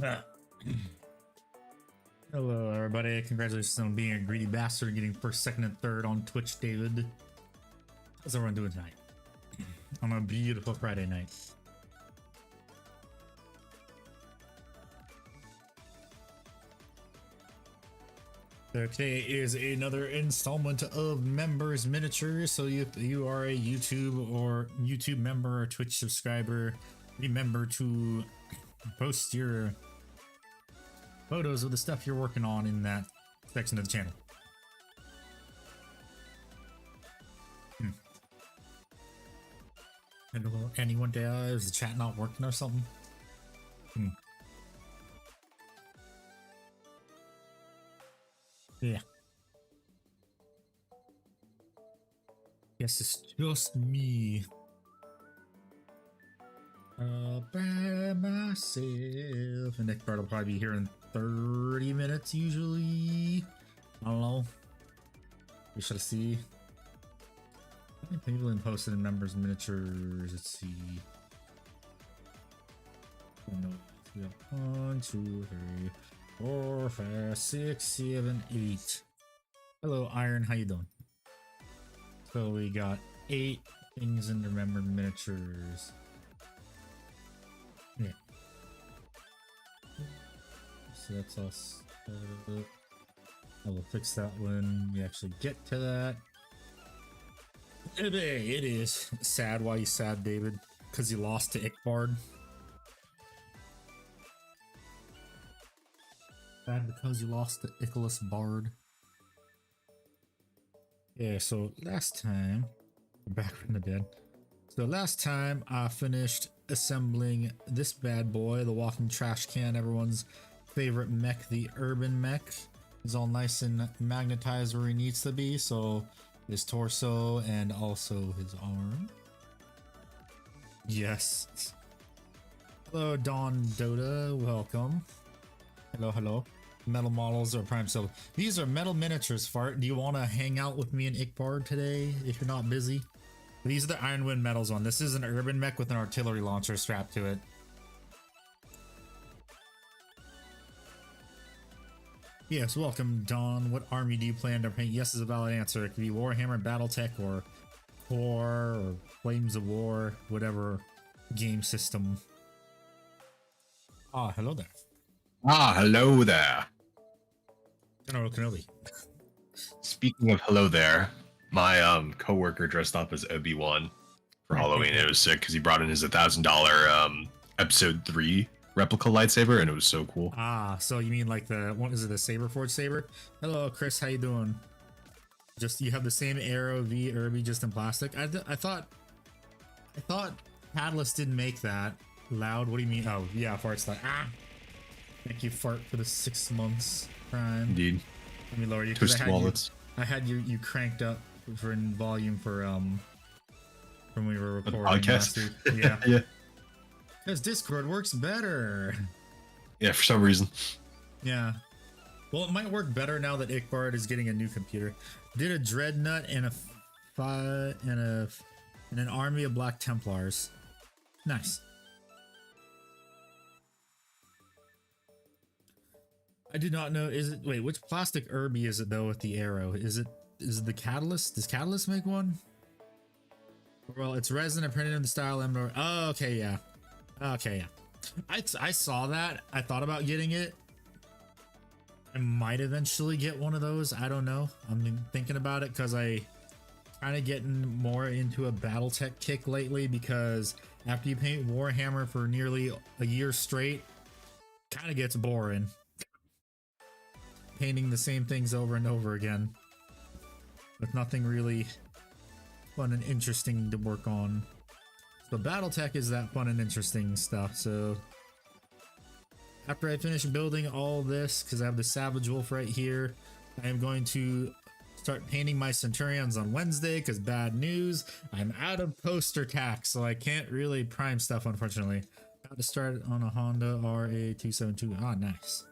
Ah. Hello, everybody. Congratulations on being a greedy bastard and getting first, second, and third on Twitch, David. How's everyone doing tonight? On a beautiful Friday night. So today is another installment of Members Miniatures. So if you are a YouTube member or Twitch subscriber, remember to post your photos of the stuff you're working on in that section of the channel. Hello, anyone there? Is the chat not working or something? Yeah. Yes, it's just me. All by myself. And Nick Bart will probably be here in 30 minutes usually. I don't know. We shall see. How many people in posted in members miniatures? Let's see. Oh, no. We got 1, 2, 3, 4, 5, 6, 7, 8. Hello, Iron. How you doing? So we got 8 things in the member miniatures. Yeah. So that's us. I will fix that when we actually get to that. It is sad. Why you sad, David? Because you lost to Ickbard. Sad because you lost to Icholas Bard. Yeah, so last time, back from the dead. So last time I finished assembling this bad boy, the walking trash can, everyone's favorite mech, the urban mech. He's all nice and magnetized where he needs to be, so his torso and also his arm. Yes. Hello, Dawn Dota, welcome. Hello, hello. Metal models are prime silver. These are metal miniatures, Fart. Do you want to hang out with me and Ickbard today if you're not busy? These are the Iron Wind medals one. This is an urban mech with an artillery launcher strapped to it. Yes, welcome, Dawn. What army do you plan to paint? Yes is a valid answer. It could be Warhammer, BattleTech, or Core, or Flames of War, whatever game system. Ah, hello there. Ah, hello there. General Kenobi. Speaking of hello there, my coworker dressed up as Obi-Wan for Halloween. It was sick because he brought in his $1,000 episode 3 replica lightsaber, and it was so cool. Ah, so you mean like the what is it, the Saberforge saber? Hello, Chris, how you doing? Just you have the same arrow V Irby just in plastic. I thought Catalyst didn't make that. Loud, what do you mean? Oh yeah, Fart's like thank you, Fart, for the 6 months prime. Indeed. Let me lower you. Twisted wallets. I had you cranked up for in volume for when we were recording last week. Yeah. Yeah. Because Discord works better. Yeah, for some reason. Yeah. Well, it might work better now that Ickbard is getting a new computer. Did a Dreadnought and an army of Black Templars. Nice. I did not know. Is it wait? Which plastic Irby is it though with the arrow? Is it the Catalyst? Does Catalyst make one? Well, it's resin and printed in the style Emerald. Oh, okay, yeah. Okay, yeah. I saw that. I thought about getting it. I might eventually get one of those. I don't know. I'm thinking about it because I kind of getting more into a BattleTech kick lately because after you paint Warhammer for nearly a year straight, kind of gets boring. Painting the same things over and over again with nothing really fun and interesting to work on. So BattleTech is that fun and interesting stuff. So after I finish building all this, because I have the Savage Wolf right here, I am going to start painting my Centurions on Wednesday because bad news, I'm out of poster tack, so I can't really prime stuff, unfortunately. About to start on a Honda RA272. Ah, nice.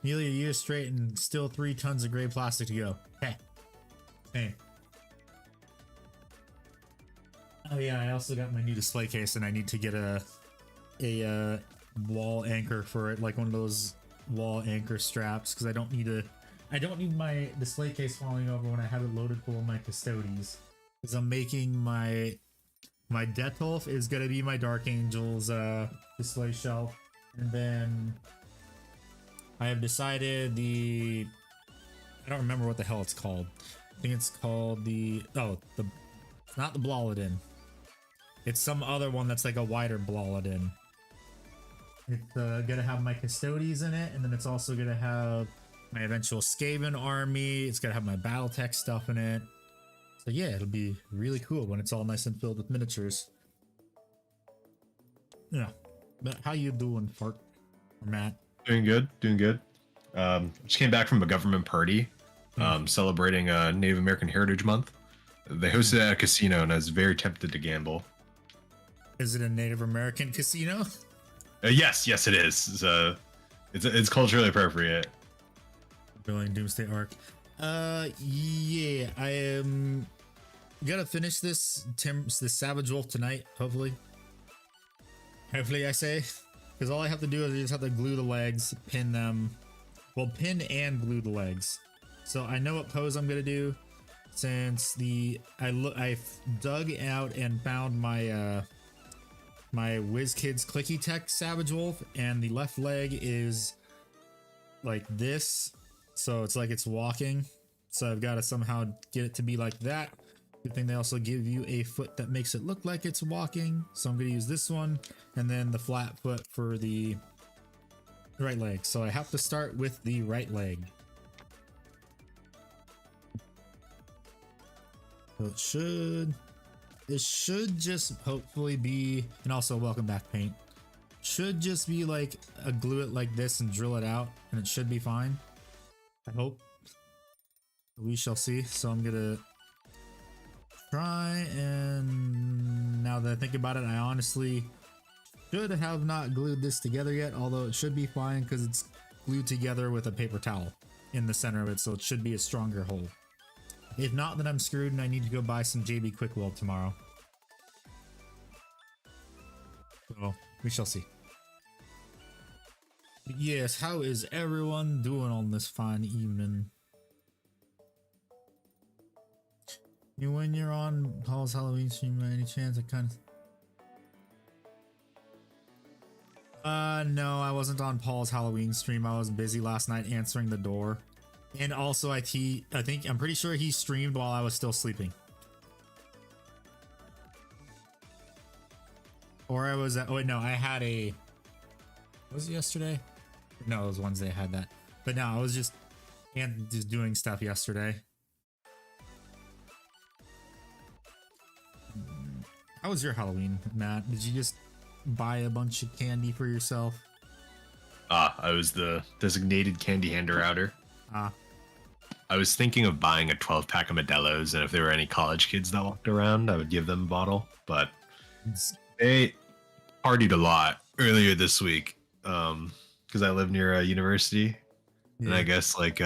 Nearly a year straight and still 3 tons of gray plastic to go. Hey. Hey. Oh yeah, I also got my new display case and I need to get a a wall anchor for it, like one of those wall anchor straps, because I don't need my display case falling over when I have it loaded full of my custodies. Because I'm making my Detolf is gonna be my Dark Angels display shelf, and then I have decided I don't remember what the hell it's called. I think it's called it's not the Blolodon. It's some other one that's like a wider Blolodon. It's gonna have my Custodies in it, and then it's also gonna have my eventual Skaven army. It's gonna have my BattleTech stuff in it. So yeah, it'll be really cool when it's all nice and filled with miniatures. Yeah. But how you doing, Fart? Or Matt? Doing good, doing good. Just came back from a government party celebrating Native American Heritage Month. They hosted it at a casino, and I was very tempted to gamble. Is it a Native American casino? Yes, it is. It's culturally appropriate. Brilliant Doomsday Arc. Yeah, I am gonna finish this Savage Wolf tonight, hopefully. Hopefully, I say, because all I have to do is I just have to glue the legs, pin them. Well, pin and glue the legs. So I know what pose I'm gonna do, since I dug out and found my my WizKids Clicky Tech Savage Wolf, and the left leg is like this, so it's like it's walking. So I've got to somehow get it to be like that. Good thing they also give you a foot that makes it look like it's walking. So I'm going to use this one, and then the flat foot for the right leg. So I have to start with the right leg. So it should just hopefully be, and also welcome back paint, should just be like a glue it like this and drill it out, and it should be fine. I hope. We shall see. So I'm gonna try, and now that I think about it, I honestly should have not glued this together yet, although it should be fine because it's glued together with a paper towel in the center of it, so it should be a stronger hold. If not, then I'm screwed and I need to go buy some JB Quick Weld tomorrow. So we shall see. But yes, how is everyone doing on this fine evening? When you're on Paul's Halloween stream, by any chance, I kind of... No, I wasn't on Paul's Halloween stream. I was busy last night answering the door. And also, I'm pretty sure he streamed while I was still sleeping. Or I was at... Oh, wait, no, I had a... Was it yesterday? No, it was Wednesday I had that. But no, I was just doing stuff yesterday. How was your Halloween, Matt? Did you just buy a bunch of candy for yourself? I was the designated candy hander outer. I was thinking of buying a 12-pack of Modelo's, and if there were any college kids that walked around, I would give them a bottle. But they partied a lot earlier this week because I live near a university, and I guess like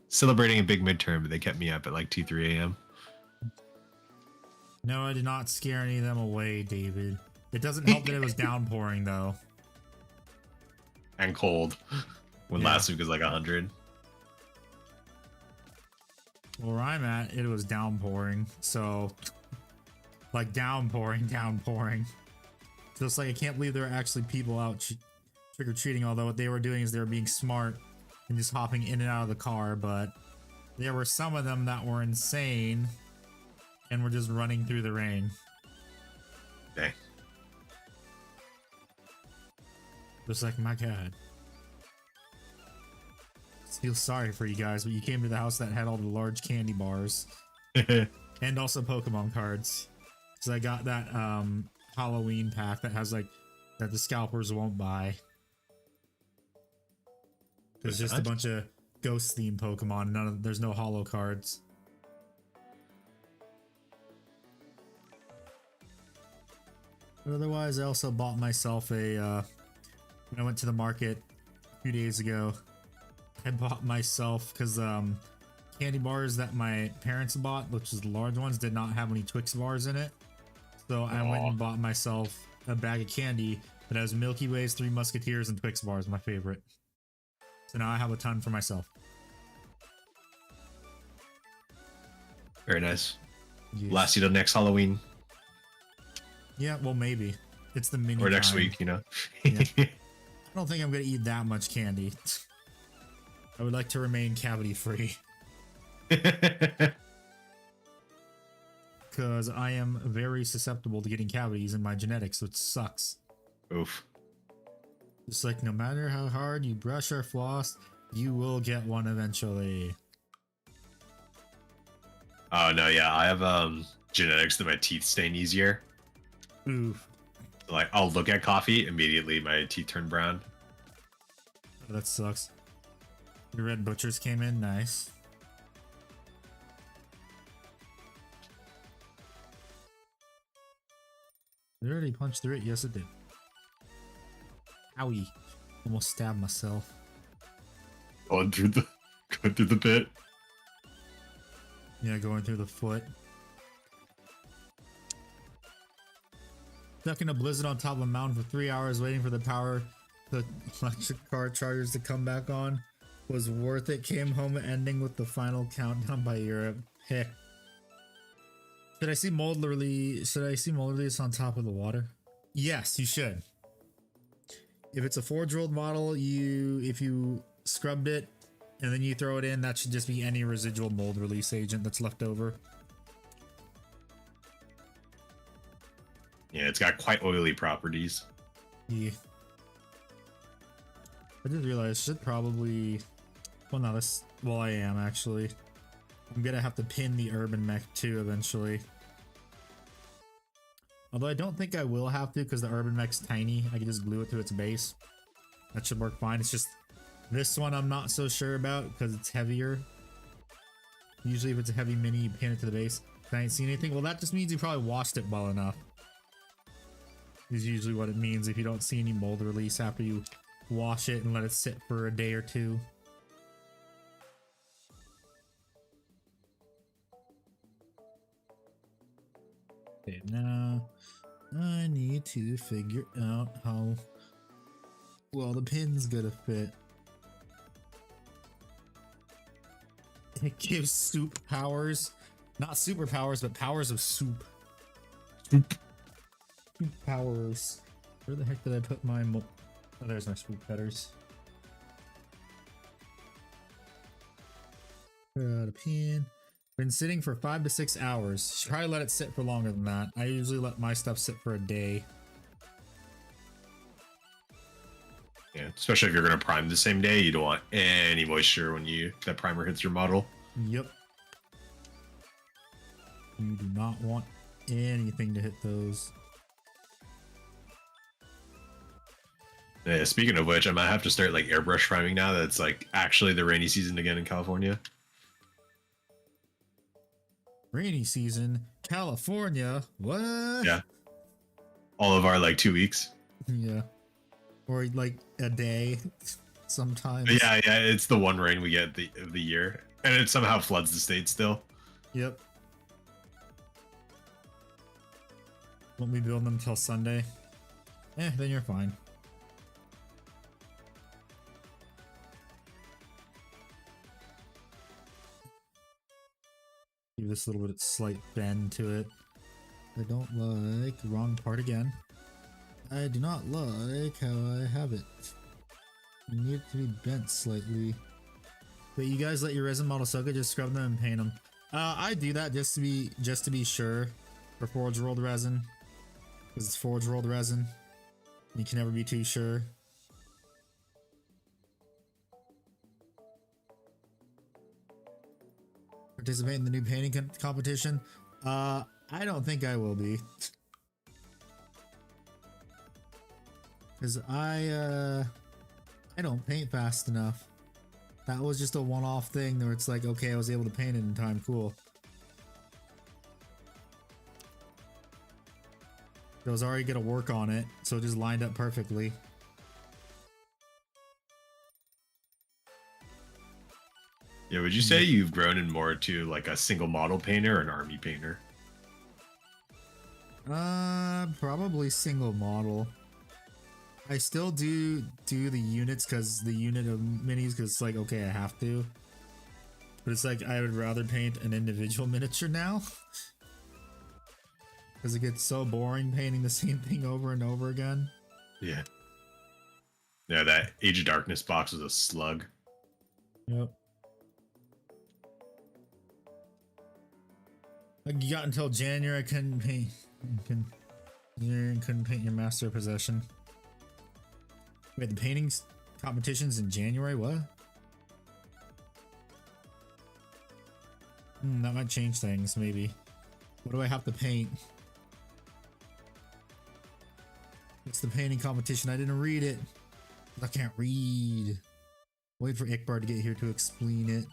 celebrating a big midterm, but they kept me up at like 2-3 a.m. No, I did not scare any of them away, David. It doesn't help that it was downpouring, though. And cold. When last week was like 100. Where I'm at, it was downpouring. So, like downpouring. So it's like I can't believe there are actually people out trick-or-treating, although what they were doing is they were being smart and just hopping in and out of the car, but there were some of them that were insane and were just running through the rain. Dang. Just like, my God. I feel sorry for you guys, but you came to the house that had all the large candy bars. And also Pokemon cards. So I got that Halloween pack that has like, that the scalpers won't buy. There's just a bunch of ghost themed Pokemon. There's no holo cards. But otherwise, I also bought myself a, when I went to the market a few days ago, I bought myself, because candy bars that my parents bought, which is the large ones, did not have any Twix bars in it. So I went and bought myself a bag of candy It has Milky Ways, Three Musketeers, and Twix bars, my favorite. So now I have a ton for myself. Very nice. Yes. Last you till next Halloween. Yeah, well, maybe. It's the mini Or next time. week, you know? Yeah. I don't think I'm going to eat that much candy. I would like to remain cavity free. Because I am very susceptible to getting cavities in my genetics, which sucks. Oof. Just like no matter how hard you brush or floss, you will get one eventually. Oh no, yeah, I have genetics that my teeth stain easier. Oof. Like I'll look at coffee, immediately my teeth turn brown. Oh, that sucks. The red butchers came in, nice. Did it already punch through it? Yes, it did. Owie. Almost stabbed myself. Going through the bit. Yeah, going through the foot. Stuck in a blizzard on top of a mountain for 3 hours waiting for the electric car chargers to come back on. Was worth it. Came home ending with the final countdown by Europe. Heck. Should I see mold release on top of the water? Yes, you should. If it's a 4-year-old model, if you scrubbed it and then you throw it in, that should just be any residual mold release agent that's left over. Yeah, it's got quite oily properties. Yeah. I just realized I should probably... Well, no, well, I am actually. I'm gonna have to pin the urban mech too eventually. Although I don't think I will have to because the urban mech's tiny. I can just glue it to its base. That should work fine. It's just this one I'm not so sure about because it's heavier. Usually if it's a heavy mini, you pin it to the base. I ain't seen anything. Well, that just means you probably washed it well enough. Is usually what it means if you don't see any mold release after you wash it and let it sit for a day or two. Okay, now I need to figure out how well the pin's gonna fit. It gives soup powers. Not superpowers, but powers of soup. Soup. Soup powers. Where the heck did I put my oh, there's my swoop headers. Got a pin. Been sitting for 5 to 6 hours. Should probably let it sit for longer than that. I usually let my stuff sit for a day. Yeah, especially if you're gonna prime the same day, you don't want any moisture when that primer hits your model. Yep. You do not want anything to hit those. Yeah, speaking of which, I might have to start like airbrush priming now that it's like actually the rainy season again in California. Rainy season, California. What? Yeah. All of our like 2 weeks. Yeah. Or like a day sometimes. Yeah, it's the one rain we get of the year. And it somehow floods the state still. Yep. Won't be building them until Sunday. Then you're fine. Give this a little bit of slight bend to it. I don't like wrong part again. I do not like how I have it. You need it to be bent slightly. But you guys let your resin model soak it, just scrub them and paint them. I do that just to be sure for Forge World resin. Because it's Forge World resin. You can never be too sure. Participate in the new painting competition? I don't think I will be. Because I don't paint fast enough. That was just a one-off thing where it's like, okay, I was able to paint it in time, cool. I was already gonna work on it, so it just lined up perfectly. Yeah, would you say you've grown in more to like a single model painter or an army painter? Probably single model. I still do the units because the unit of minis because it's like, okay, I have to. But it's like I would rather paint an individual miniature now. Because it gets so boring painting the same thing over and over again. Yeah. Yeah, that Age of Darkness box was a slug. Yep. Like you got until January, I couldn't paint. Couldn't paint your master possession. Wait, the paintings competitions in January? What? That might change things, maybe. What do I have to paint? It's the painting competition. I didn't read it. I can't read. Wait for Iqbar to get here to explain it.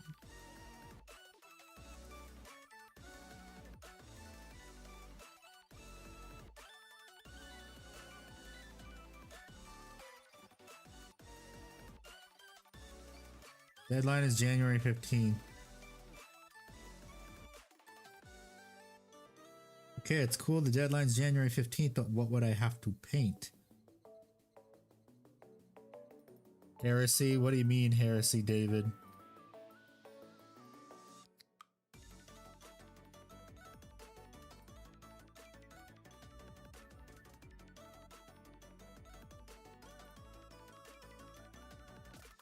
Deadline is January 15th. Okay, it's cool. The deadline's January 15th, but what would I have to paint? Heresy? What do you mean, heresy, David?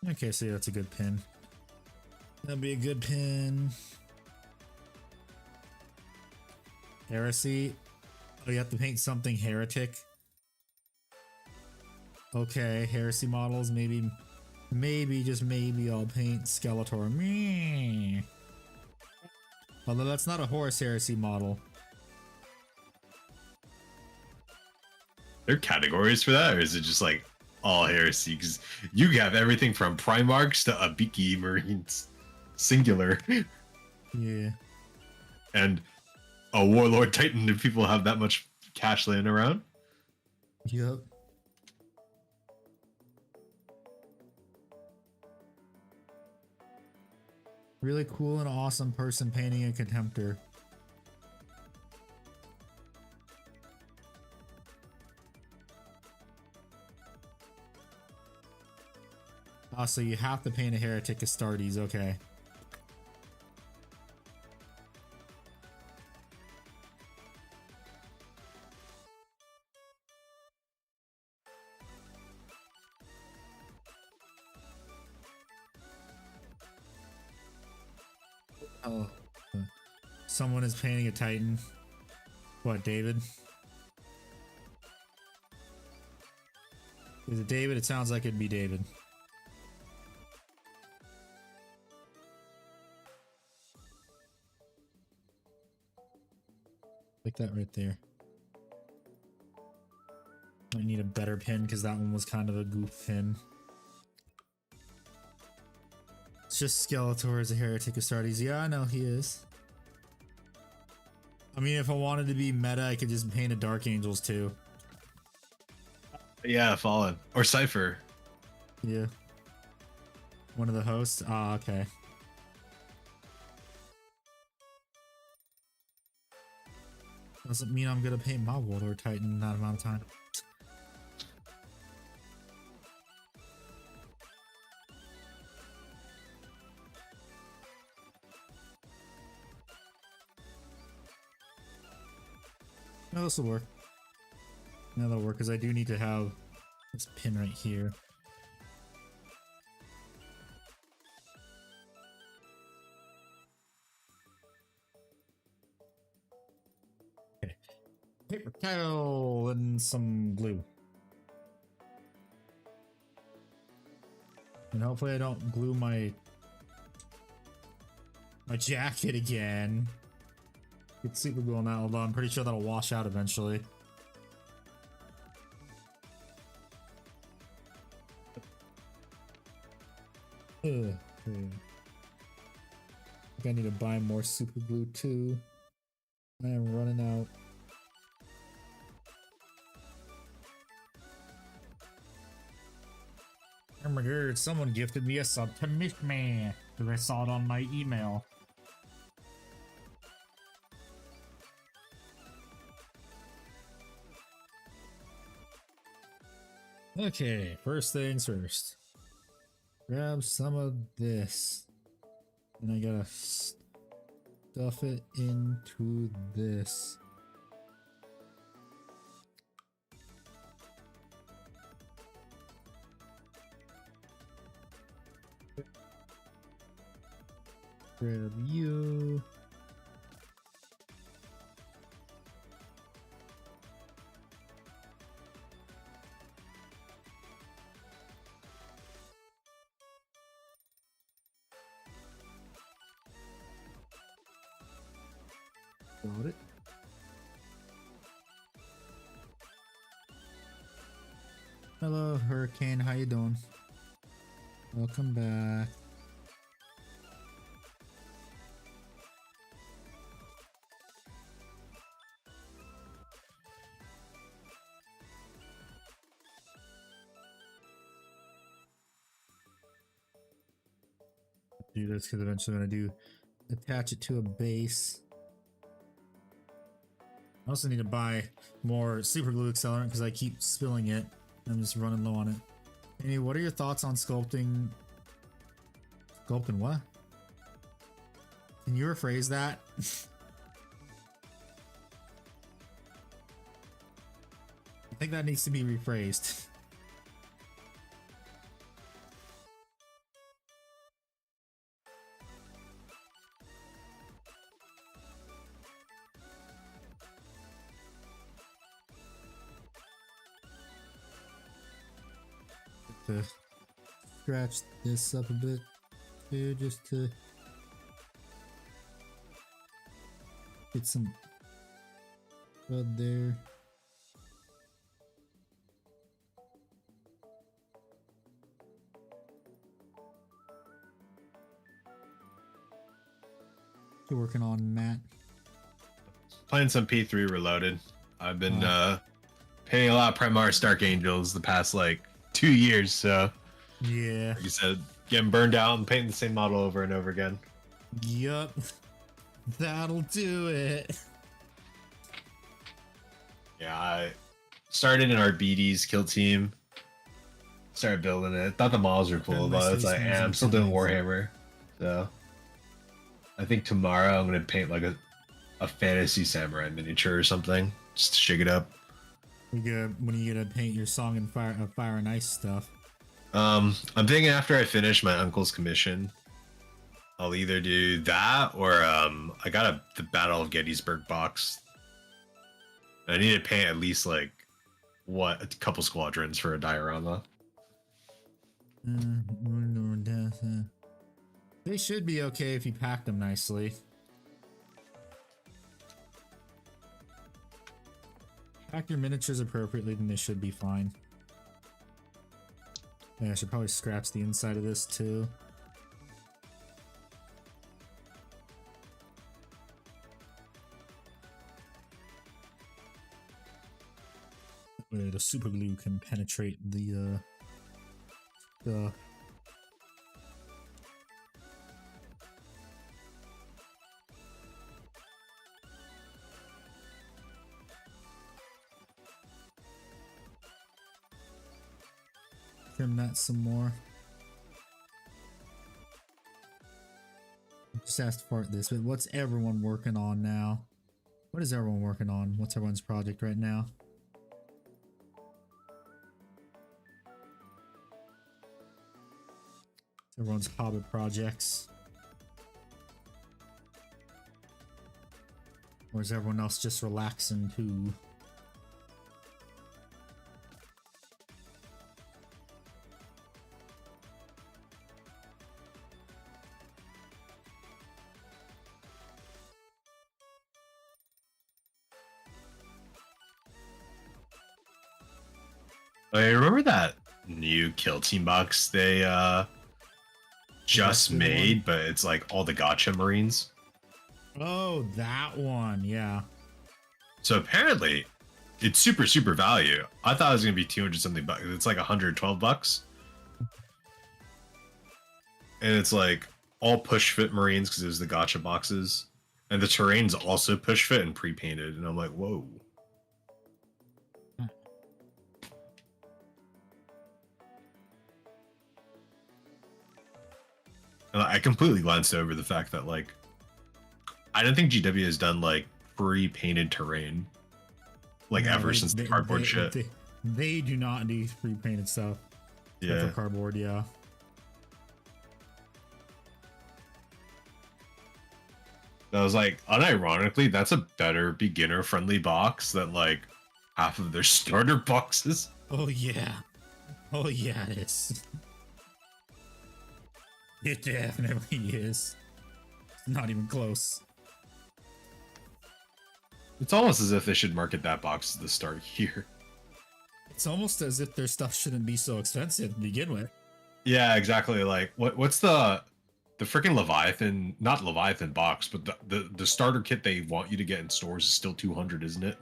Okay, so yeah, that's a good pin. That'd be a good pin. Heresy. Oh, you have to paint something heretic. Okay, heresy models. Maybe, just maybe I'll paint Skeletor. Meh. Although that's not a Horus heresy model. There are categories for that, or is it just like all heresy? Because you have everything from Primarchs to Abiki Marines. Singular. Yeah. And a Warlord Titan. Do people have that much cash laying around? Yep. Really cool and awesome person painting a Contemptor. Oh, so you have to paint a Heretic Astartes, okay. Oh. Someone is painting a Titan. What, David? Is it David? It sounds like it'd be David. Like that right there. I need a better pin because that one was kind of a goof pin. It's just Skeletor as a Heretic Astartes. Yeah, I know he is. I mean, if I wanted to be meta, I could just paint a Dark Angels too. Yeah, Fallen. Or Cypher. Yeah. One of the hosts? Ah, okay. Doesn't mean I'm gonna paint my Warlord Titan in that amount of time. No, this will work. No, that'll work because I do need to have this pin right here. Okay. Paper towel and some glue. And hopefully I don't glue my jacket again. Get super glue on that, although I'm pretty sure that'll wash out eventually. I think I need to buy more super glue too. I am running out. Oh my god, someone gifted me a sub to Mishman because I saw it on my email. Okay, first things first. Grab some of this. And I gotta stuff it into this. Grab you. Got it. Hello, Hurricane. How you doing? Welcome back. Do this because eventually I'm gonna attach it to a base. I also need to buy more super glue accelerant because I keep spilling it. I'm just running low on it. Amy, what are your thoughts on sculpting? Sculpting what? Can you rephrase that? I think that needs to be rephrased. To scratch this up a bit too, just to get some blood there. You're working on, Matt? Playing some P3 Reloaded. I've been painting a lot of Primaris Dark Angels the past like 2 years, so Yeah. like you said, getting burned out and painting the same model over and over again. Yup. That'll do it. Yeah, I started in our BD's kill team. Started building it. Thought the models were cool, but it's like, I'm still doing Warhammer. So I think tomorrow I'm gonna paint like a fantasy samurai miniature or something, just to shake it up. When you gonna paint your Song and Fire and Ice stuff? I'm thinking after I finish my uncle's commission, I'll either do that or I got the Battle of Gettysburg box. I need to paint at least like a couple squadrons for a diorama. They should be okay if you pack them nicely. Pack your miniatures appropriately, then they should be fine. Yeah, I should probably scratch the inside of this too. The super glue can penetrate the stuff. Trim that some more. Just asked for this, but what's everyone working on now? What is everyone working on? What's everyone's project right now? Everyone's Hobbit projects. Or is everyone else just relaxing too? I remember that new kill team box they just made, but it's like all the gotcha marines. Oh, that one, yeah. So apparently it's super value. I thought it was gonna be 200 something bucks. It's like 112 bucks. And it's like all push fit marines because it was the gotcha boxes. And the terrain's also push fit and pre-painted. And I'm like, whoa. I completely glanced over the fact that like I don't think GW has done like pre-painted terrain like No, ever since the cardboard shit. They do not do pre-painted stuff. Except Yeah. for cardboard, yeah. I was like, unironically, that's a better beginner-friendly box than like half of their starter boxes. Oh yeah. Oh yeah, it is. It definitely is. Not even close. It's almost as if they should market that box at the start here. It's almost as if their stuff shouldn't be so expensive to begin with. Yeah, exactly. Like, what's the freaking Leviathan? Not Leviathan box, but the starter kit they want you to get in stores is still 200, isn't it?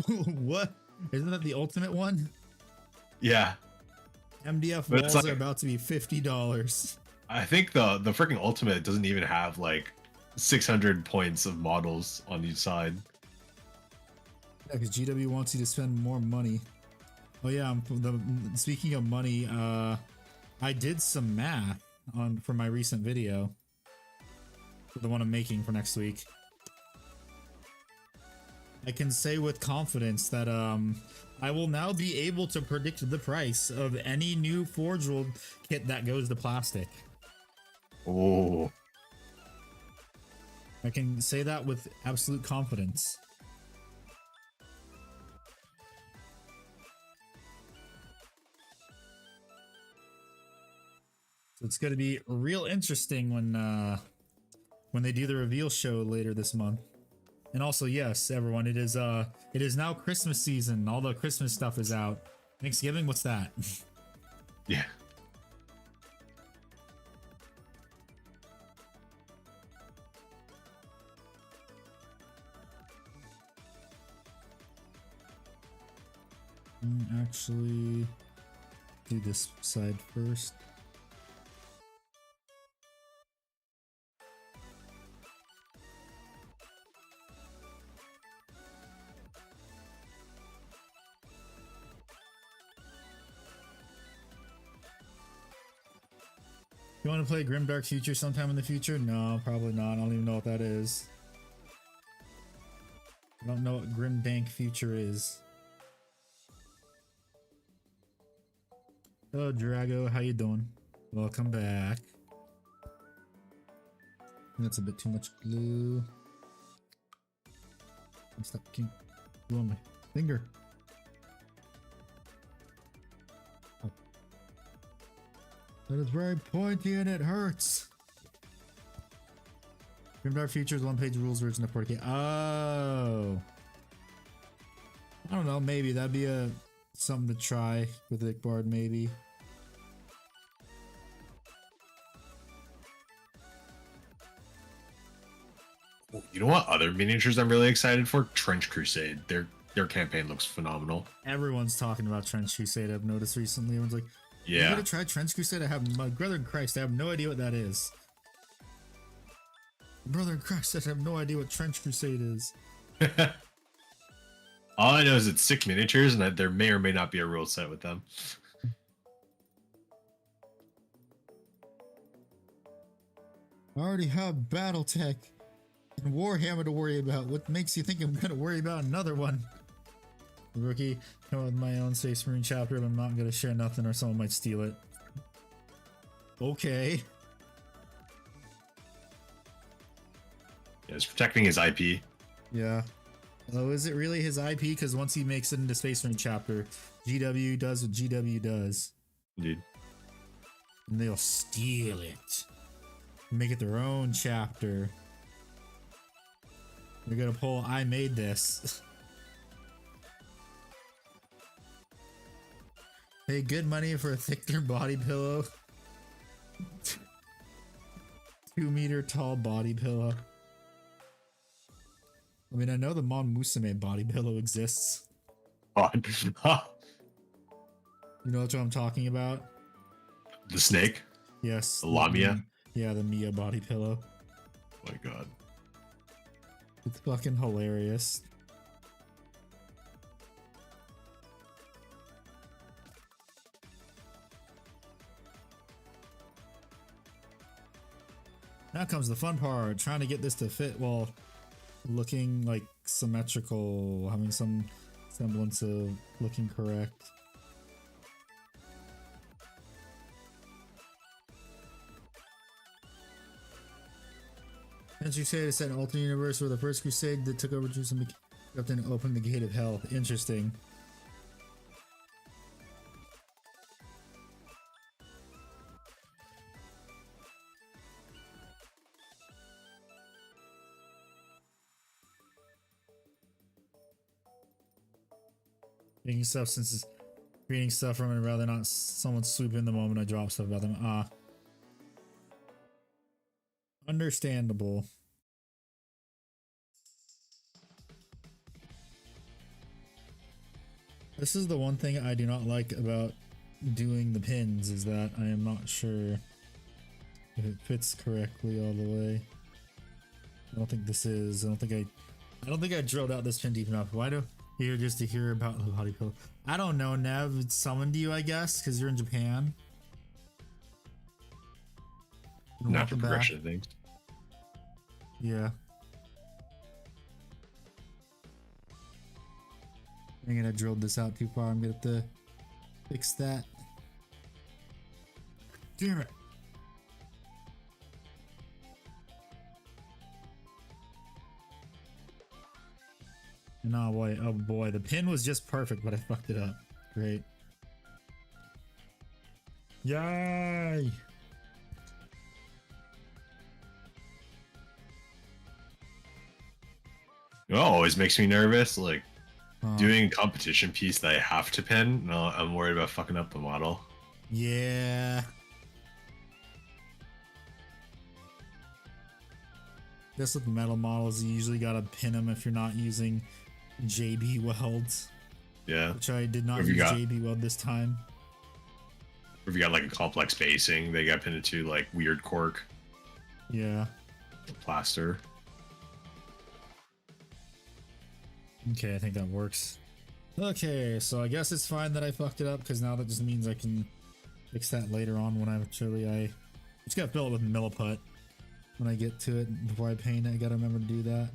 What? Isn't that the ultimate one? Yeah, MDF but it's walls like, are about to be $50. I think the freaking ultimate doesn't even have like 600 points of models on each side. Yeah, because GW wants you to spend more money. Oh yeah, speaking of money, I did some math for my recent video, for the one I'm making for next week. I can say with confidence that I will now be able to predict the price of any new Forge World kit that goes to plastic. Oh, I can say that with absolute confidence. So it's going to be real interesting when they do the reveal show later this month. And also, yes, everyone, it is now Christmas season. All the Christmas stuff is out. Thanksgiving, what's that? yeah. Actually, do this side first. You want to play Grimdark Future sometime in the future? No, probably not. I don't even know what that is. I don't know what Grimdank Future is. Hello, Drago. How you doing? Welcome back. That's a bit too much glue. Stop glue on my finger. Oh. That is very pointy and it hurts. Grimdark Futures one-page rules version of 40K. Oh. I don't know. Maybe that'd be something to try with Ickbard. Maybe. You know what other miniatures I'm really excited for? Trench Crusade. Their campaign looks phenomenal. Everyone's talking about Trench Crusade. I've noticed recently. Everyone's like, Yeah. You gonna try Trench Crusade? My brother in Christ, I have no idea what that is. Brother in Christ, I have no idea what Trench Crusade is. All I know is it's sick miniatures, and that there may or may not be a rule set with them. I already have BattleTech and Warhammer to worry about. What makes you think I'm gonna worry about another one? Rookie, come up with my own Space Marine chapter, but I'm not gonna share nothing or someone might steal it. Okay. Yeah, he's protecting his IP. Yeah. Oh, is it really his IP? Because once he makes it into Space Marine chapter, GW does what GW does. Indeed. And they'll steal it. Make it their own chapter. They're gonna pull, I made this. Hey, good money for a thicker body pillow. 2-meter tall body pillow. I mean, I know the Mon Musume body pillow exists. God. You know what I'm talking about? The snake? Yes. The Lamia? Yeah, the Mia body pillow. Oh my god. It's fucking hilarious. Now comes the fun part, trying to get this to fit while looking like symmetrical, having some semblance of looking correct. As you say, it's set an alternate universe where the first crusade that took over Jerusalem then opened the gate of hell. Interesting. Making stuff since it's creating stuff from it rather not someone swoop in the moment I drop stuff about them. Ah. Understandable. This is the one thing I do not like about doing the pins, is that I am not sure if it fits correctly all the way. I don't think this is. I don't think I drilled out this pin deep enough. Why do here just to hear about the body pillow? I don't know, Nev. It summoned you, I guess, because you're in Japan. Not for progression things. Yeah. I'm gonna drilled this out too far. I'm gonna have to fix that. Damn it. No, boy. Oh boy. The pin was just perfect, but I fucked it up. Great. Yay! It always makes me nervous, like doing a competition piece that I have to pin. No, I'm worried about fucking up the model. Yeah. Just with metal models, you usually gotta pin them if you're not using JB welds. Yeah. Which I did not use JB weld this time. Or if you got like a complex basing, they got pinned to like weird cork. Yeah. Plaster. Okay, I think that works. Okay, so I guess it's fine that I fucked it up, because now that just means I can fix that later on when I just gotta fill it with milliput when I get to it. Before I paint it, I gotta remember to do that.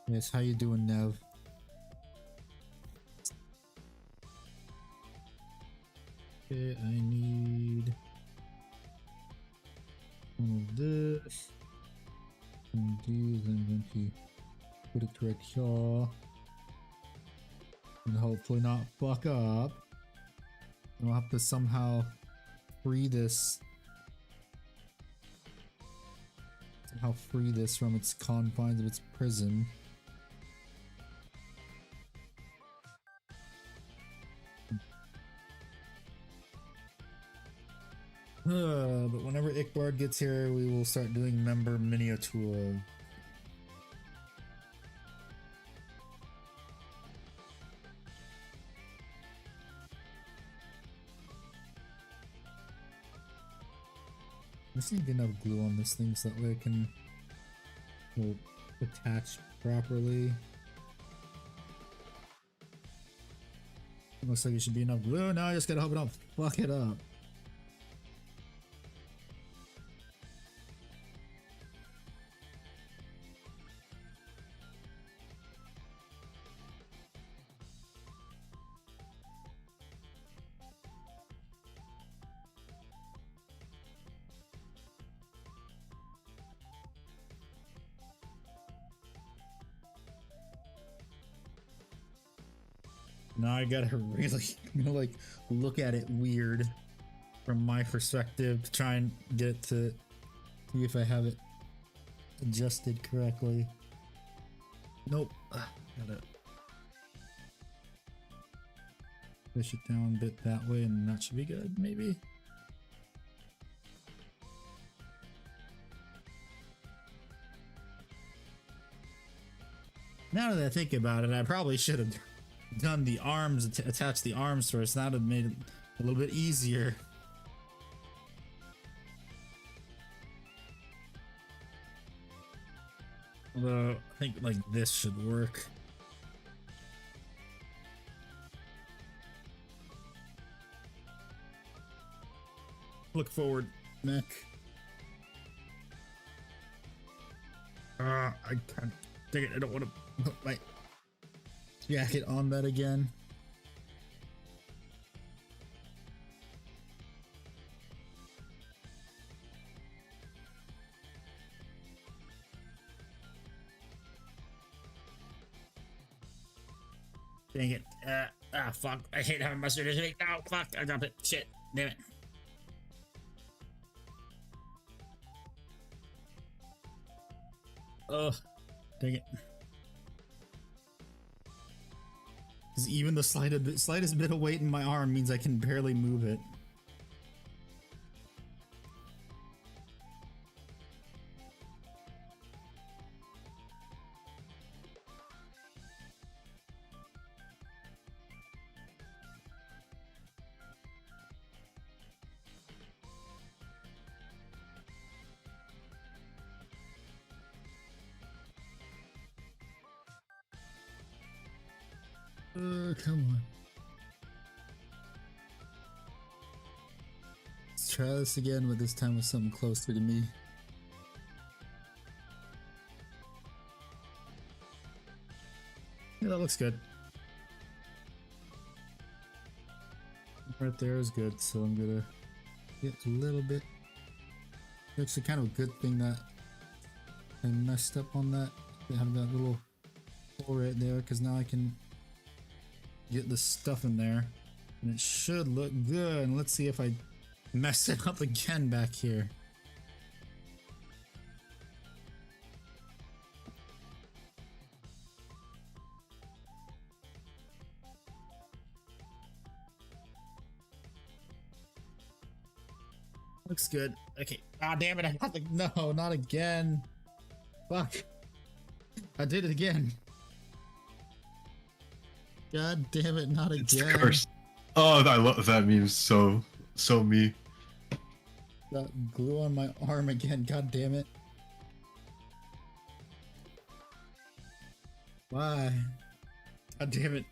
Yes, how you doing, Nev? Okay, I need all of this. And these, I'm going to put it correct here. And hopefully not fuck up. I'll have to somehow free this. Somehow free this from its confines of its prison. But whenever Ickbard gets here, we will start doing member miniature. I just need enough glue on this thing so that way I can attach properly. Looks like it should be enough glue. Now I just gotta hope I don't fuck it up. Now I gotta really like look at it weird from my perspective to try and get it to see if I have it adjusted correctly. Nope. Gotta push it down a bit that way and that should be good, maybe. Now that I think about it, I probably should have done the arms, attach the arms first. That would have made it a little bit easier. Although I think like this should work. Look forward, neck. I can't take it. I don't want to put my jacket on that again. Dang it. Fuck. I hate having mustard. No, fuck. I dropped it. Shit. Damn it. Oh, dang it. Because even the slightest bit of weight in my arm means I can barely move it. Come on. Let's try this again, but this time with something closer to me. Yeah, that looks good. Right there is good, so I'm gonna get a little bit. Actually, kind of a good thing that I messed up on that. I have that little hole right there, because now I can get the stuff in there and it should look good. And let's see if I mess it up again back here. Looks good. Okay. Ah, damn it. I have to. No, not again. Fuck. I did it again. God damn it, not It's again. cursed. Oh, I love that meme. So me. Got glue on my arm again. God damn it. Why? God damn it.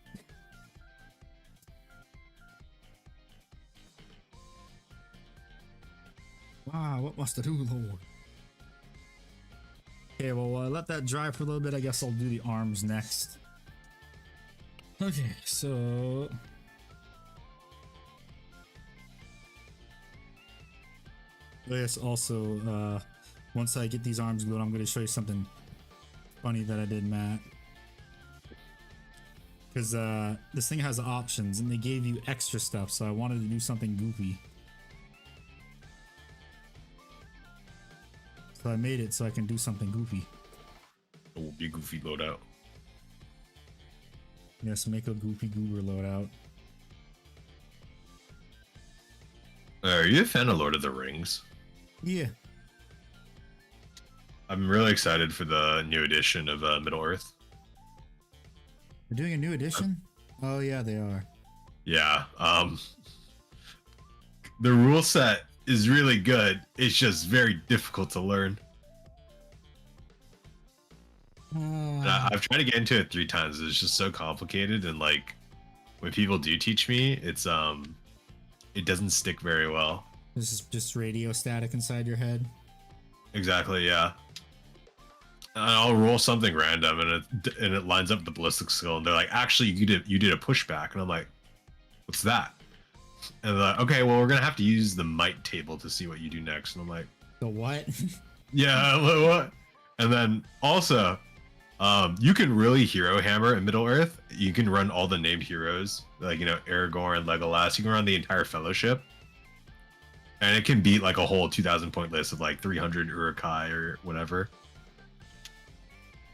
Wow, what must I do, Lord? Okay, well, let that dry for a little bit. I guess I'll do the arms next. Okay, so I guess also once I get these arms glued, I'm going to show you something funny that I did, Matt. Because this thing has options and they gave you extra stuff, so I wanted to do something goofy. So I made it so I can do something goofy. It will be a goofy loadout. Yes, make a goofy goober loadout. Are you a fan of Lord of the Rings? Yeah. I'm really excited for the new edition of Middle Earth. They're doing a new edition? Oh yeah, they are. Yeah. The rule set is really good. It's just very difficult to learn. And I've tried to get into it 3 times. It's just so complicated, and like when people do teach me, it's it doesn't stick very well. This is just radio static inside your head. Exactly, yeah. And I'll roll something random, and it lines up with the ballistic skill, and they're like, "Actually, you did a pushback," and I'm like, "What's that?" And they're like, "Okay, well, we're gonna have to use the might table to see what you do next." And I'm like, The what? "Yeah, what?" And then also, you can really hero hammer in Middle Earth. You can run all the named heroes, like Aragorn, Legolas. You can run the entire Fellowship, and it can beat like a whole 2,000 point list of like 300 Urukai or whatever.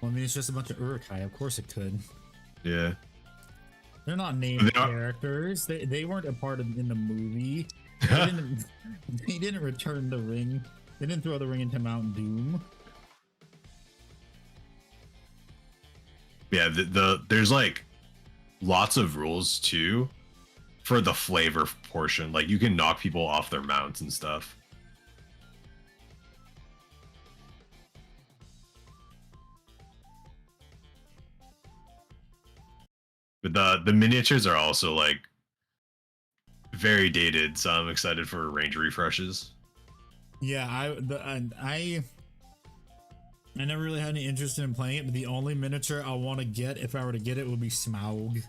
Well, I mean, it's just a bunch of Urukai. Of course it could. Yeah. They're not named characters. They weren't a part of in the movie. They didn't return the ring. They didn't throw the ring into Mount Doom. Yeah, there's like lots of rules too for the flavor portion. Like you can knock people off their mounts and stuff. But the miniatures are also like very dated, so I'm excited for range refreshes. Yeah, I never really had any interest in playing it, but the only miniature I want to get, if I were to get it, would be Smaug.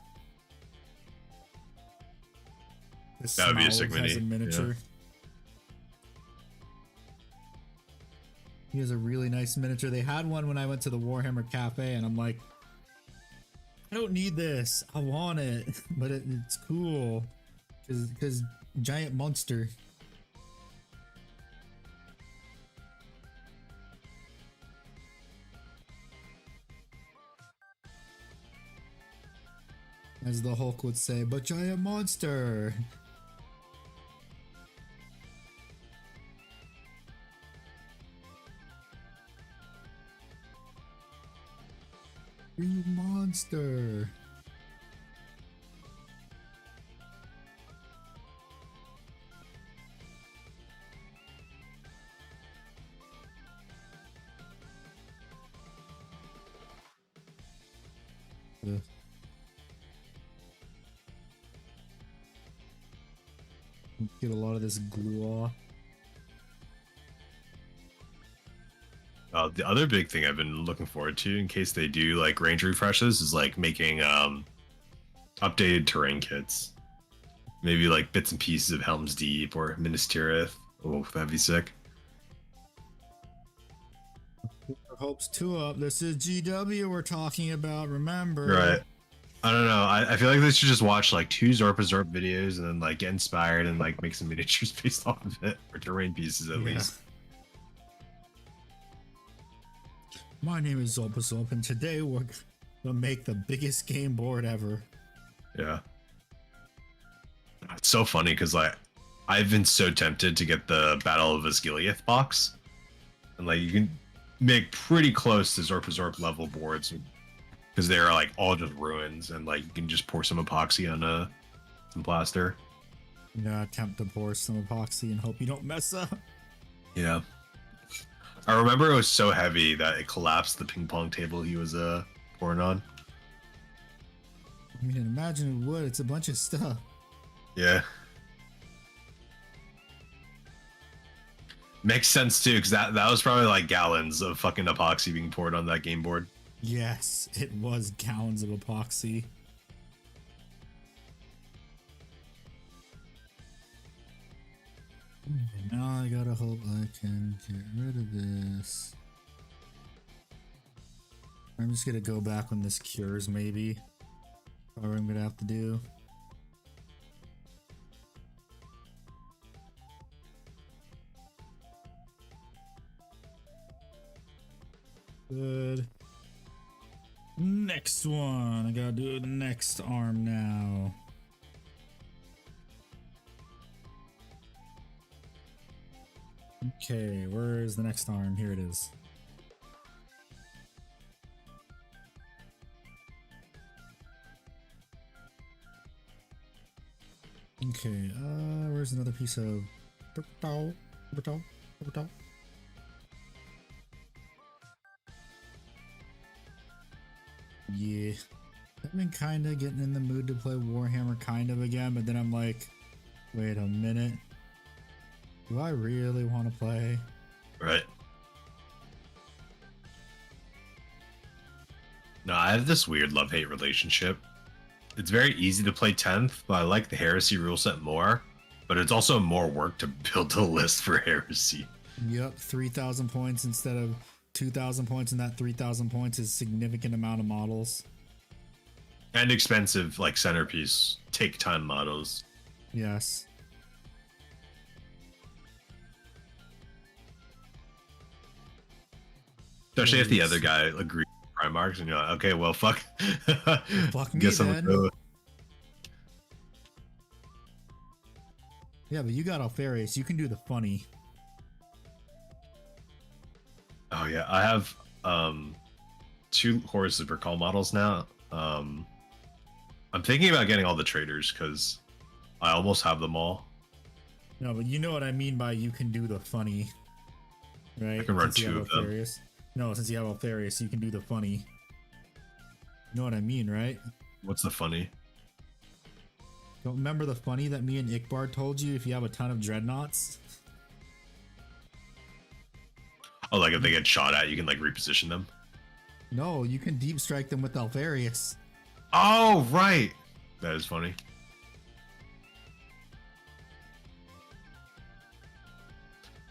That would be a sick Smaug has a mini. miniature. Yeah. He has a really nice miniature. They had one when I went to the Warhammer Cafe, and I'm like, I don't need this. I want it, but it's cool because giant monster. As the Hulk would say, but giant monster. You monster. Yeah. Get a lot of this glue off. The other big thing I've been looking forward to, in case they do like range refreshes, is like making updated terrain kits. Maybe like bits and pieces of Helm's Deep or Minas Tirith. Oh, that'd be sick. Hopes 2 up. This is GW we're talking about, remember? Right. I don't know. I feel like they should just watch like 2 Zorpa Zorp videos and then like get inspired and like make some miniatures based off of it, or terrain pieces at least. My name is Zorpa Zorp, and today we're gonna make the biggest game board ever. Yeah. It's so funny because like I've been so tempted to get the Battle of Osgiliath box, and like you can make pretty close to Zorpa Zorp level boards because they are like all just ruins, and like you can just pour some epoxy on some plaster. I'm gonna attempt to pour some epoxy and hope you don't mess up. Yeah. I remember it was so heavy that it collapsed the ping pong table he was pouring on. I mean, imagine it would. It's a bunch of stuff. Yeah. Makes sense too, because that was probably like gallons of fucking epoxy being poured on that game board. Yes, it was gallons of epoxy. Now I gotta hope I can get rid of this. I'm just gonna go back when this cures, maybe. Probably what I'm gonna have to do. Good. Next one. I gotta do the next arm now. Okay, where is the next arm? Here it is. Okay, where's another piece of yeah. I've been kind of getting in the mood to play Warhammer kind of again, but then I'm like, wait a minute. Do I really want to play? Right. No, I have this weird love-hate relationship. It's very easy to play 10th, but I like the Heresy rule set more. But it's also more work to build a list for Heresy. Yep, 3,000 points instead of 2,000 points, and that 3,000 points is a significant amount of models. And expensive, like centerpiece, take time models. Yes. Especially if the other guy agrees with Primarchs, and you're like, okay, well, fuck. Fuck me Guess then. I'm Yeah, but you got Alfarius. You can do the funny. Oh yeah, I have 2 Horus Super Call models now. I'm thinking about getting all the traders because I almost have them all. No, but you know what I mean by you can do the funny, right? I can run Since you 2 have of them. Alfarius. No, since you have Alfarius, you can do the funny. You know what I mean, right? What's the funny? Don't remember the funny that me and Ikbar told you if you have a ton of dreadnoughts? Oh, like if they get shot at, you can like reposition them. No, you can deep strike them with Alvarius. Oh, right. That is funny.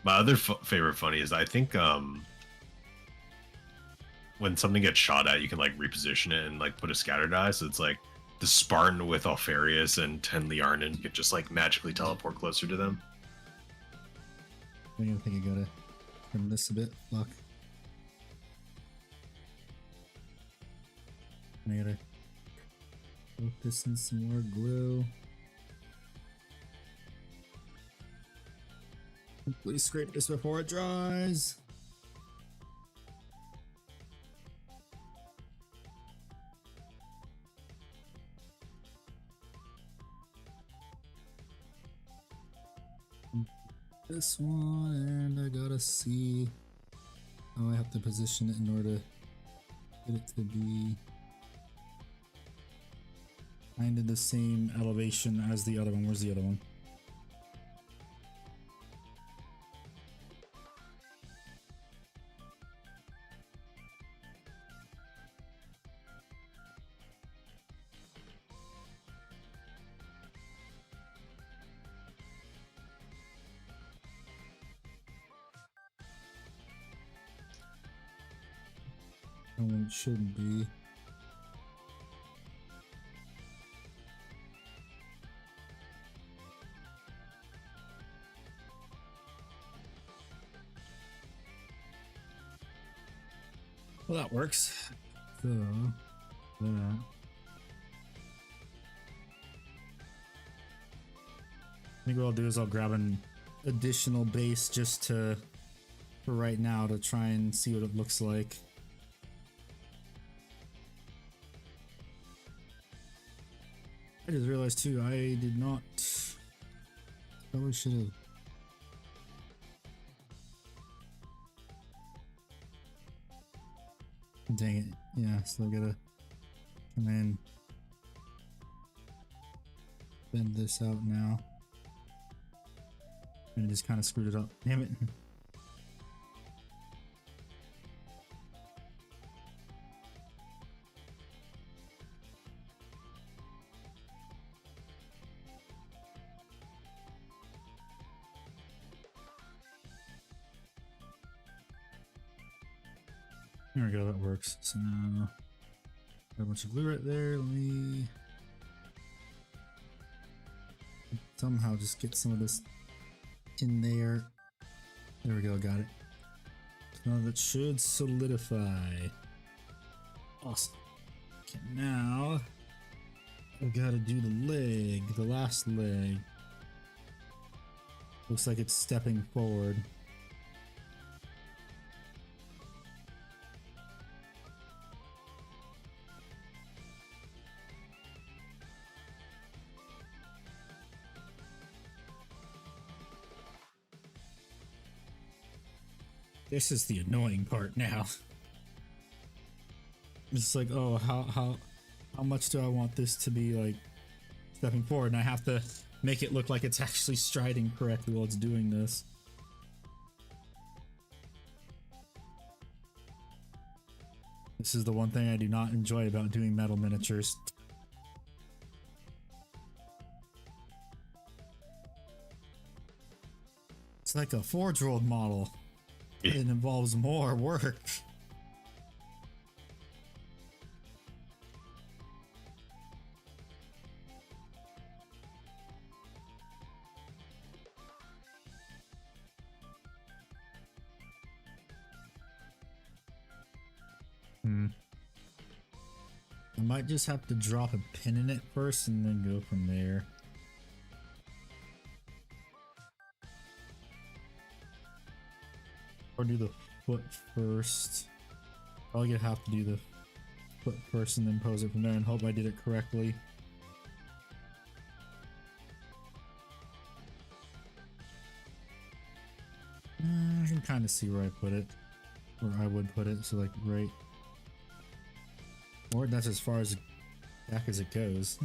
My other favorite funny is I think when something gets shot at, you can like reposition it and like put a scatter die. So it's like the Spartan with Alfarius and 10 Liarnin could just like magically teleport closer to them. I think I gotta trim this a bit. Look. I gotta put this in some more glue. Please scrape this before it dries. This one, and I gotta see how I have to position it in order to get it to be kind of the same elevation as the other one. Where's the other one? That one should be. Well, that works. So, that. I think what I'll do is I'll grab an additional base just to, for right now, to try and see what it looks like. I just realized too, I did not. Probably should have. Dang it. Yeah, so I gotta come in, bend this out now. And I just kind of screwed it up. Damn it. There we go, that works. So now, got a bunch of glue right there. Let me somehow just get some of this in there. There we go, got it. So now that should solidify. Awesome. Okay, now I've got to do the leg, the last leg. Looks like it's stepping forward. This is the annoying part now. It's like, oh, how much do I want this to be like stepping forward? And I have to make it look like it's actually striding correctly while it's doing this. This is the one thing I do not enjoy about doing metal miniatures. It's like a Forge-World model. It involves more work. I might just have to drop a pin in it first and then go from there. Or do the foot first. Probably gonna have to do the foot first and then pose it from there and hope I did it correctly. I can kind of see where I put it. Where I would put it, so like right. Or that's as far as Back as it goes.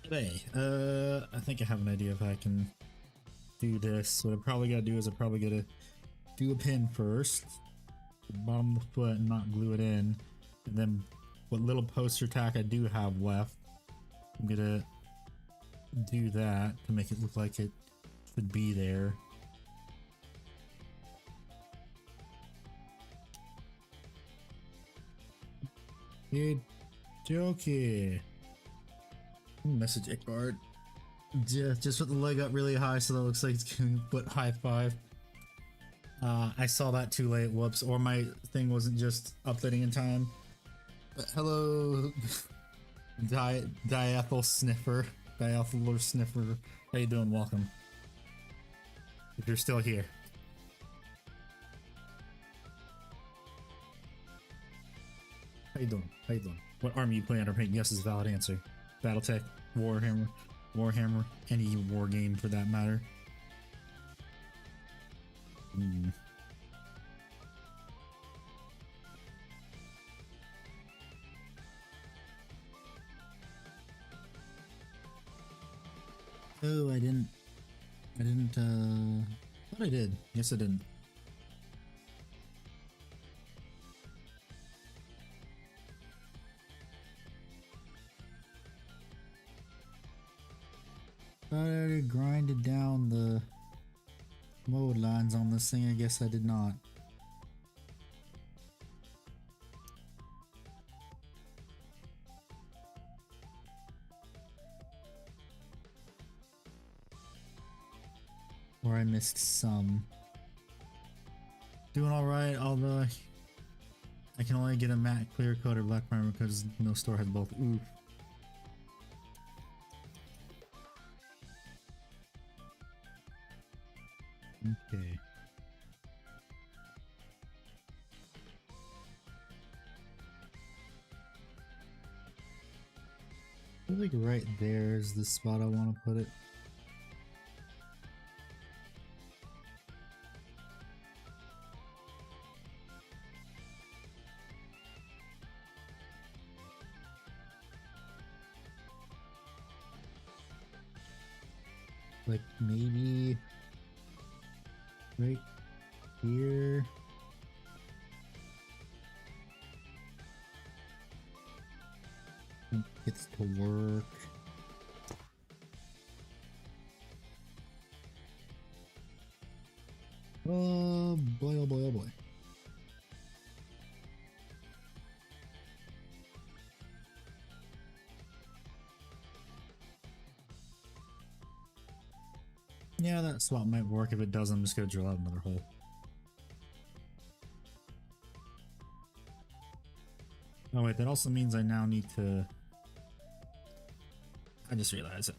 Hey, I think I have an idea if I can do this. What I probably gotta do is I probably gotta do a pin first, the bottom of the foot, and not glue it in, and then what little poster tack I do have left, I'm gonna do that to make it look like it should be there. Good jokey. Message Ickbard. Just put the leg up really high so that it looks like it's gonna put high five. I saw that too late, whoops, or my thing wasn't just updating in time. But hello, diethyl sniffer, diethyl sniffer. How you doing? Welcome. If you're still here. How you doing? How you doing? What army you playing or paint? Yes is a valid answer. BattleTech, Warhammer, any war game for that matter. Oh, I didn't, thought I did. Yes, I didn't. I already grinded down the mode lines on this thing. I guess I did not. Or I missed some. Doing alright, although I can only get a matte clear coat or black primer because no store has both. Oof. Okay. I feel like right there is the spot I want to put it. Like maybe right here. I think it's to work. Oh boy, oh boy, oh boy. Yeah, that swap might work. If it doesn't, I'm just gonna drill out another hole. Oh wait, that also means I now need to... I just realized it.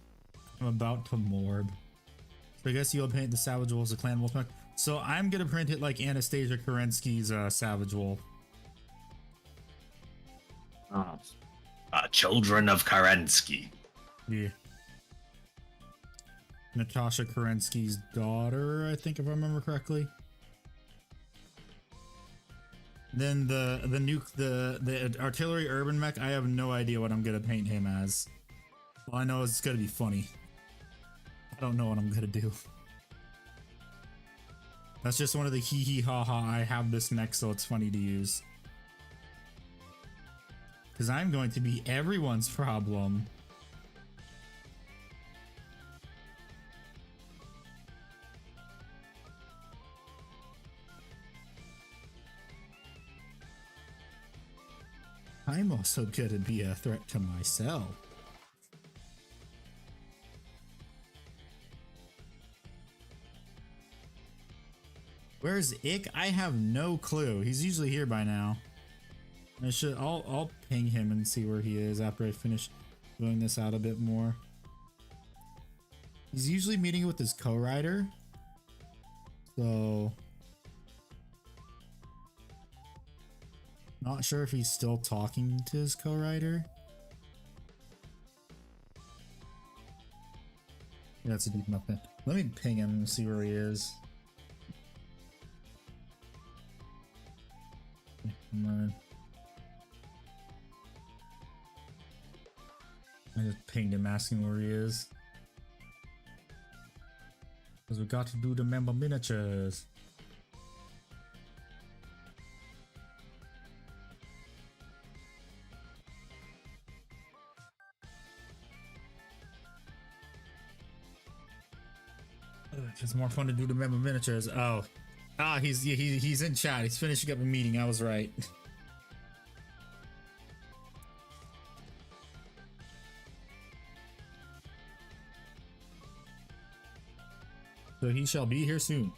I'm about to morb. So I guess you'll paint the Savage Wolf as a clan wolf. So I'm gonna print it like Anastasia Kerensky's Savage Wolf. Children of Kerensky. Yeah. Natasha Kerensky's daughter, I think, if I remember correctly. Then the artillery urban mech, I have no idea what I'm gonna paint him as. All I know is it's gonna be funny. I don't know what I'm gonna do. That's just one of the hee hee ha ha, I have this mech so it's funny to use. Because I'm going to be everyone's problem. I'm also gonna be a threat to myself. Where's Ick? I have no clue. He's usually here by now. I'll ping him and see where he is after I finish doing this out a bit more. He's usually meeting with his co-writer. So not sure if he's still talking to his co-writer. Yeah, that's a deep enough pin. Let me ping him and see where he is. Come on. I just pinged him asking where he is. Because we got to do the member miniatures. It's more fun to do the member miniatures. Oh. Ah, he's in chat. He's finishing up a meeting. I was right. So he shall be here soon.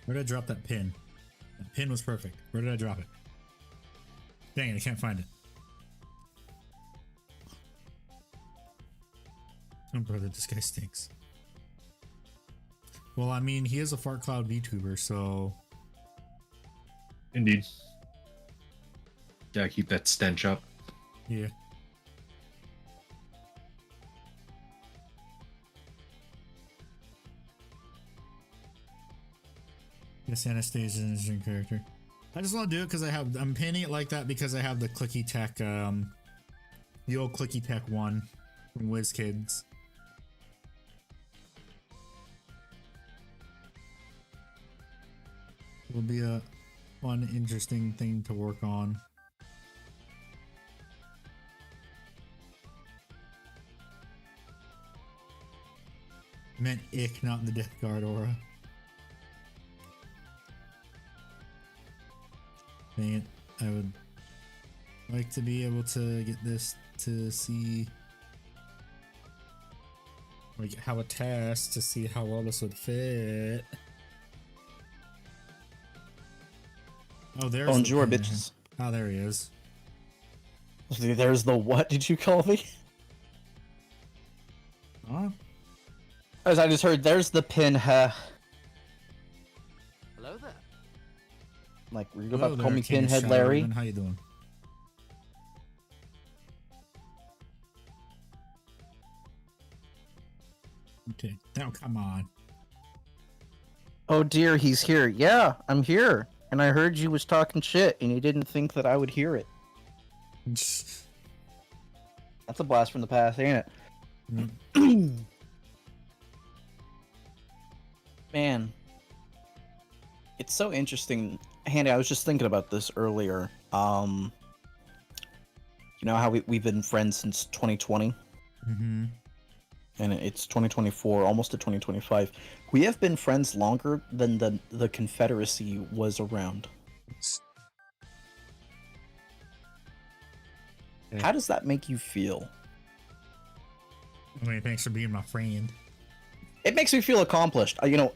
Where did I drop that pin? That pin was perfect. Where did I drop it? Dang it, I can't find it. Oh brother, this guy stinks. Well, I mean, he is a fart cloud VTuber, so... Indeed. Gotta keep that stench up. Yeah. Yes, Anastasia is your character. I just want to do it because I'm painting it like that because I have the Clicky Tech, the old Clicky Tech one from WizKids. It'll be a fun, interesting thing to work on. I meant ick, not the Death Guard aura. Dang it, I would like to be able to get this to see, like, have a test to see how well this would fit. Oh, there's Bonjour, the bitches. Oh, there he is. There's the what did you call me? Huh? As I just heard, there's the pin. Hello there. Like, were you Hello about to call there, me King of Pinhead Shadow Larry? Ribbon. How you doing? Okay, now come on. Oh dear, he's here. Yeah, I'm here. And I heard you was talking shit, and you didn't think that I would hear it. That's a blast from the past, ain't it? Man. It's so interesting. Handy, I was just thinking about this earlier. You know how we've been friends since 2020? Mm-hmm. And it's 2024, almost to 2025. We have been friends longer than the Confederacy was around. Yeah. How does that make you feel? I mean, thanks for being my friend. It makes me feel accomplished. You know,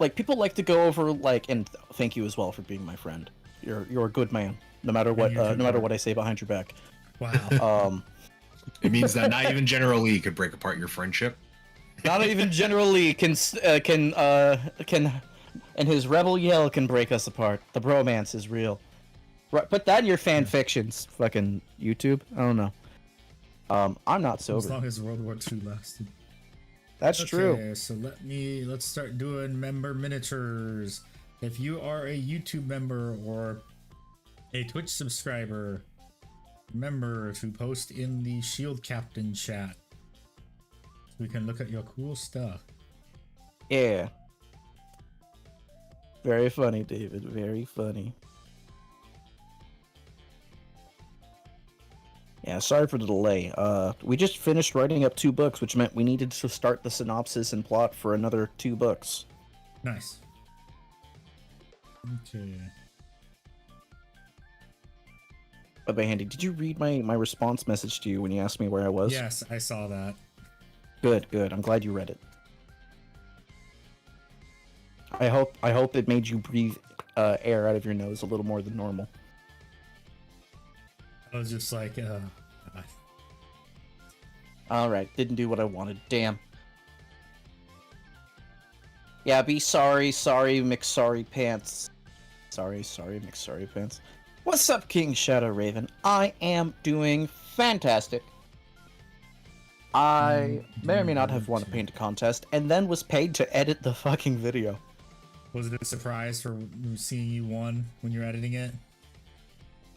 like, people like to go over, like, and thank you as well for being my friend. You're a good man, no matter what no matter what I say behind your back. Wow. It means that not even General Lee could break apart your friendship. Not even General Lee can and his rebel yell can break us apart. The bromance is real. Right, put that in your fan fictions, fucking YouTube. I don't know. I'm not As sober. long as World War II lasted. That's true. Okay, so let's start doing member miniatures. If you are a YouTube member or a Twitch subscriber, remember to post in the Shield Captain chat so we can look at your cool stuff. Yeah. Very funny, David. Very funny. Yeah, sorry for the delay. We just finished writing up 2 books, which meant we needed to start the synopsis and plot for another 2 books. Nice. Okay. By the way, Handy, did you read my response message to you when you asked me where I was? Yes, I saw that. Good, good. I'm glad you read it. I hope it made you breathe air out of your nose a little more than normal. I was just like, Alright, didn't do what I wanted. Damn. Yeah, be sorry, McSorry pants. Sorry, McSorry pants. What's up, King Shadow Raven? I am doing fantastic. I may or may not have won a paint contest, and then was paid to edit the fucking video. Was it a surprise for seeing you won when you're editing it?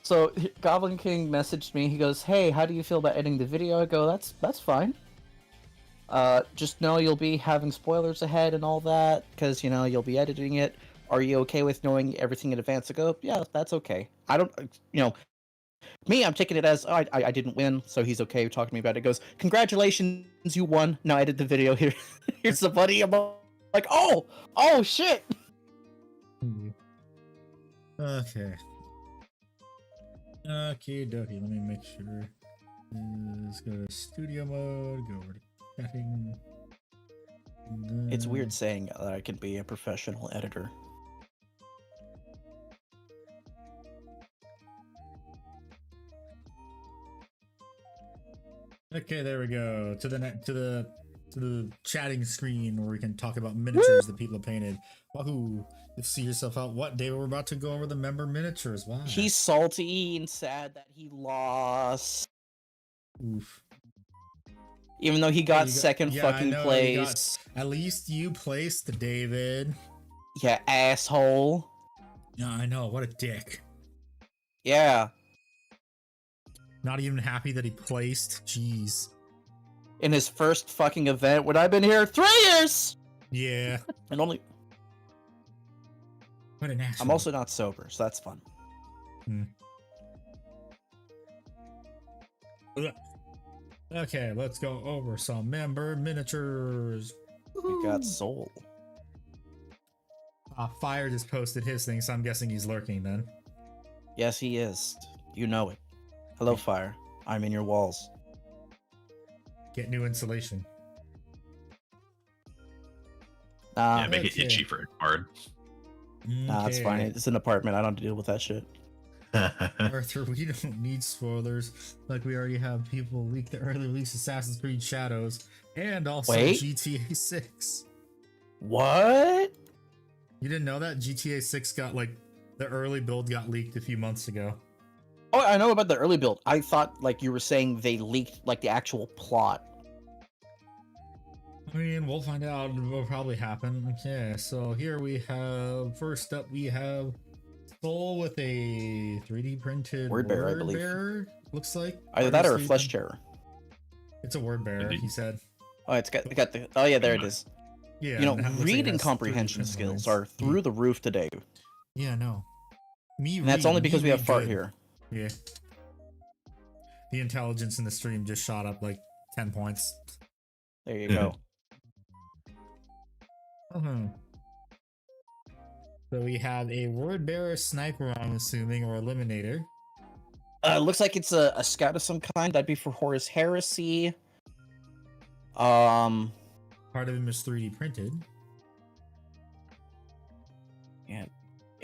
So Goblin King messaged me. He goes, "Hey, how do you feel about editing the video?" I go, "That's fine. Just know you'll be having spoilers ahead and all that, because you know you'll be editing it. Are you okay with knowing everything in advance?" I go, "Yeah, that's okay. I don't, you know, me. I'm taking it as I didn't win, so he's okay talking to me about it." He goes, "Congratulations, you won. Now edit the video here. Here's the buddy." I'm like, "Oh shit." Okay. Okay, dokie. Let me make sure. Let's go to studio mode. Go over to chatting. It's weird saying that I can be a professional editor. Okay, there we go. To the chatting screen where we can talk about miniatures that people have painted. Wahoo! You see yourself out. What, David? We're about to go over the member miniatures. Wow. He's salty and sad that he lost. Oof. Even though he got Yeah, second I fucking know, place. At least you placed, David. Yeah, asshole. Yeah, I know. What a dick. Yeah. Not even happy that he placed. Jeez. In his first fucking event when I've been here 3 years! Yeah. And only... What an asshole. I'm also not sober, so that's fun. Okay, let's go over some member miniatures. We got Soul. Fire just posted his thing, so I'm guessing he's lurking then. Yes, he is. You know it. Hello, Fire. I'm in your walls. Get new insulation. Yeah, make okay. it itchy for a card. Nah, it's fine. It's an apartment. I don't have to deal with that shit. Arthur, we don't need spoilers. Like, we already have people leak the early release Assassin's Creed Shadows and also GTA 6. What? You didn't know that? GTA 6 got, like, the early build got leaked a few months ago. Oh, I know about the early build. I thought, like, you were saying they leaked, like, the actual plot. I mean, we'll find out. It will probably happen. Okay, so here we have, first up, we have Soul with a 3D printed Word bearer, I believe. bearer, looks like. Either that or a Artist flesh 3D. terror. It's a word bearer, Indeed. he said. Oh, it's got the. Oh yeah, there it is. Yeah, You know, and that looks like it reading has 3D comprehension print skills lines. are through the roof today, Yeah, no. and that's only because we have Fart here. Yeah. The intelligence in the stream just shot up like 10 points. There you go. So we have a word bearer sniper, I'm assuming, or eliminator. Looks like it's a scout of some kind. That'd be for Horus Heresy. Um, Part of him is 3D printed. yeah.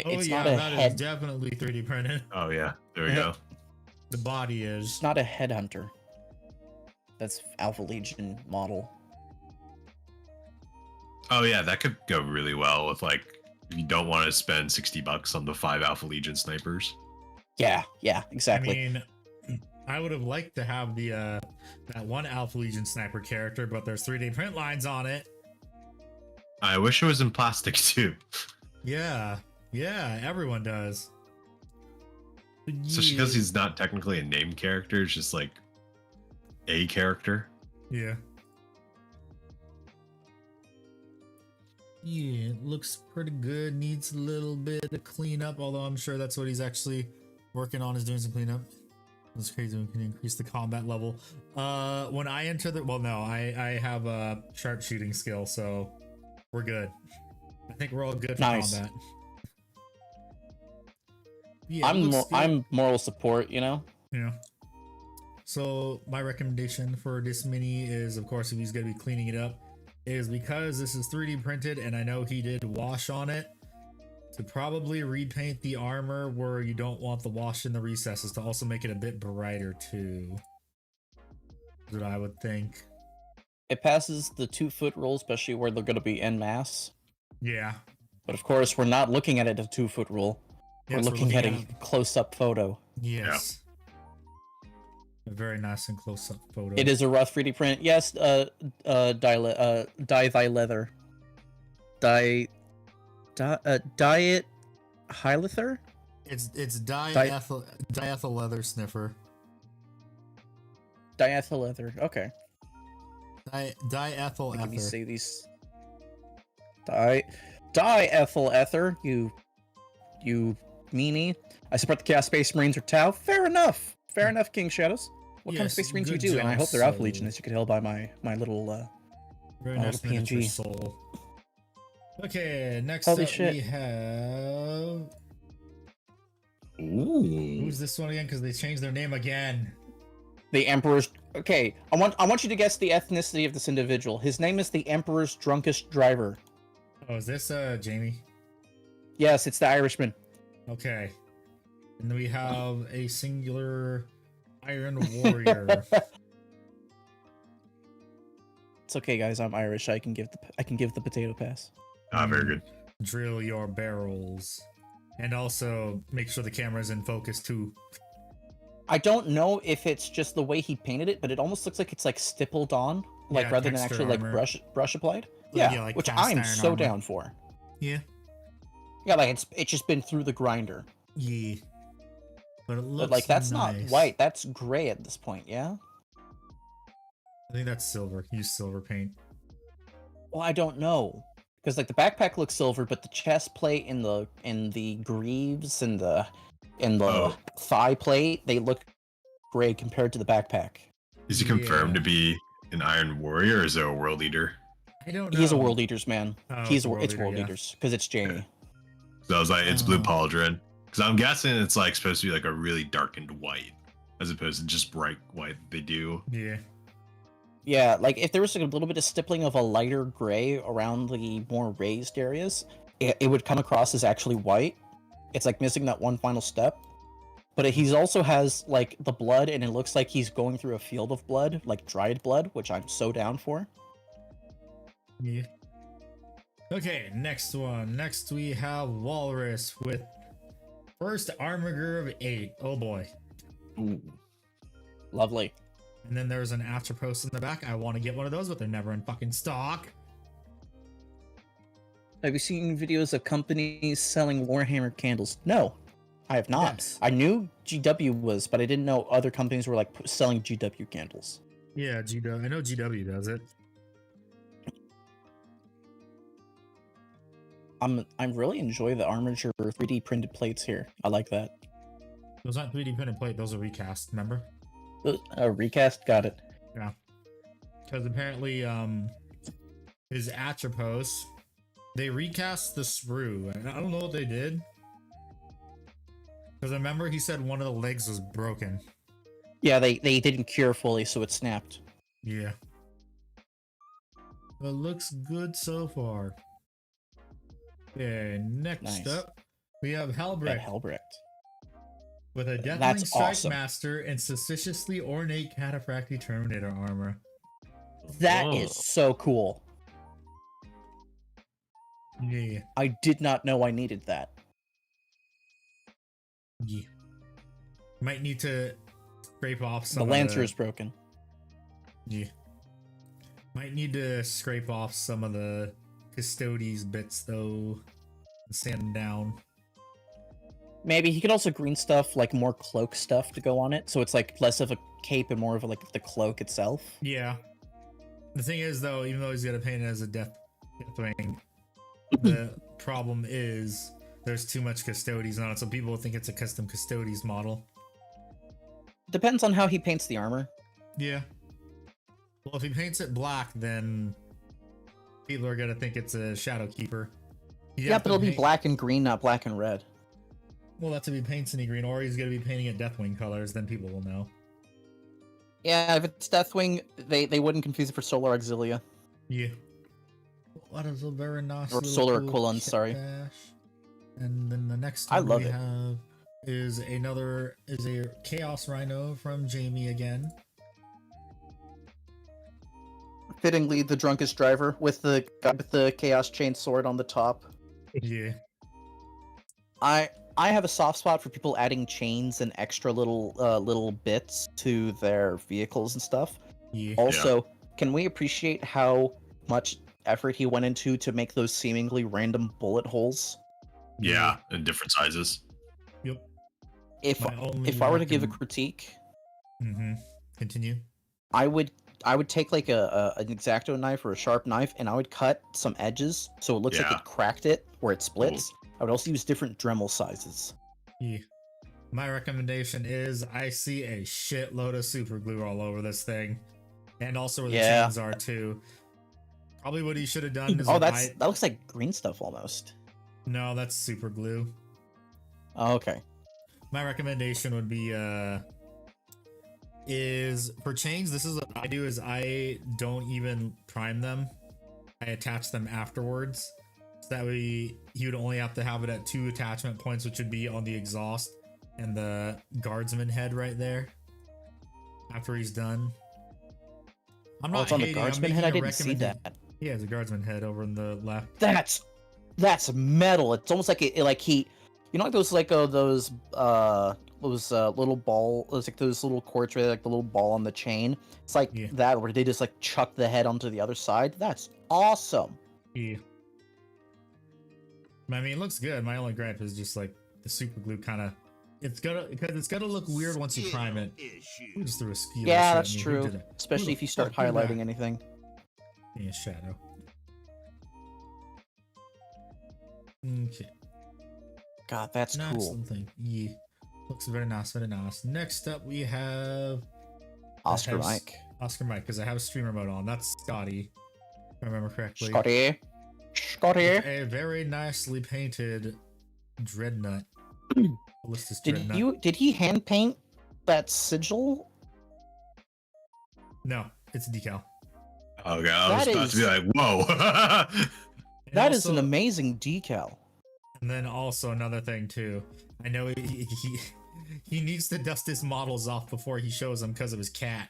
Oh It's yeah, not a that is head. definitely 3D printed. Oh yeah, there we go. The body is. It's not a headhunter. That's Alpha Legion model. Oh yeah, that could go really well with like if you don't want to spend $60 on the 5 Alpha Legion snipers. Yeah, exactly. I mean, I would have liked to have the that one Alpha Legion sniper character, but there's 3D print lines on it. I wish it was in plastic too. Yeah, everyone does. Especially because he's not technically a named character, it's just like a character. Yeah. Yeah, it looks pretty good. Needs a little bit of cleanup, although I'm sure that's what he's actually working on, is doing some cleanup. That's crazy. We can increase the combat level. When I enter the, well, no, I have a sharpshooting skill, so we're good. I think we're all good for combat. Yeah, I'm moral support, you know. Yeah. So my recommendation for this mini is, of course, if he's going to be cleaning it up, is because this is 3D printed and I know he did wash on it, to probably repaint the armor where you don't want the wash in the recesses, to also make it a bit brighter too. That I would think. It passes the 2-foot rule, especially where they're going to be en masse. Yeah. But of course, we're not looking at it as a 2-foot rule. We're Yes, looking at a close-up photo. Yes. A very nice and close-up photo. It is a rough 3D print. Yes, dye thy leather. Dye it Hylither? It's diethyl leather sniffer. Diethyl leather. Okay. Diethyl Let me ether. say these. Diethyl ether. You meanie. I support the Chaos Space Marines or Tau. Fair enough. Fair enough, King Shadows. What kind of Yes, Space Marines you good do? And I job, hope they're Alpha Soul. Legion, as you could tell by my little Very my nice little miniature PNG. soul. Okay, next Holy up shit. we have. Ooh. Who's this one again? Because they changed their name again. The Emperor's. Okay, I want you to guess the ethnicity of this individual. His name is the Emperor's drunkest driver. Oh, is this Jamie? Yes, it's the Irishman. Okay. And then we have a singular Iron Warrior. It's okay, guys. I'm Irish. I can give the potato pass. Ah, very good. Drill your barrels. And also make sure the camera's in focus too. I don't know if it's just the way he painted it, but it almost looks like it's like stippled on, like Yeah, rather than texture actually like armor. brush applied. Like, Yeah, like which cast I'm iron so armor. down for. Yeah. Yeah, like it's just been through the grinder. Yeah. But it looks But like that's nice. not white, that's gray at this point, yeah? I think that's silver. Use silver paint. Well, I don't know. Because like the backpack looks silver, but the chest plate and the greaves and the Oh. thigh plate, they look gray compared to the backpack. Is he confirmed Yeah. to be an Iron Warrior or is it a World Eater? I don't know. He's a World Eaters, man. Oh, It's World Eater, World yeah. Eaters because it's Jamie. So I was like, it's Blue Oh. Pauldron. Because I'm guessing it's like supposed to be like a really darkened white, as opposed to just bright white they do. Yeah. Yeah, like if there was like a little bit of stippling of a lighter gray around the more raised areas, it would come across as actually white. It's like missing that one final step. But he's also has like the blood, and it looks like he's going through a field of blood, like dried blood, which I'm so down for. Yeah. Okay, next one. Next we have Walrus with first armor of 8. Oh boy. Ooh. Lovely. And then there's an Atropos in the back. I want to get one of those, but they're never in fucking stock. Have you seen videos of companies selling Warhammer candles? No, I have not. Yes. I knew GW was, but I didn't know other companies were like selling GW candles. Yeah, GW. I know GW does it. I'm really enjoy the Armature 3D printed plates here. I like that. Those aren't 3D printed plate. Those are recast. Remember? Recast, got it. Yeah. Because apparently, his Atropos, they recast the sprue. And I don't know what they did. Because I remember he said one of the legs was broken. Yeah, they didn't cure fully, so it snapped. Yeah. But looks good so far. Okay, next Nice. up, we have At Helbrecht Helbrecht. with a Deathwing That's Strike awesome. Master and suspiciously ornate Cataphractii Terminator armor. That Whoa. is so cool. Yeah. I did not know I needed that. Yeah. Might need to scrape off some The of Lancer is broken. Yeah. Might need to scrape off some of the Custodes bits though. And sand them down. Maybe he could also green stuff, like more cloak stuff to go on it, so it's like less of a cape and more of a, like the cloak itself. Yeah. The thing is though, even though he's gonna paint it as a Deathwing, the problem is there's too much Custodes on it, so people think it's a custom Custodes model. Depends on how he paints the armor. Yeah. Well, if he paints it black, then people are gonna think it's a Shadow Keeper. You'd Yeah, have but to it'll be paint- black and green, not black and red. Well, that's if he paints any green, or he's gonna be painting it Deathwing colors, then people will know. Yeah, if it's Deathwing, they wouldn't confuse it for Solar Auxilia. Yeah. What is a very nice Or little Solar cool Equivalent, kit sorry. bash. And then the next I one love we it. have is a Chaos Rhino from Jamie again. Fittingly, the drunkest driver with the guy with the chaos chain sword on the top. Yeah. I have a soft spot for people adding chains and extra little bits to their vehicles and stuff. Yeah. Also, can we appreciate how much effort he went into to make those seemingly random bullet holes? Yeah, in different sizes. Yep. If My only if I were to give a recomm- critique, Continue. I would take like an X-Acto knife or a sharp knife, and I would cut some edges so it looks like Yeah. it cracked it where it splits. I would also use different Dremel sizes. Yeah. My recommendation is I see a shitload of super glue all over this thing, and also where the chains are too. Probably what he should have done is that looks like green stuff almost. No, that's super glue. Oh, okay. My recommendation would be is for chains, this is what I do is I don't even prime them. I attach them afterwards. So that way he would only have to have it at 2 attachment points, which would be on the exhaust and the guardsman head right there. After he's done. I'm not it's on the hating, guardsman head. I didn't see that. Yeah, it's a guardsman head over in the left. That's metal. It's almost like like he, you know, like those little ball, it's like those little cords where like the little ball on the chain. It's like that where they just like chuck the head onto the other side. That's awesome. Yeah. I mean, it looks good. My only gripe is just like the super glue kind of. It's gonna look weird once you prime it. We just threw a skill. Yeah, that's true. Especially if you start highlighting anything. Yeah, shadow. Okay. God, that's nice cool. Thing. Yeah. Looks very nice, very nice. Next up, we have Oscar Mike. Oscar Mike, because I have a streamer mode on. That's Scotty, if I remember correctly. Scotty. A very nicely painted dreadnought. Did he hand paint that sigil? No, it's a decal. Oh god, I was about to be like, whoa. That is an amazing decal. And then also another thing too. I know he needs to dust his models off before he shows them because of his cat.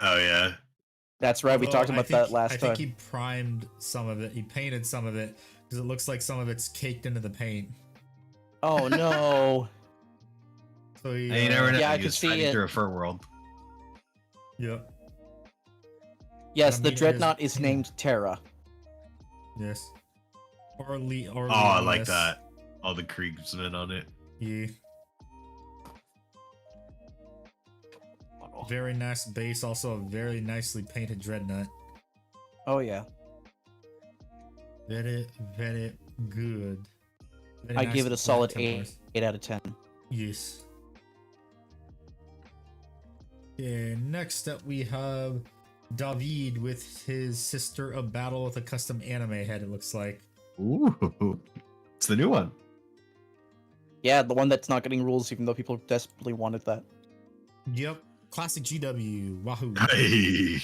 Oh yeah. That's right. We talked about that last time. I think he primed some of it. He painted some of it because it looks like some of it's caked into the paint. Oh no. So you never know. Yeah, I could see it through a fur world. Yep. Yes, the dreadnought is named Terra. Yes. Or I like that. All the Kriegsmen on it. Yeah. Very nice base. Also a very nicely painted dreadnought. Oh yeah. Very, very good. I give it a solid 8 out of 10. Yes. Okay, next up we have David with his Sister of Battle with a custom anime head, it looks like. Ooh, it's the new one. Yeah, the one that's not getting rules, even though people desperately wanted that. Yep, classic GW. Wahoo! Hey.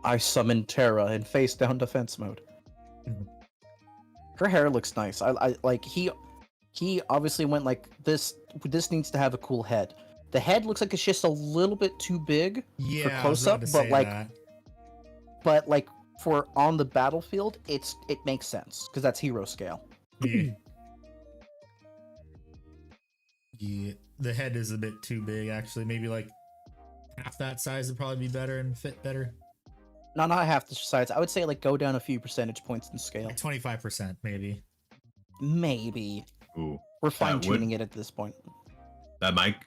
I summoned Terra in face down defense mode. Her hair looks nice. I like he obviously went like this. This needs to have a cool head. The head looks like it's just a little bit too big for close up, but like for on the battlefield, it makes sense because that's hero scale. Yeah. Yeah, the head is a bit too big actually. Maybe like half that size would probably be better and fit better. No, not half the size. I would say like go down a few percentage points in scale. Like 25% maybe. Maybe. Ooh. We're fine tuning it at this point. That might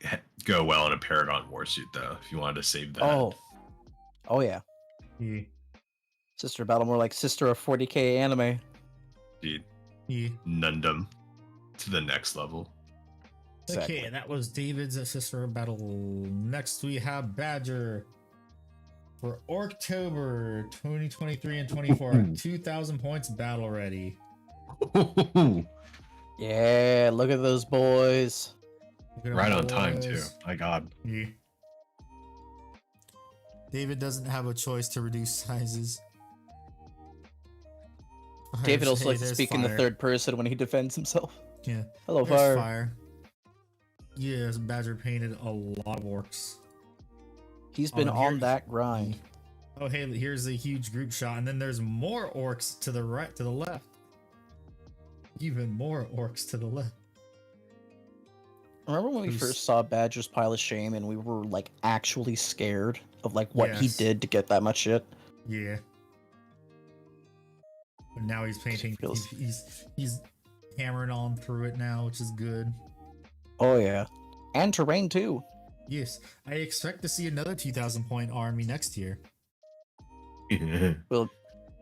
go well in a Paragon warsuit though, if you wanted to save that. Oh yeah. Yeah. Sister Battle, more like Sister of 40k anime. Dude. Yeah. Nundum to the next level. Exactly. Okay, that was David's Sister of Battle. Next we have Badger for October 2023 and 24. 2,000 points battle ready. Yeah, look at those boys. Right on time too. My god. Yeah. David doesn't have a choice to reduce sizes. David also likes to speak in the third person when he defends himself. Yeah. Hello, fire. Yes, Badger painted a lot of orcs. He's been on that grind. Oh, hey, here's a huge group shot, and then there's more orcs to the right, to the left. Even more orcs to the left. Remember when we Who's- first saw Badger's Pile of Shame and we were like actually scared of like what he Yes. did to get that much shit? Yeah. But now he's painting. Feels- He's hammering on through it now, which is good. Oh yeah, and terrain too. Yes, I expect to see another 2,000 point army next year. Well,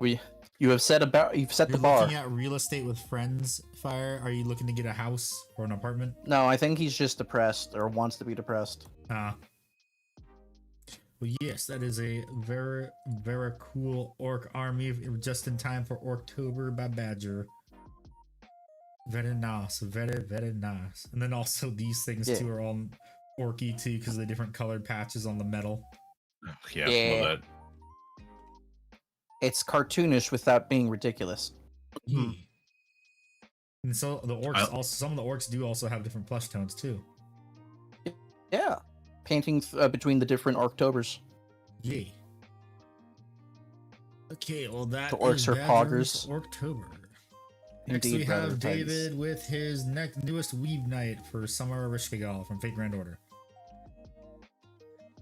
you've set You're the bar. looking at real estate with friends. Fire. Are you looking to get a house or an apartment? No, I think he's just depressed or wants to be depressed. Ah. Well, yes, that is a very, very cool orc army just in time for October by Badger. Very nice, very, very nice. And then also these things Yeah. too are all orky too because of the different colored patches on the metal. Yeah, Yeah. love that. It's cartoonish without being ridiculous. Yeah. And so the orcs also, some of the orcs do also have different plush tones too. Yeah, painting between the different Orctobers. Yeah. Okay, well that The orcs is are Badger's poggers. October. Next Indeed, we brother, have thanks. David with his newest Weave Knight for Summer Rishkagal from Fate Grand Order.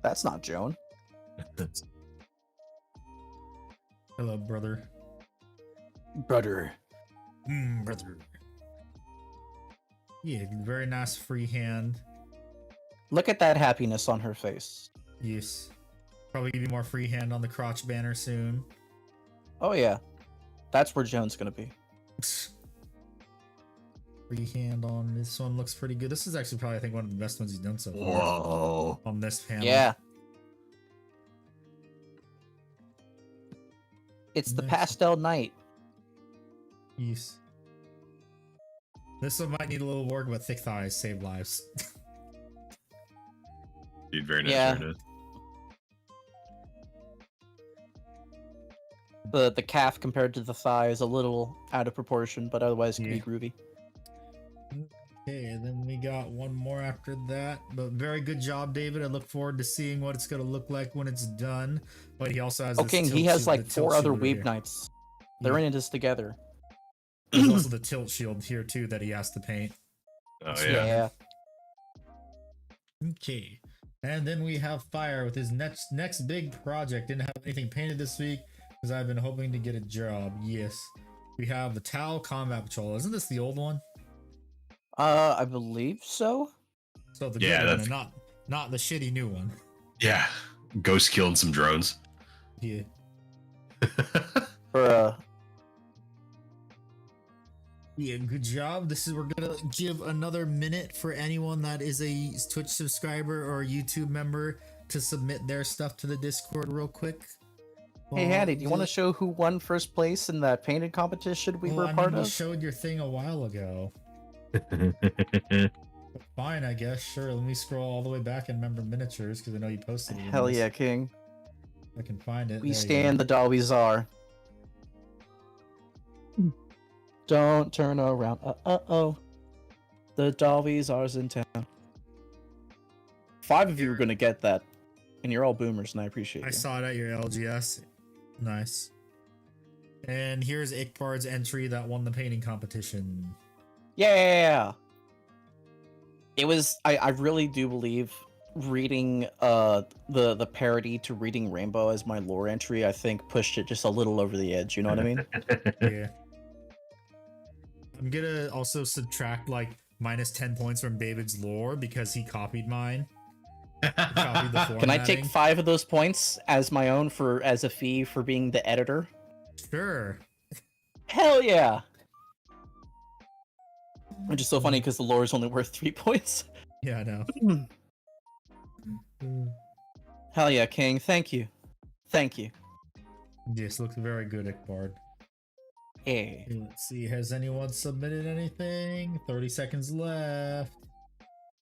That's not Joan. Hello, brother. Brother. Brother. Yeah, very nice free hand. Look at that happiness on her face. Yes. Probably give you more free hand on the crotch banner soon. Oh yeah, that's where Joan's gonna be. Free hand on this one looks pretty good. This is actually probably, I think, one of the best ones he's done so far. Whoa. On this panel. Yeah. It's the Nice. pastel night. Yes. This one might need a little work, but thick thighs save lives. Dude, very nice. Yeah. Very nice. The calf compared to the thigh is a little out of proportion, but otherwise it can be Yeah. groovy. Okay, and then we got one more after that. But very good job, David. I look forward to seeing what it's going to look like when it's done. But he also has. Okay, this and he tilt has shield- like the tilt 4 other shield over Weave here. Knights. They're Yeah. in this together. There's also the tilt shield here too that he has to paint. Oh Yeah. yeah. Okay, and then we have Fire with his next big project. Didn't have anything painted this week because I've been hoping to get a job. Yes, we have the Tau Combat Patrol. Isn't this the old one? I believe so. So the Yeah, good one, that's- and not the shitty new one. Yeah. Ghost killing some drones. Yeah. For Yeah, good job. We're gonna give another minute for anyone that is a Twitch subscriber or a YouTube member to submit their stuff to the Discord real quick. Hey Hattie, do you want to show who won first place in that painted competition we were a part You of? showed your thing a while ago. Fine, I guess. Sure. Let me scroll all the way back and remember miniatures because I know you posted it. in Hell this. yeah, King. I can find it. We There you stand go. the Dalwizar. Don't turn around. Oh. The Dalwizar's in town. 5 of you are gonna get that. And you're all boomers, and I appreciate I you. saw it at your LGS. Nice. And here's Ickbard's entry that won the painting competition. Yeah. It was I really do believe reading the parody to reading Rainbow as my lore entry, I think pushed it just a little over the edge, you know what I mean? Yeah. I'm gonna also subtract like minus 10 points from David's lore because he copied mine. Copied the Can I take formatting. 5 of those points as my own as a fee for being the editor? Sure. Hell yeah! Which is so funny because the lore is only worth 3 points. Yeah, I know. Hell yeah, King. Thank you. Thank you. Yes, looks very good, Ickbard. Hey. Okay, let's see. Has anyone submitted anything? 30 seconds left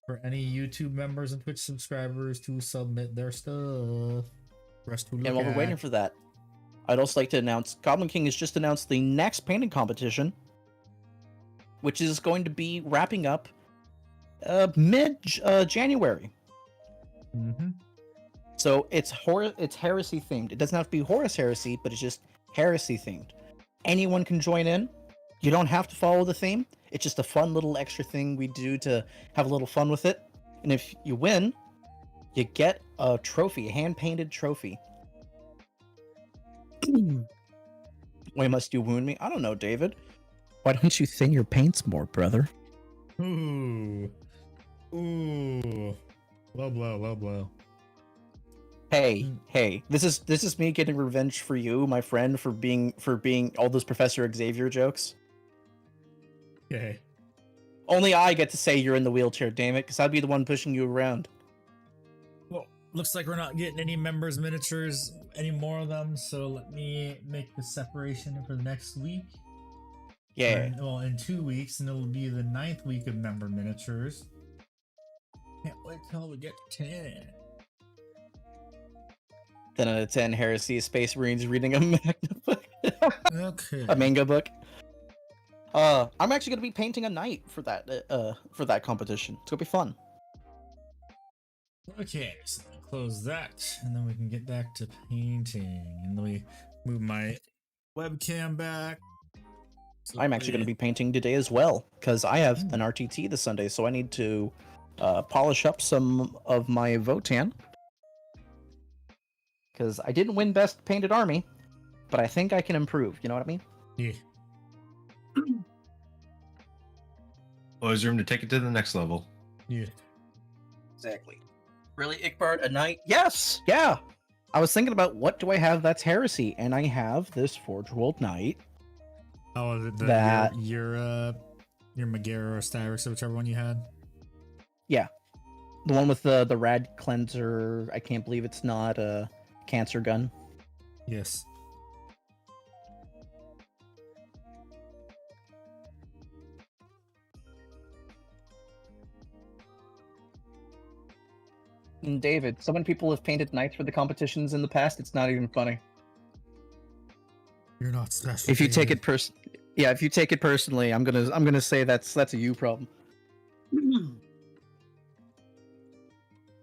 for any YouTube members and Twitch subscribers to submit their stuff. For us to look And while we're at. waiting for that, I'd also like to announce Goblin King has just announced the next painting competition, which is going to be wrapping up mid January. Mhm. So it's heresy themed. It doesn't have to be Horus heresy, but it's just heresy themed. Anyone can join in. You don't have to follow the theme. It's just a fun little extra thing we do to have a little fun with it. And if you win, you get a trophy, a hand-painted trophy. Why must you wound me? I don't know, David. Why don't you thin your paints more, brother? Ooh. Ooh. Low blow, low blow. Hey, this is me getting revenge for you, my friend, for being all those Professor Xavier jokes. Okay. Only I get to say you're in the wheelchair, damn it, because I'd be the one pushing you around. Well, looks like we're not getting any members miniatures, any more of them, so let me make the separation for the next week. Yeah. Well, in 2 weeks, and it'll be the 9th week of member miniatures. Can't wait till we get to 10. 10 out of 10 heresy Space Marines reading a Magna book. Okay. A manga book. I'm actually gonna be painting a knight for that competition. It's gonna be fun. Okay, so close that, and then we can get back to painting. And then we move my webcam back. So I'm actually gonna be painting today as well, because I have an RTT this Sunday, so I need to polish up some of my Votan. Because I didn't win Best Painted Army, but I think I can improve. You know what I mean? Yeah. Always room to take it to the next level. Yeah. Exactly. Really, Ickbard, a knight? Yes! Yeah! I was thinking about what do I have that's heresy, and I have this Forge World Knight. Oh, is it That- your Megara or Styrix or whichever one you had? Yeah. The one with the rad cleanser. I can't believe it's not a cancer gun. Yes. And David, so many people have painted knights for the competitions in the past, it's not even funny. You're not special. If you take David. it if you take it personally, I'm gonna say that's a you problem.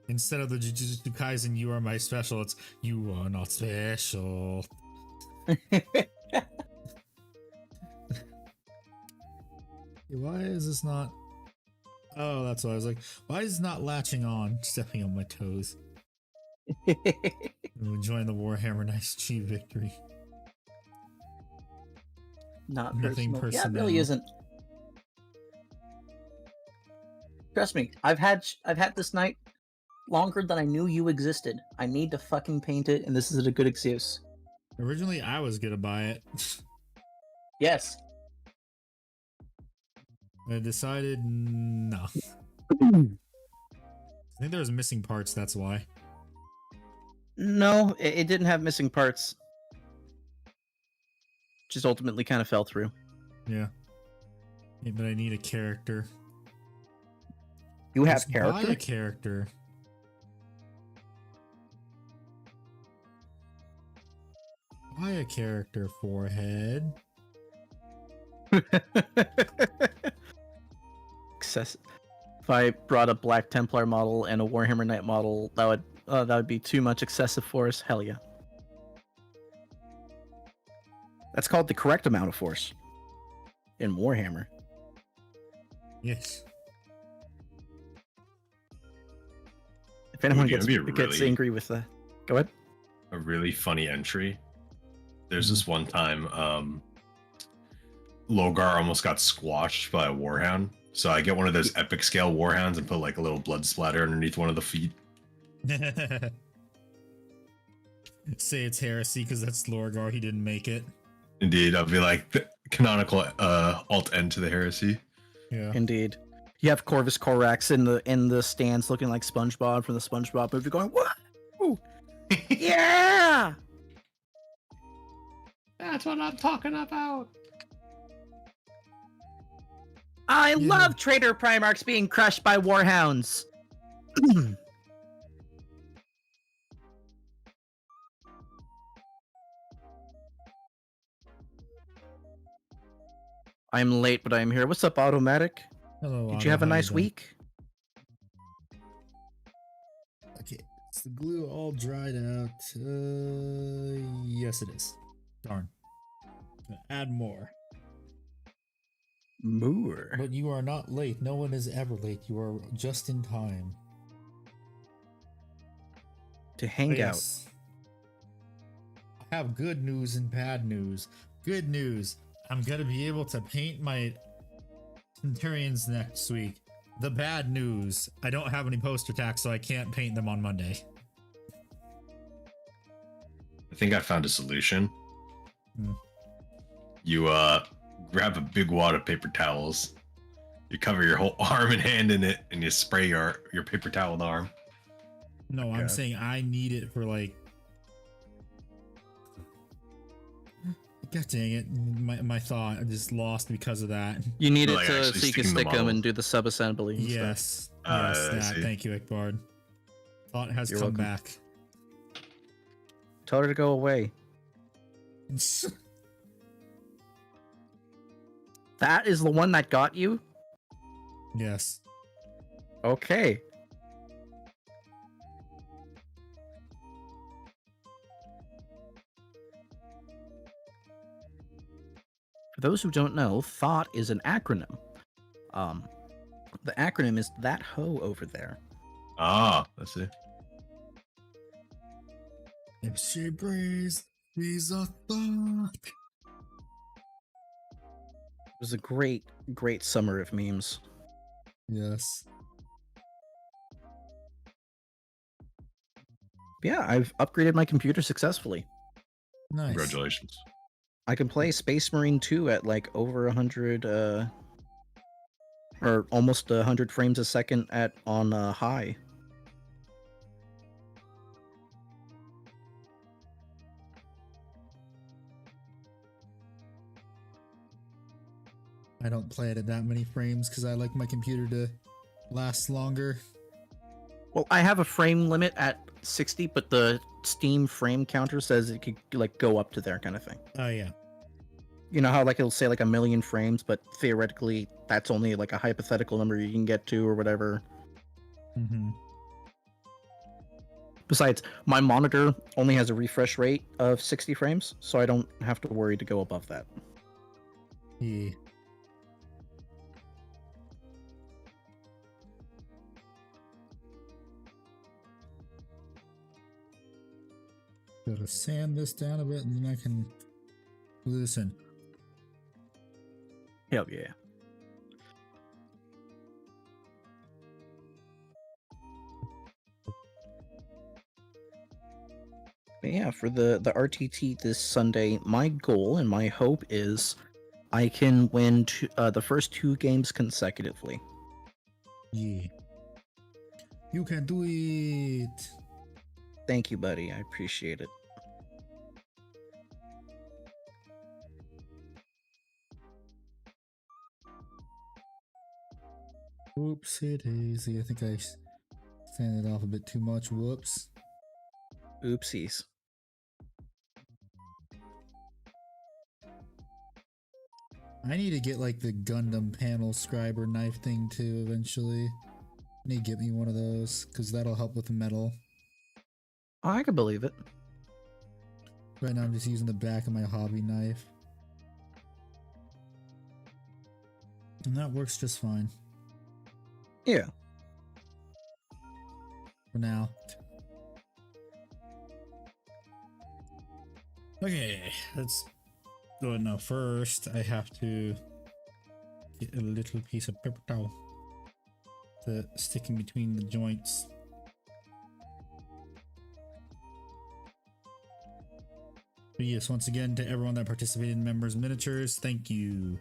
Instead of the Jujutsu Kaisen, you are my special, it's you are not special. Why is this not? Oh, that's why I was like, why is it not latching on? Stepping on my toes. We'll join the Warhammer Nice G victory. Not Nothing personal. Yeah, it personal. really isn't. Trust me, I've had this knight longer than I knew you existed. I need to fucking paint it, and this is a good excuse. Originally, I was gonna buy it. Yes. I decided no. I think there was missing parts, that's why. No, it didn't have missing parts. Just ultimately kind of fell through. Yeah. Yeah, but I need a character. You have Just buy a character? character. Buy a character, forehead. If I brought a Black Templar model and a Warhammer Knight model, that would be too much excessive force. Hell yeah. That's called the correct amount of force in Warhammer. Yes. If anyone Ooh, gets that'd be gets really- angry with the, go ahead. A really funny entry. There's this one time, Logar almost got squashed by a warhound. So I get one of those epic scale warhounds and put like a little blood splatter underneath one of the feet. Say it's heresy because that's Lorgar. He didn't make it. Indeed, I'll be like the canonical alt end to the heresy. Yeah. Indeed. You have Corvus Corax in the stands looking like SpongeBob from the SpongeBob movie going, what? Yeah! That's what I'm talking about. I Yeah. love Trader Primarchs being crushed by Warhounds. I'm late, but I'm here. What's up, Automatic? Hello, Did Otto, you have a how nice doing? week? Okay. the glue all dried out? Yes, it is. Darn. Add more. Moor. But you are not late. No one is ever late. You are just in time. To hang out. I have good news and bad news. Good news. I'm going to be able to paint my Centurions next week. The bad news. I don't have any poster tags, so I can't paint them on Monday. I think I found a solution. Hmm. You grab a big wad of paper towels. You cover your whole arm and hand in it, and you spray your paper toweled arm. No, I'm saying I need it for like. God dang it! My thought I just lost because of that. You need it Like to actually so you can sticking the stick them and models. do the sub-assembly. And Yes, stuff. yes, I that. see. Thank you, Ikbard. Thought has You're come welcome. back. Tell her to go away. That is the one that got you? Yes. Okay. For those who don't know, THOT is an acronym. The acronym is that hoe over there. Ah, that's it. If she breathes, she's a thought. It was a great, great summer of memes. Yes. Yeah, I've upgraded my computer successfully. Nice. Congratulations. I can play Space Marine 2 at like over 100, or almost 100 frames a second on high. I don't play it at that many frames because I like my computer to last longer. Well, I have a frame limit at 60, but the Steam frame counter says it could like go up to there kind of thing. Oh yeah. You know how like it'll say like 1,000,000 frames, but theoretically that's only like a hypothetical number you can get to or whatever. Mm-hmm. Besides, my monitor only has a refresh rate of 60 frames, so I don't have to worry to go above that. Yeah. Gotta sand this down a bit and then I can loosen. Hell yeah. But yeah, for the RTT this Sunday, my goal and my hope is I can win the first 2 games consecutively. Yeah. You can do it. Thank you, buddy. I appreciate it. Whoopsie daisy. I think I sanded off a bit too much. Whoops. Oopsies. I need to get like the Gundam panel scriber knife thing too eventually. I need to get me one of those because that'll help with the metal. Oh, I can believe it. Right now I'm just using the back of my hobby knife. And that works just fine Yeah. for now. Okay, let's go now. First, I have to get a little piece of paper towel to stick in between the joints. But yes, once again, to everyone that participated in Members Miniatures, thank you.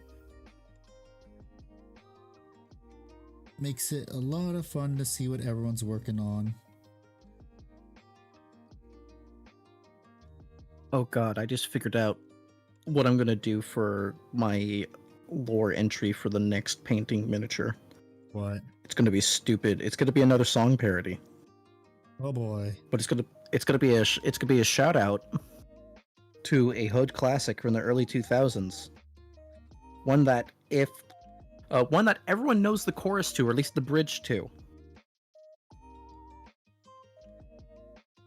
Makes it a lot of fun to see what everyone's working on. Oh god, I just figured out what I'm gonna do for my lore entry for the next painting miniature. What? It's gonna be stupid. It's gonna be another song parody, Oh boy. but it's gonna be a shout out to a hood classic from the early 2000s. One that everyone knows the chorus to, or at least the bridge to.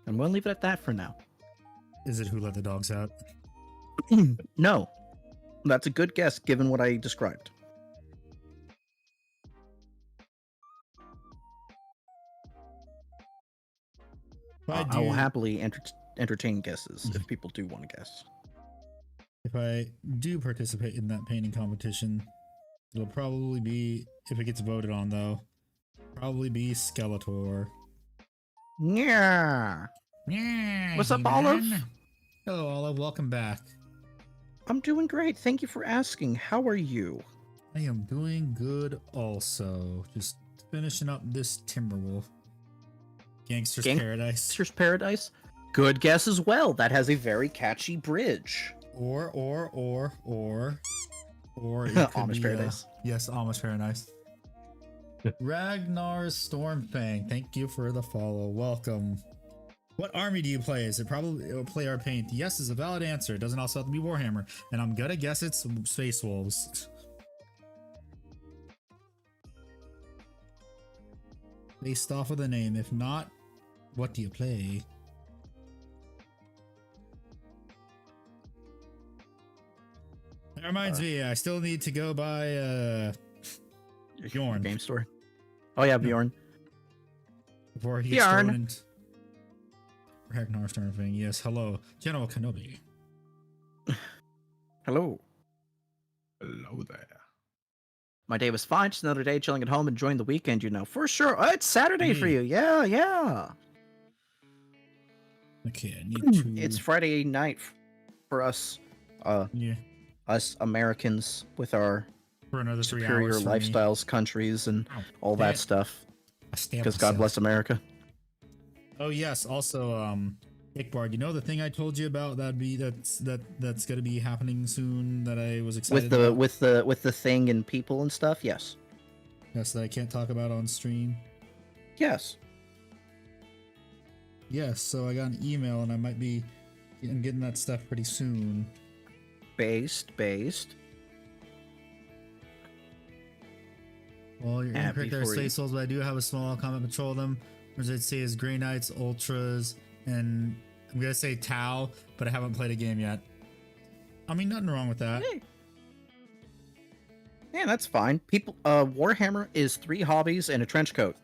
I'm going to leave it at that for now. Is it Who Let the Dogs Out? No. That's a good guess given what I described. I will happily entertain guesses if people do want to guess. If I do participate in that painting competition, it'll probably be, if it gets voted on though, probably be Skeletor. Yeah. Yeah. What's up, He-Man? Olive? Hello, Olive. Welcome back. I'm doing great. Thank you for asking. How are you? I am doing good also. Just finishing up this Timberwolf. Gangster's Paradise. Gangster's Paradise? Good guess as well. That has a very catchy bridge. Or it could Amish be, Paradise. Yes, Amish Paradise. Ragnar's Stormfang, thank you for the follow. Welcome. What army do you play? Is it probably play our paint? Yes is a valid answer. It doesn't also have to be Warhammer. And I'm gonna guess it's Space Wolves. Based off of the name. If not, what do you play? That reminds me, I still need to go buy Bjorn. Game store. Oh yeah, Bjorn. Before he gets thrown into Ragnar Stormfang. Yes, hello. General Kenobi. Hello. Hello there. My day was fine. Just another day chilling at home, enjoying the weekend, you know. For sure. Oh, it's Saturday for you. Yeah, yeah. Okay, I need to... It's Friday night for us. Yeah. Us Americans with our For another 3 superior hours for lifestyles, countries, and all that stuff. Because God bless America. Oh yes, also Ickbard, you know the thing I told you about that's gonna be happening soon that I was excited about? with the thing and people and stuff, yes. Yes, that I can't talk about on stream. Yes. Yes, so I got an email and I might be getting that stuff pretty soon. Based. Well, you're incorrect there, Space Souls, but I do have a small combat patrol of them. Which I'd say is Grey Knights, Ultras, and I'm gonna say Tau, but I haven't played a game yet. I mean, nothing wrong with that. Hey. Yeah, that's fine. People, Warhammer is 3 hobbies and a trench coat.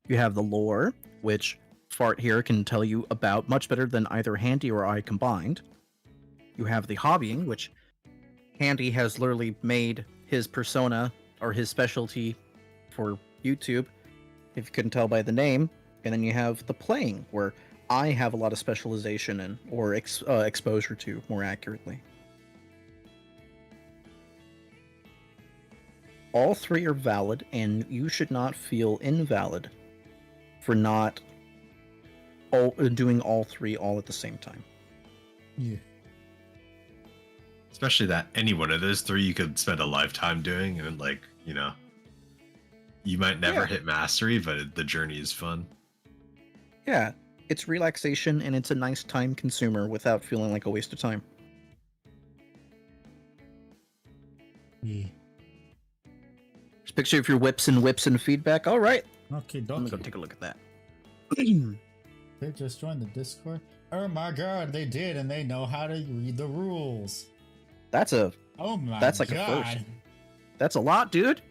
You have the lore, which Fart here can tell you about much better than either Handy or I combined. You have the hobbying, which Handy has literally made his persona or his specialty for YouTube, if you couldn't tell by the name. And then you have the playing, where I have a lot of specialization in, or exposure to, more accurately. All 3 are valid, and you should not feel invalid for not doing all 3 all at the same time. Yeah. Especially that any one of those 3 you could spend a lifetime doing, and like, you know, you might never hit mastery, but the journey is fun. Yeah, it's relaxation and it's a nice time consumer without feeling like a waste of time. Yeah. Just picture of your whips and feedback. All right. Okay, Let me go take a look at that. They just joined the Discord. Oh my god, they did, and they know how to read the rules. That's like god. a first. That's a lot, dude.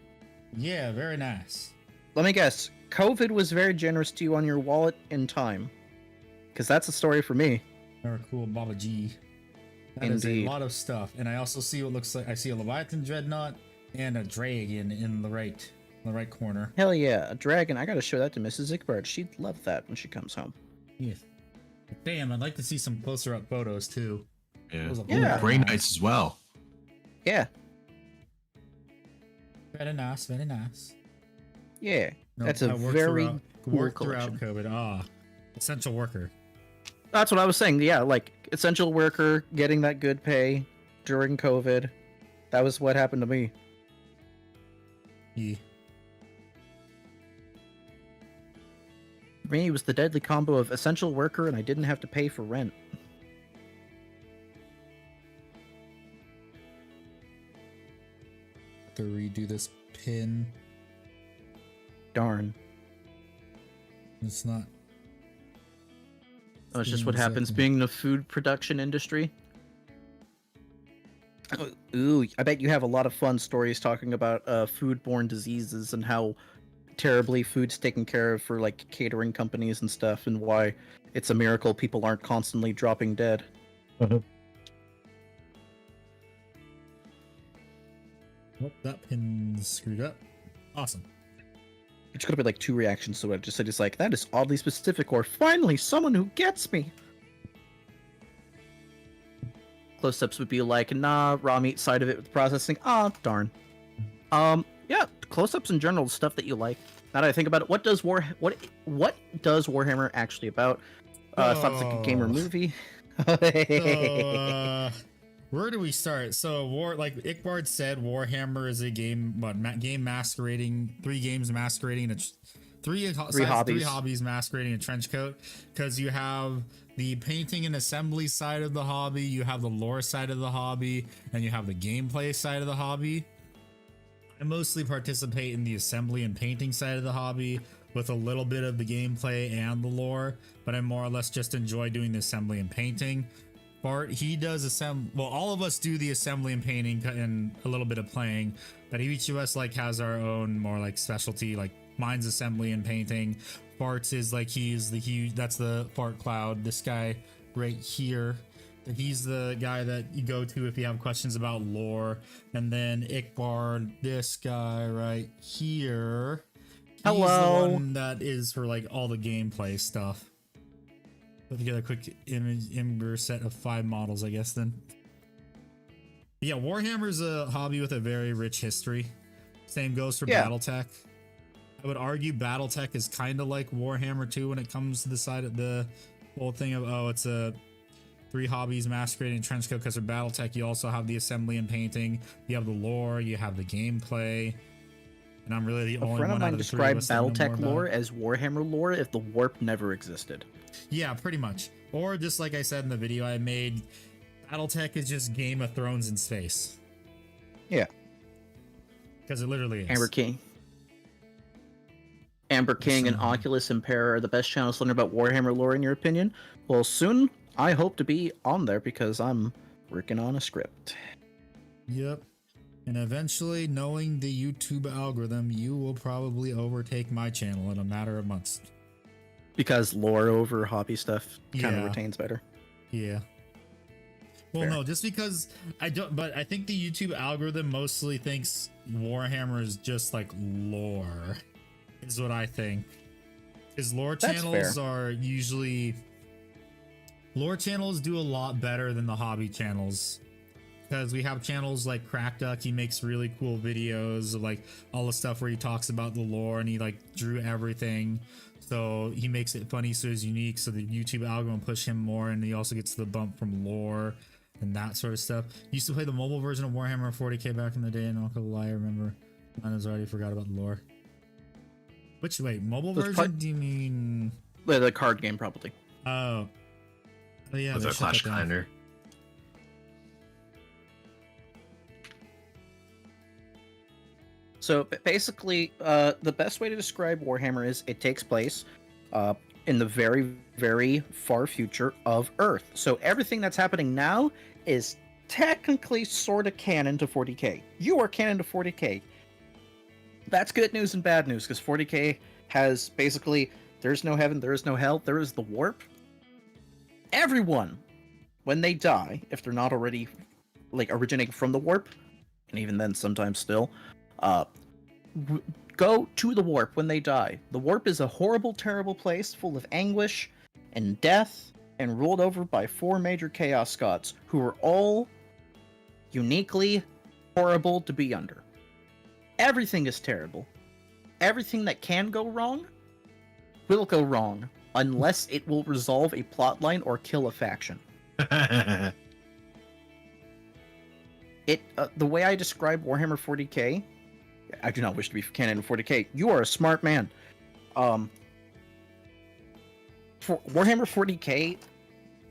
Yeah, very nice. Let me guess. COVID was very generous to you on your wallet and time. Because that's a story for me. Very cool, Baba G. That is a lot of stuff. And I also see what looks like, I see a Leviathan Dreadnought and a dragon in the right corner. Hell yeah, a dragon. I gotta show that to Mrs. Ickbard. She'd love that when she comes home. Yes. Damn, I'd like to see some closer up photos too. Yeah. Grey Knights as well. Yeah. Very nice, very nice. Yeah. No, that's a very work cool throughout collection. COVID. Essential worker. That's what I was saying. Yeah, like essential worker, getting that good pay during COVID. That was what happened to me. Yeah. For me, it was the deadly combo of essential worker and I didn't have to pay for rent. To redo this pin. Darn. It's not. Oh, it's just what happens being in the food production industry. Oh, ooh, I bet you have a lot of fun stories talking about foodborne diseases and how terribly food's taken care of for like catering companies and stuff, and why it's a miracle people aren't constantly dropping dead. Oh, that pin's screwed up. Awesome. Which could have been like 2 reactions to what I just said. It's like, that is oddly specific, or finally someone who gets me. Close-ups would be like, nah, raw meat side of it with processing. Ah, darn. Yeah, close-ups in general, stuff that you like. Now that I think about it, what does Warhammer actually about? Thought it's like a game or movie. Where do we start? So, like Ickbard said, Warhammer is a game, game masquerading 3 games masquerading three hobbies masquerading a trench coat, because you have the painting and assembly side of the hobby, you have the lore side of the hobby, and you have the gameplay side of the hobby. I mostly participate in the assembly and painting side of the hobby with a little bit of the gameplay and the lore, but I more or less just enjoy doing the assembly and painting. Bart, he does all of us do the assembly and painting and a little bit of playing, but each of us like has our own more like specialty. Like mine's assembly and painting. Bart's is like that's the Bart Cloud. This guy right here, he's the guy that you go to if you have questions about lore. And then Ickbard, this guy right here, hello, the one that is for like all the gameplay stuff. Put together a quick imgur set of 5 models, I guess, then. But yeah, Warhammer's a hobby with a very rich history. Same goes for BattleTech. I would argue BattleTech is kind of like Warhammer 2 when it comes to the side of the whole thing of, oh, it's a 3 hobbies masquerading trench coat, because for BattleTech you also have the assembly and painting, you have the lore, you have the gameplay. And I'm really the only one. A friend of mine described BattleTech lore as Warhammer lore if the warp never existed. Yeah, pretty much. Or just like I said in the video I made, BattleTech is just Game of Thrones in space. Yeah. Because it literally is. Amber King and Oculus and Para are the best channels to learn about Warhammer lore, in your opinion? Well, soon I hope to be on there because I'm working on a script. Yep. And eventually, knowing the YouTube algorithm, you will probably overtake my channel in a matter of months. Because lore over hobby stuff kind of retains better. Yeah. Well, no, just because but I think the YouTube algorithm mostly thinks Warhammer is just like lore, is what I think. Because lore channels are usually, lore channels do a lot better than the hobby channels. Because we have channels like Crackduck, he makes really cool videos of like all the stuff where he talks about the lore and he like drew everything. So he makes it funny, so it's unique, so the YouTube algorithm push him more, and he also gets the bump from lore and that sort of stuff. Used to play the mobile version of Warhammer 40k back in the day, and I'm not gonna lie, I remember. I already forgot about the lore. Wait, mobile version? Do you mean the card game, probably? Oh yeah, with a Flash Grinder. So basically, the best way to describe Warhammer is it takes place in the very, very far future of Earth. So everything that's happening now is technically sort of canon to 40k. You are canon to 40k. That's good news and bad news, because 40k has basically, there's no heaven, there is no hell, there is the warp. Everyone, when they die, if they're not already like originating from the warp, and even then sometimes still, go to the warp when they die. The warp is a horrible, terrible place full of anguish and death, and ruled over by 4 major chaos gods who are all uniquely horrible to be under. Everything is terrible. Everything that can go wrong will go wrong unless it will resolve a plotline or kill a faction. The way I describe Warhammer 40k, I do not wish to be canon in 40k. You are a smart man. For Warhammer 40k,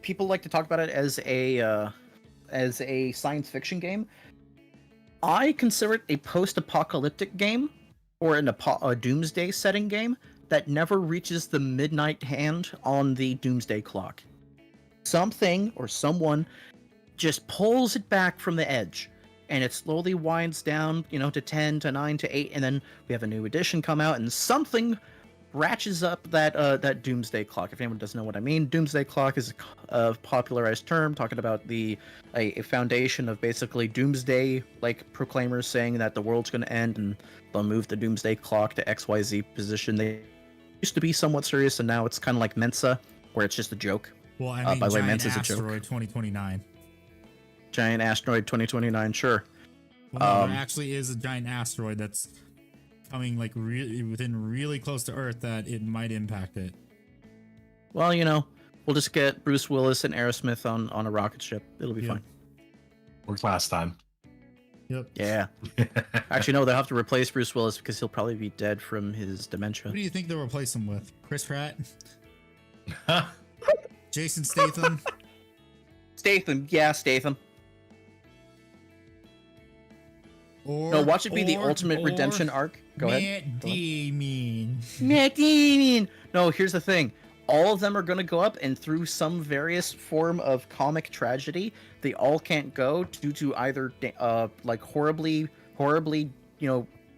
people like to talk about it as a science fiction game. I consider it a post-apocalyptic game, or a doomsday setting game that never reaches the midnight hand on the doomsday clock. something or someone just pulls it back from the edge, and it slowly winds down, to 10 to 9 to 8, and then we have a new edition come out, and something ratchets up that doomsday clock. If anyone doesn't know what I mean, doomsday clock is a popularized term talking about a foundation of basically doomsday like proclaimers saying that the world's going to end, and they'll move the doomsday clock to XYZ position. They used to be somewhat serious, and now it's kind of like Mensa, where it's just a joke. Well, I mean, by the way, giant Mensa's a joke. asteroid 2029. Giant asteroid 2029, sure. Well, no, there actually is a giant asteroid that's coming like really close to Earth that it might impact it. Well, we'll just get Bruce Willis and Aerosmith on a rocket ship. It'll be fine. Worked last time. Yep. Yeah. Actually, no, they'll have to replace Bruce Willis because he'll probably be dead from his dementia. Who do you think they'll replace him with? Chris Pratt? Jason Statham? Statham. Yeah, Statham. No, watch it be the ultimate redemption arc. Go ahead. Matt Damon. Matt Damon. No, here's the thing. All of them are going to go up, and through some various form of comic tragedy, they all can't go due to either like horribly,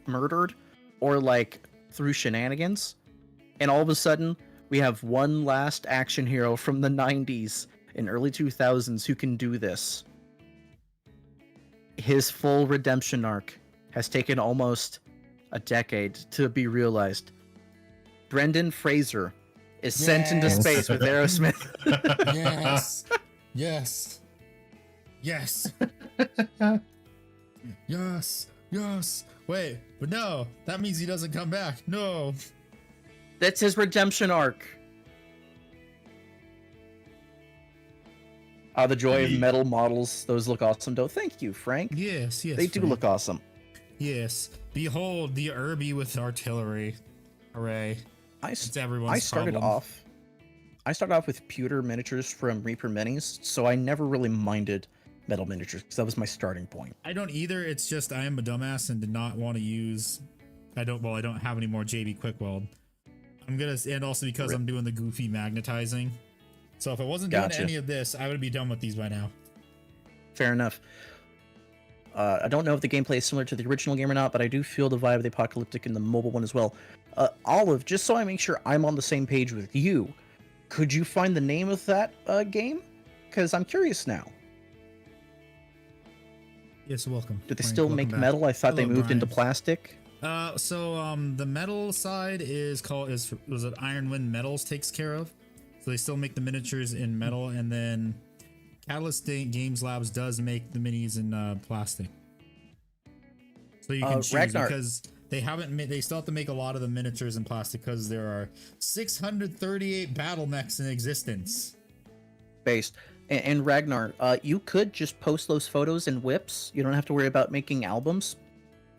murdered, or like through shenanigans. And all of a sudden, we have one last action hero from the 90s and early 2000s who can do this. His full redemption arc has taken almost a decade to be realized. Brendan Fraser is sent into space with Aerosmith. Yes. Yes. Yes. Yes. Yes. Wait, but no, that means he doesn't come back. No. That's his redemption arc. The joy of metal models. Those look awesome, though. Thank you, Frank. Yes, yes. They do look awesome. Yes. Behold the Irby with artillery. Hooray. It's everyone's started problem. off with pewter miniatures from Reaper Minis, so I never really minded metal miniatures because that was my starting point. I don't either. It's just I am a dumbass and did not want to use. I don't have any more JB Quickweld. And also because I'm doing the goofy magnetizing. So if I wasn't doing any of this, I would be done with these by now. Fair enough. I don't know if the gameplay is similar to the original game or not, but I do feel the vibe of the apocalyptic in the mobile one as well. Olive, just so I make sure I'm on the same page with you, could you find the name of that game? Because I'm curious now. Yes, welcome. Do they still make metal? I thought they moved into plastic. The metal side was it Ironwind Metals takes care of. So they still make the miniatures in metal, and then Catalyst Games Labs does make the minis in plastic. So you can choose Ragnar. because they still have to make a lot of the miniatures in plastic because there are 638 battle mechs in existence. Based. And Ragnar, you could just post those photos in whips. You don't have to worry about making albums.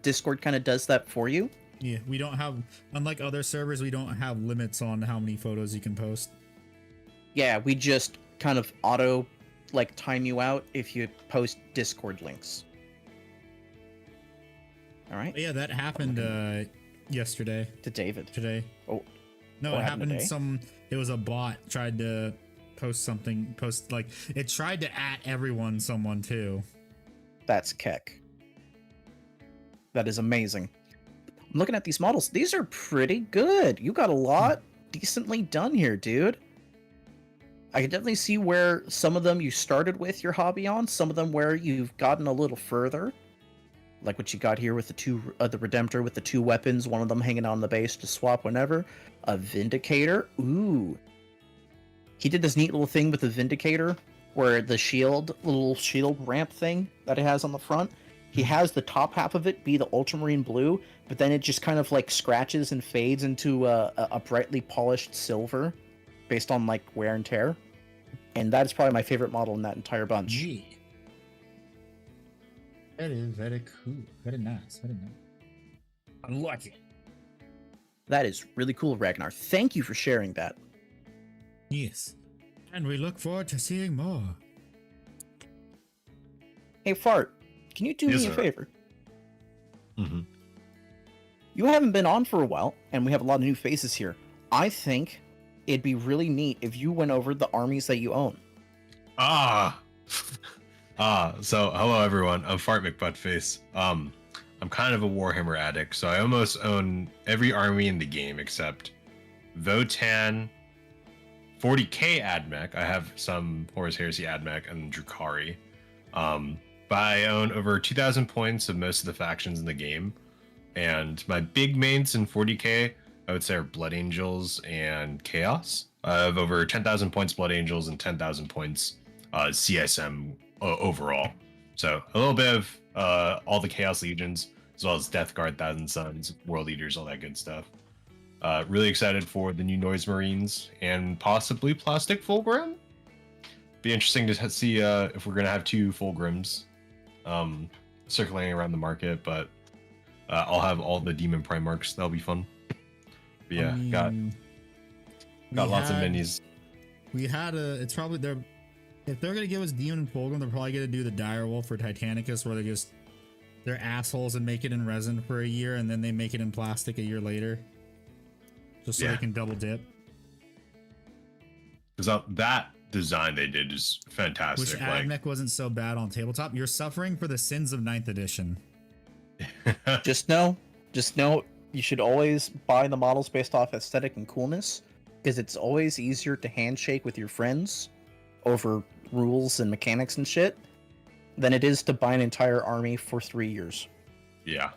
Discord kind of does that for you. Yeah, we don't have, unlike other servers, we don't have limits on how many photos you can post. Yeah, we just kind of auto time you out if you post Discord links. All right. Yeah, that happened yesterday. To David. Today. Oh. No, it happened it was a bot tried to post it tried to someone too. That's Keck. That is amazing. I'm looking at these models. These are pretty good. You got a lot decently done here, dude. I can definitely see where some of them you started with your hobby on, some of them where you've gotten a little further. Like what you got here with the Redemptor with the 2 weapons, one of them hanging on the base to swap whenever. A Vindicator. Ooh. He did this neat little thing with the Vindicator where the little shield ramp thing that it has on the front, he has the top half of it be the ultramarine blue, but then it just kind of scratches and fades into a brightly polished silver based on wear and tear. And that is probably my favorite model in that entire bunch. Gee. That is very cool. Very nice. Very nice. I like it. That is really cool, Ragnar. Thank you for sharing that. Yes. And we look forward to seeing more. Hey, Fart, can you do me a favor? Mm-hmm. You haven't been on for a while, and we have a lot of new faces here. I think it'd be really neat if you went over the armies that you own. Ah. So hello everyone. I'm Fart McButtface. I'm kind of a Warhammer addict, so I almost own every army in the game except Votan, 40k AdMech. I have some Horus Heresy AdMech and Drukhari. But I own over 2,000 points of most of the factions in the game. And my big mains in 40k, I would say, are Blood Angels and Chaos. I have over 10,000 points Blood Angels and 10,000 points CSM overall. So a little bit of all the Chaos Legions, as well as Death Guard, Thousand Suns, World Eaters, all that good stuff. Really excited for the new Noise Marines and possibly Plastic Fulgrim. Be interesting to see if we're going to have 2 Fulgrims circulating around the market, but I'll have all the Demon Primarchs. That'll be fun. But yeah, got lots of minis. We had it's probably if they're gonna give us Demon Fulgrim, they're probably gonna do the Direwolf for Titanicus, where they're assholes and make it in resin for a year, and then they make it in plastic a year later, just so they can double dip. Because that design they did is fantastic. Which AdMech wasn't so bad on tabletop. You're suffering for the sins of 9th edition. Just know you should always buy the models based off aesthetic and coolness, because it's always easier to handshake with your friends over rules and mechanics and shit than it is to buy an entire army for 3 years. Yeah.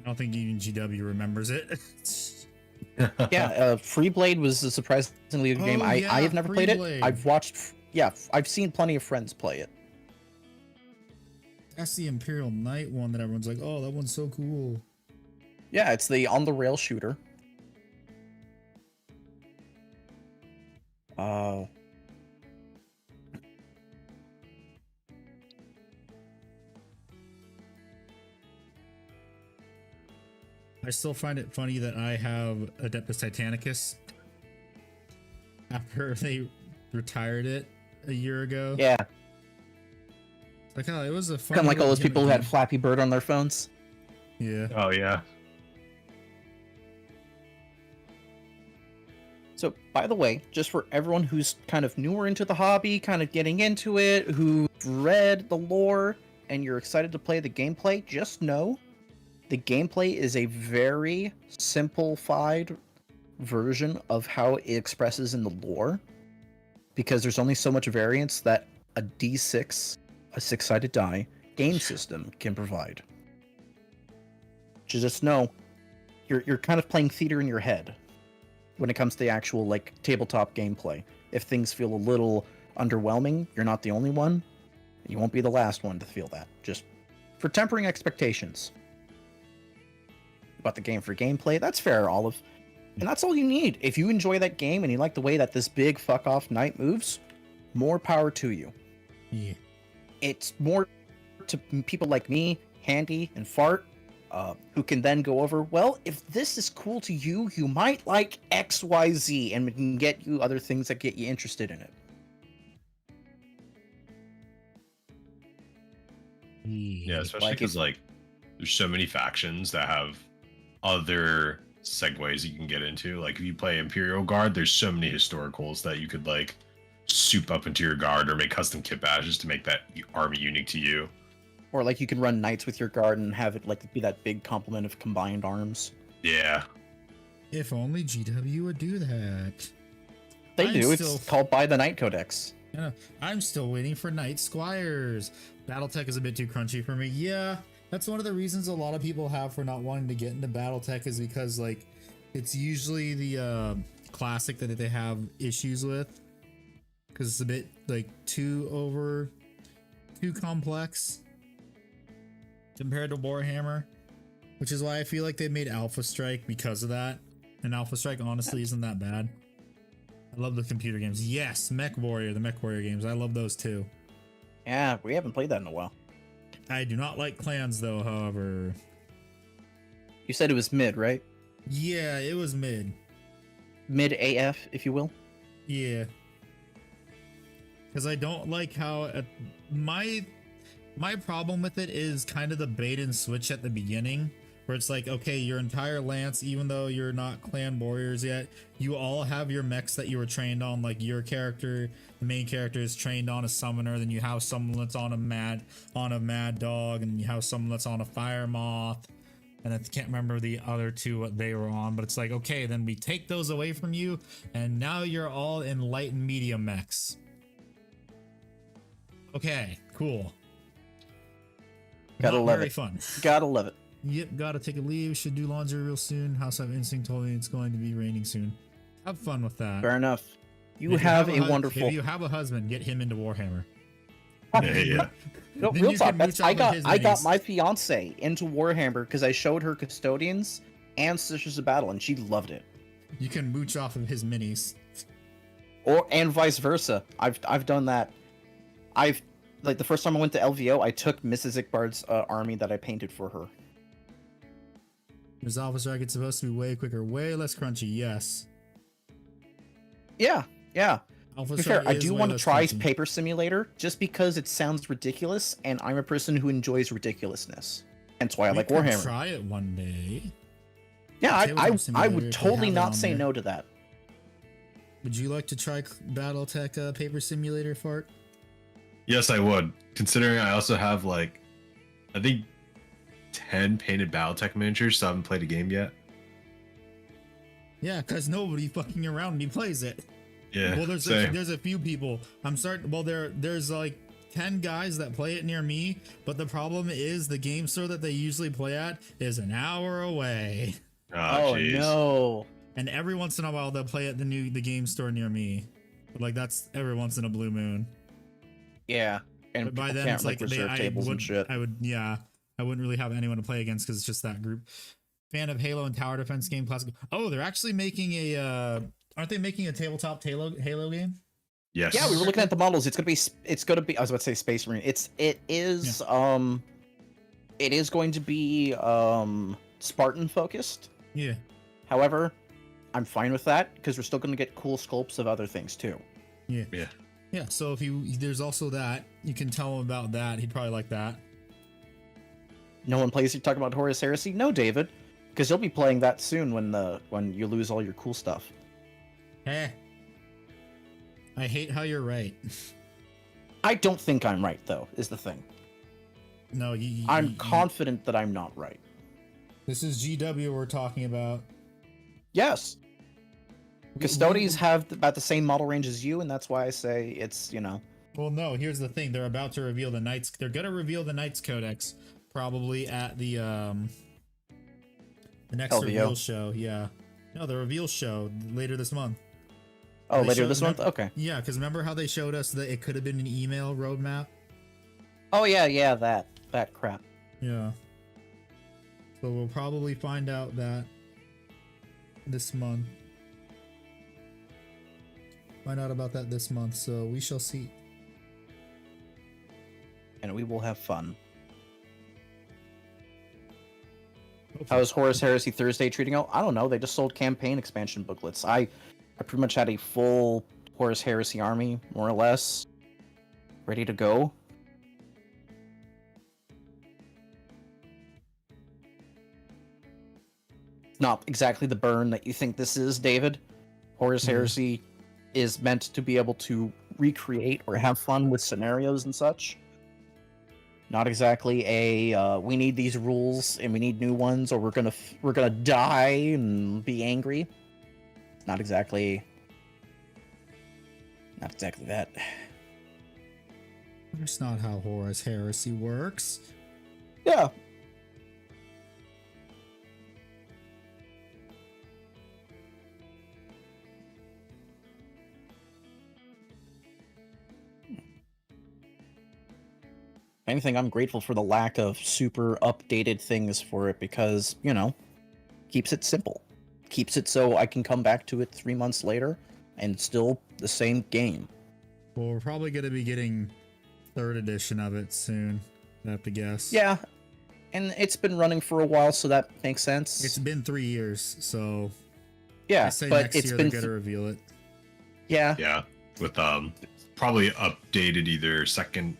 I don't think even GW remembers it. Yeah, Freeblade was a surprisingly good game. I have never played it. I've watched. Yeah, I've seen plenty of friends play it. That's the Imperial Knight one that everyone's like, oh, that one's so cool. Yeah, it's the on the rail shooter. I still find it funny that I have Adeptus Titanicus after they retired it a year ago. Yeah. Like, oh, it was a fun. Kind of like all those people who had Flappy Bird on their phones. Yeah. Oh, yeah. So, by the way, just for everyone who's kind of newer into the hobby, kind of getting into it, who read the lore, and you're excited to play the gameplay, just know the gameplay is a very simplified version of how it expresses in the lore, because there's only so much variance that a D6, a 6-sided die, game system can provide. Just know, you're kind of playing theater in your head when it comes to the actual like tabletop gameplay. If things feel a little underwhelming, you're not the only one. You won't be the last one to feel that. Just for tempering expectations. But the game for gameplay, that's fair, Olive. And that's all you need. If you enjoy that game and you like the way that this big fuck off knight moves, more power to you. Yeah. It's more to people like me, Handy, and Fart, who can then go over, well, if this is cool to you, you might like XYZ, and we can get you other things that get you interested in it. Yeah, especially because like there's so many factions that have other segues you can get into. Like if you play Imperial Guard, there's so many historicals that you could like soup up into your guard or make custom kit badges to make that army unique to you. Or like you can run knights with your guard and have it like be that big complement of combined arms. Yeah. If only GW would do that. They do. It's called By the Knight Codex. Yeah, I'm still waiting for Knight Squires. BattleTech is a bit too crunchy for me. Yeah, that's one of the reasons a lot of people have for not wanting to get into BattleTech, is because like it's usually the classic that they have issues with, because it's a bit like too complex compared to Warhammer, which is why I feel like they made Alpha Strike because of that. And Alpha Strike honestly isn't that bad. I love the computer games. Yes, Mech Warrior, the Mech Warrior games. I love those too. Yeah, we haven't played that in a while. I do not like clans though, however. You said it was mid, right? Yeah, it was mid. Mid AF, if you will. Yeah. Because I don't like how My problem with it is kind of the bait and switch at the beginning, where it's like, okay, your entire lance, even though you're not clan warriors yet, you all have your mechs that you were trained on. Like your character, the main character, is trained on a summoner. Then you have someone that's on a mad dog, and you have someone that's on a fire moth. And I can't remember the other two what they were on, but it's like, okay, then we take those away from you, and now you're all in light and medium mechs. Okay, cool. Gotta Not love very it. fun. Gotta love it. Yep, gotta take a leave. Should do laundry real soon. House of Instinct told me it's going to be raining soon. Have fun with that. Fair enough. You If have a wonderful. If you have a husband, get him into Warhammer. Yeah. No, Then real you talk. can That's, mooch off of his I got minis. my fiance into Warhammer because I showed her Custodians and Sisters of Battle, and she loved it. You can mooch off of his minis. And vice versa. I've done that. Like the first time I went to LVO, I took Mrs. Iqbard's army that I painted for her. His Alpha Strike, it's supposed to be way quicker, way less crunchy. Yes. Yeah. Alpha To be fair, Strike I is do way want to less try crunchy. Paper Simulator just because it sounds ridiculous, and I'm a person who enjoys ridiculousess. Hence why I We like could Warhammer. Try it one day. Yeah, Tabletop I Simulator, would if they totally have it not on say there. no to that. Would you like to try BattleTech Paper Simulator, Fart? Yes, I would. Considering I also have like, I think 10 painted BattleTech miniatures, so I haven't played a game yet. Yeah, because nobody fucking around me plays it. Yeah. Well, there's same. a few people. I'm starting. Well, there's like 10 guys that play it near me, but the problem is the game store that they usually play at is an hour away, Oh, jeez. no. and every once in a while they'll play at the game store near me. But like that's every once in a blue moon. Yeah. And But by people then can't it's like reserve I tables and shit. wouldn't really have anyone to play against because it's just that group. Fan of Halo and tower defense game classic. Oh, they're actually making aren't they making a tabletop Halo game? Yes. Yeah, we were looking at the models. It's gonna be I was about to say Space Marine. It is going to be Spartan focused. Yeah. However, I'm fine with that because we're still gonna get cool sculpts of other things too. Yeah. Yeah. Yeah, so if there's also that, you can tell him about that. He'd probably like that. No one plays. You talking about Horus Heresy? No, David, because you'll be playing that soon when you lose all your cool stuff. Eh. I hate how you're right. I don't think I'm right though. Is the thing. No, I'm confident that I'm not right. This is GW we're talking about. Yes. Custodians have about the same model range as you, and that's why I say it's, Well, no, here's the thing. They're about to reveal the Knights. They're going to reveal the Knights Codex probably at the next LVO. reveal show. Yeah. No, the reveal show later this month. Oh, They later showed- this month? Okay. Yeah, because remember how they showed us that it could have been an email roadmap? Oh, yeah, that crap. Yeah. So we'll probably find out that this month. Find out about that this month, so we shall see. And we will have fun. Hopefully. How is Horus Heresy Thursday treating out? I don't know. They just sold campaign expansion booklets. I pretty much had a full Horus Heresy army, more or less, ready to go. Not exactly the burn that you think this is, David. Horus Heresy is meant to be able to recreate or have fun with scenarios and such. Not exactly a we need these rules and we need new ones, or we're gonna die and be angry. Not exactly that. That's not how Horus Heresy works. Yeah. If anything, I'm grateful for the lack of super updated things for it because, keeps it simple. Keeps it so I can come back to it 3 months later and still the same game. Well, we're probably going to be getting 3rd edition of it soon. I have to guess. Yeah, and it's been running for a while, so that makes sense. It's been 3 years, so yeah, I say but next it's year been they're going to reveal it. yeah. Yeah. With probably updated either second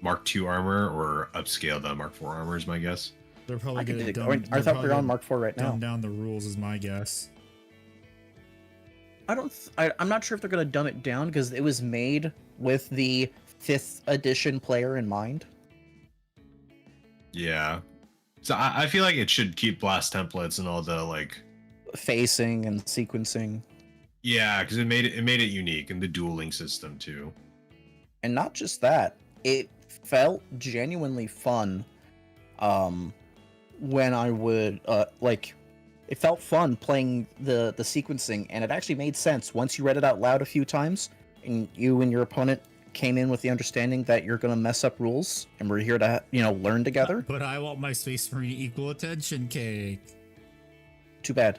Mark II armor or upscale the Mark IV armor is my guess. They're probably I gonna think dumb, I thought we were on Mark IV right now. dumb down the rules is my guess. I'm not sure if they're gonna dumb it down because it was made with the 5th edition player in mind. Yeah. So I feel like it should keep blast templates and all the like Facing and sequencing. yeah, because it made it unique and the dueling system too. And not just that, it felt genuinely fun. When I would it felt fun playing the sequencing, and it actually made sense once you read it out loud a few times, and you and your opponent came in with the understanding that you're gonna mess up rules, and we're here to learn together. But I want my Space Marine equal attention cake. Too bad.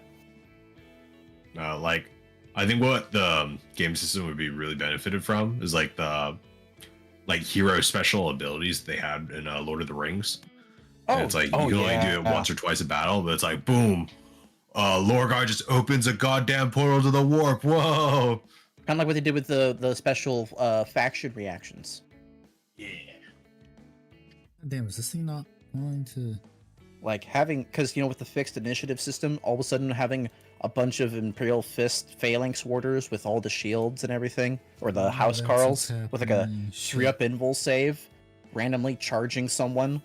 Like I think what the game system would be really benefited from is like the hero special abilities they had in Lord of the Rings. And it's like you can only do it once or twice a battle, but it's like boom, Lorgar just opens a goddamn portal to the warp. Whoa! Kind of like what they did with the special faction reactions. Yeah. Damn, is this thing not going to? Like having, because with the fixed initiative system, all of a sudden having a bunch of Imperial Fist Phalanx Warders with all the shields and everything, or the House Carls with like a 3-up invul save, randomly charging someone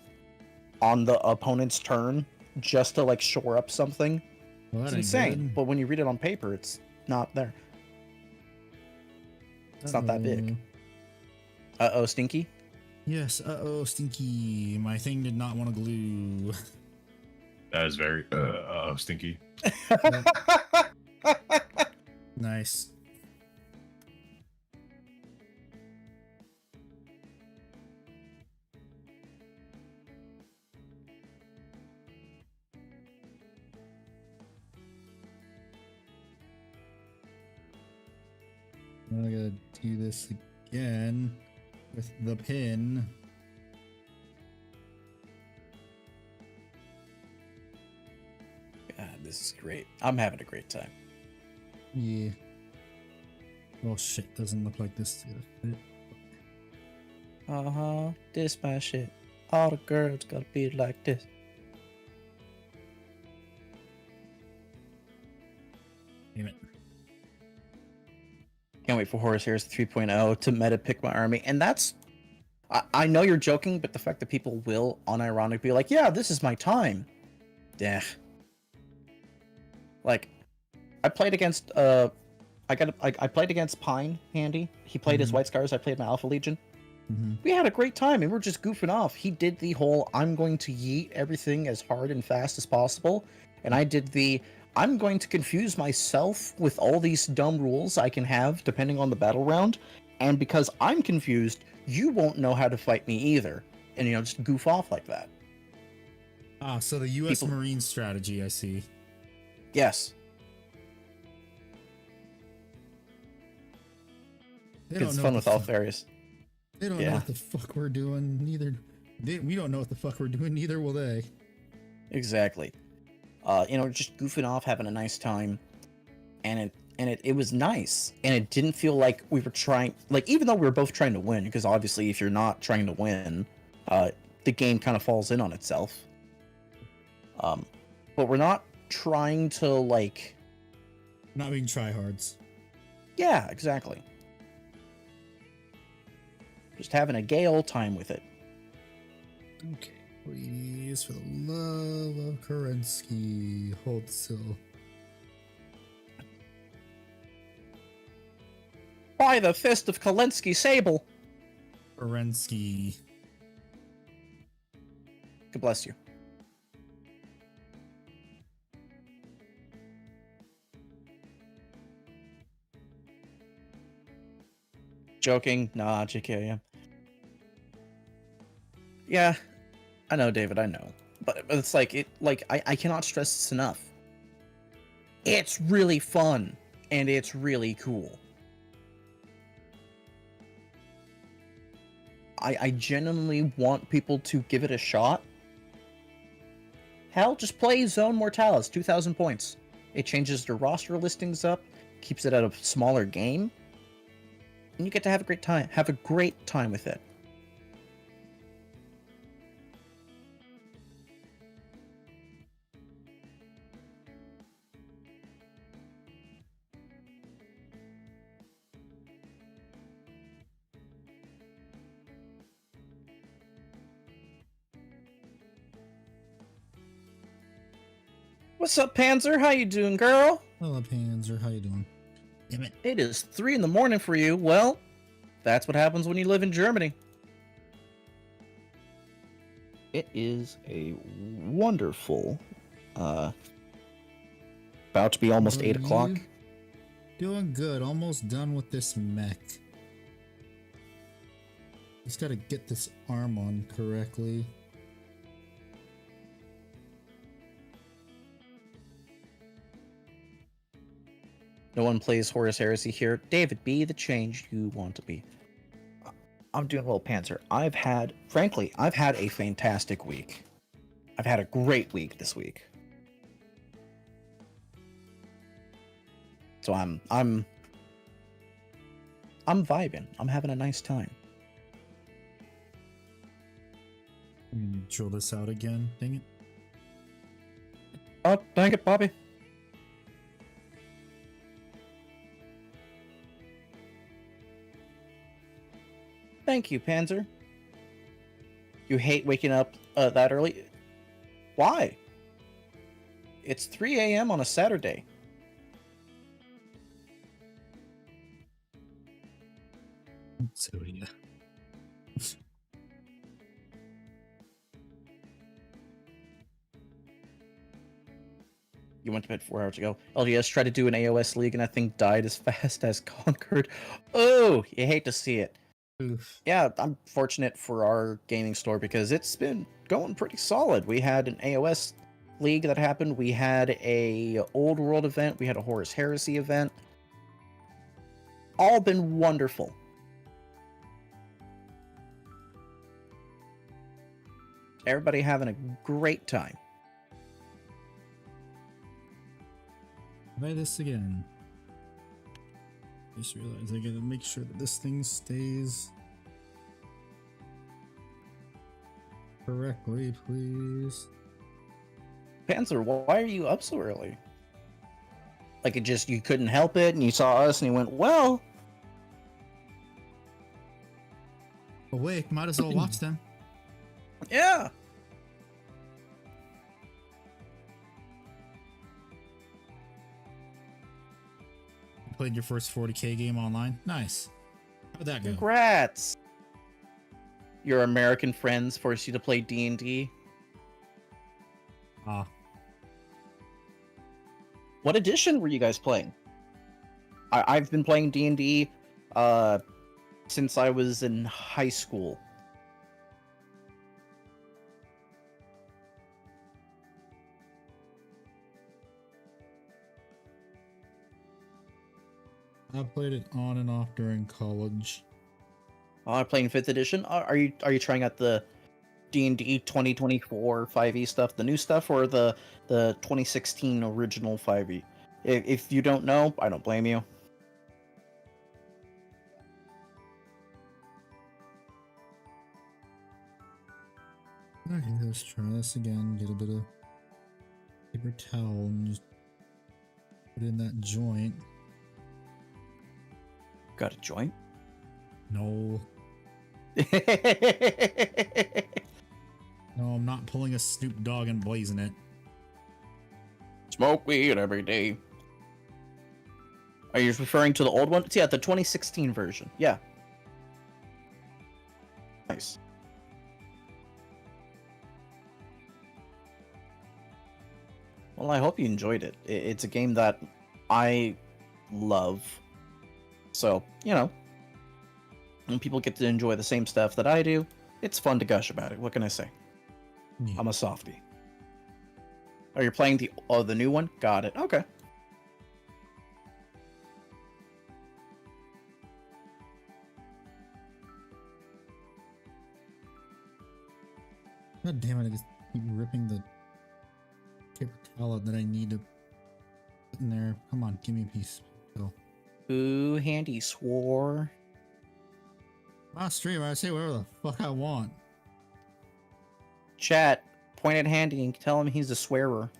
on the opponent's turn just to like shore up something. Well, It's insane, but when you read it on paper, it's not there. It's not that big. Uh-oh, Stinky? Yes, uh-oh, Stinky. My thing did not want to glue. That is very stinky. Nice. I gotta do this again with the pin. God, this is great. I'm having a great time. Yeah. Oh shit, doesn't look like this is gonna fit. Uh-huh, this my shit. All the girls gotta be like this. Damn it. Can't wait for Horushears 3.0 to meta pick my army. And that's... I know you're joking, but the fact that people will unironically be like, yeah, this is my time. Yeah. Like, I played against I played against Pine Handy. He played his White Scars, I played my Alpha Legion. We had a great time and we're just goofing off. He did the whole I'm going to yeet everything as hard and fast as possible. And I did the I'm going to confuse myself with all these dumb rules I can have depending on the battle round. And because I'm confused, you won't know how to fight me either. And just goof off like that. Ah, so the US Marine strategy, I see. Yes. It's fun with Alfarius. They don't know what the fuck we're doing, neither. We don't know what the fuck we're doing, neither will they. Exactly. Just goofing off, having a nice time, and it was nice, and it didn't feel like we were trying. Like, even though we were both trying to win, because obviously, if you're not trying to win, the game kind of falls in on itself. But we're not trying to like. Not being tryhards. Yeah, exactly. Just having a gay old time with it. Okay, please, for the love of Kerensky, hold still. By the fist of Kalensky Sable. Kerensky. God bless you. Joking? Nah, JK, yeah. Yeah, I know, David, I know. But it's like, I cannot stress this enough. It's really fun, and it's really cool. I genuinely want people to give it a shot. Hell, just play Zone Mortalis, 2,000 points. It changes the roster listings up, keeps it at a smaller game, and you get to have a great time. Have a great time with it. What's up, Panzer? How you doing, girl? Hello, Panzer. How you doing? Damn it. It is 3 in the morning for you. Well, that's what happens when you live in Germany. It is a wonderful, about to be almost 8 o'clock. Doing good. Almost done with this mech. Just gotta get this arm on correctly. No one plays Horus Heresy here. David, be the change you want to be. I'm doing well, Panzer. I've had a fantastic week. I've had a great week this week. So I'm vibing. I'm having a nice time. Chill this out again. Dang it. Oh, dang it, Bobby. Thank you, Panzer. You hate waking up that early? Why? It's 3 a.m. on a Saturday. So yeah. You went to bed 4 hours ago. LGS tried to do an AOS league and I think died as fast as conquered. Oh, you hate to see it. Oof. Yeah, I'm fortunate for our gaming store because it's been going pretty solid. We had an AOS league that happened. We had a Old World event. We had a Horus Heresy event. All been wonderful. Everybody having a great time. Try this again. Just realized I gotta make sure that this thing stays correctly, please. Panzer, why are you up so early? Like you couldn't help it and you saw us and you went, well. Awake, might as well watch them. Yeah. Played your first 40k game online? Nice. How'd that go? Congrats. Your American friends forced you to play D&D? Ah. What edition were you guys playing? I've been playing D&D since I was in high school. I played it on and off during college. I'm playing 5th edition. Are you trying out the D&D 2024 5e stuff, the new stuff, or the 2016 original 5e? If you don't know, I don't blame you. Okay, let's try this again. Get a bit of paper towel and just put it in that joint. Got a joint? No. No, I'm not pulling a Snoop Dogg and blazing it. Smoke weed every day. Are you referring to the old one? Yeah, the 2016 version. Yeah. Nice. Well, I hope you enjoyed it. It's a game that I love. So, you know, when people get to enjoy the same stuff that I do, it's fun to gush about it. What can I say? Yeah. I'm a softie. Oh, you're playing the new one? Got it. Okay. God damn it, I just keep ripping the paper towel out that I need to put in there. Come on, give me a piece. Go. Ooh, handy swore. My stream, I say whatever the fuck I want. Chat, point at Handy and tell him he's a swearer.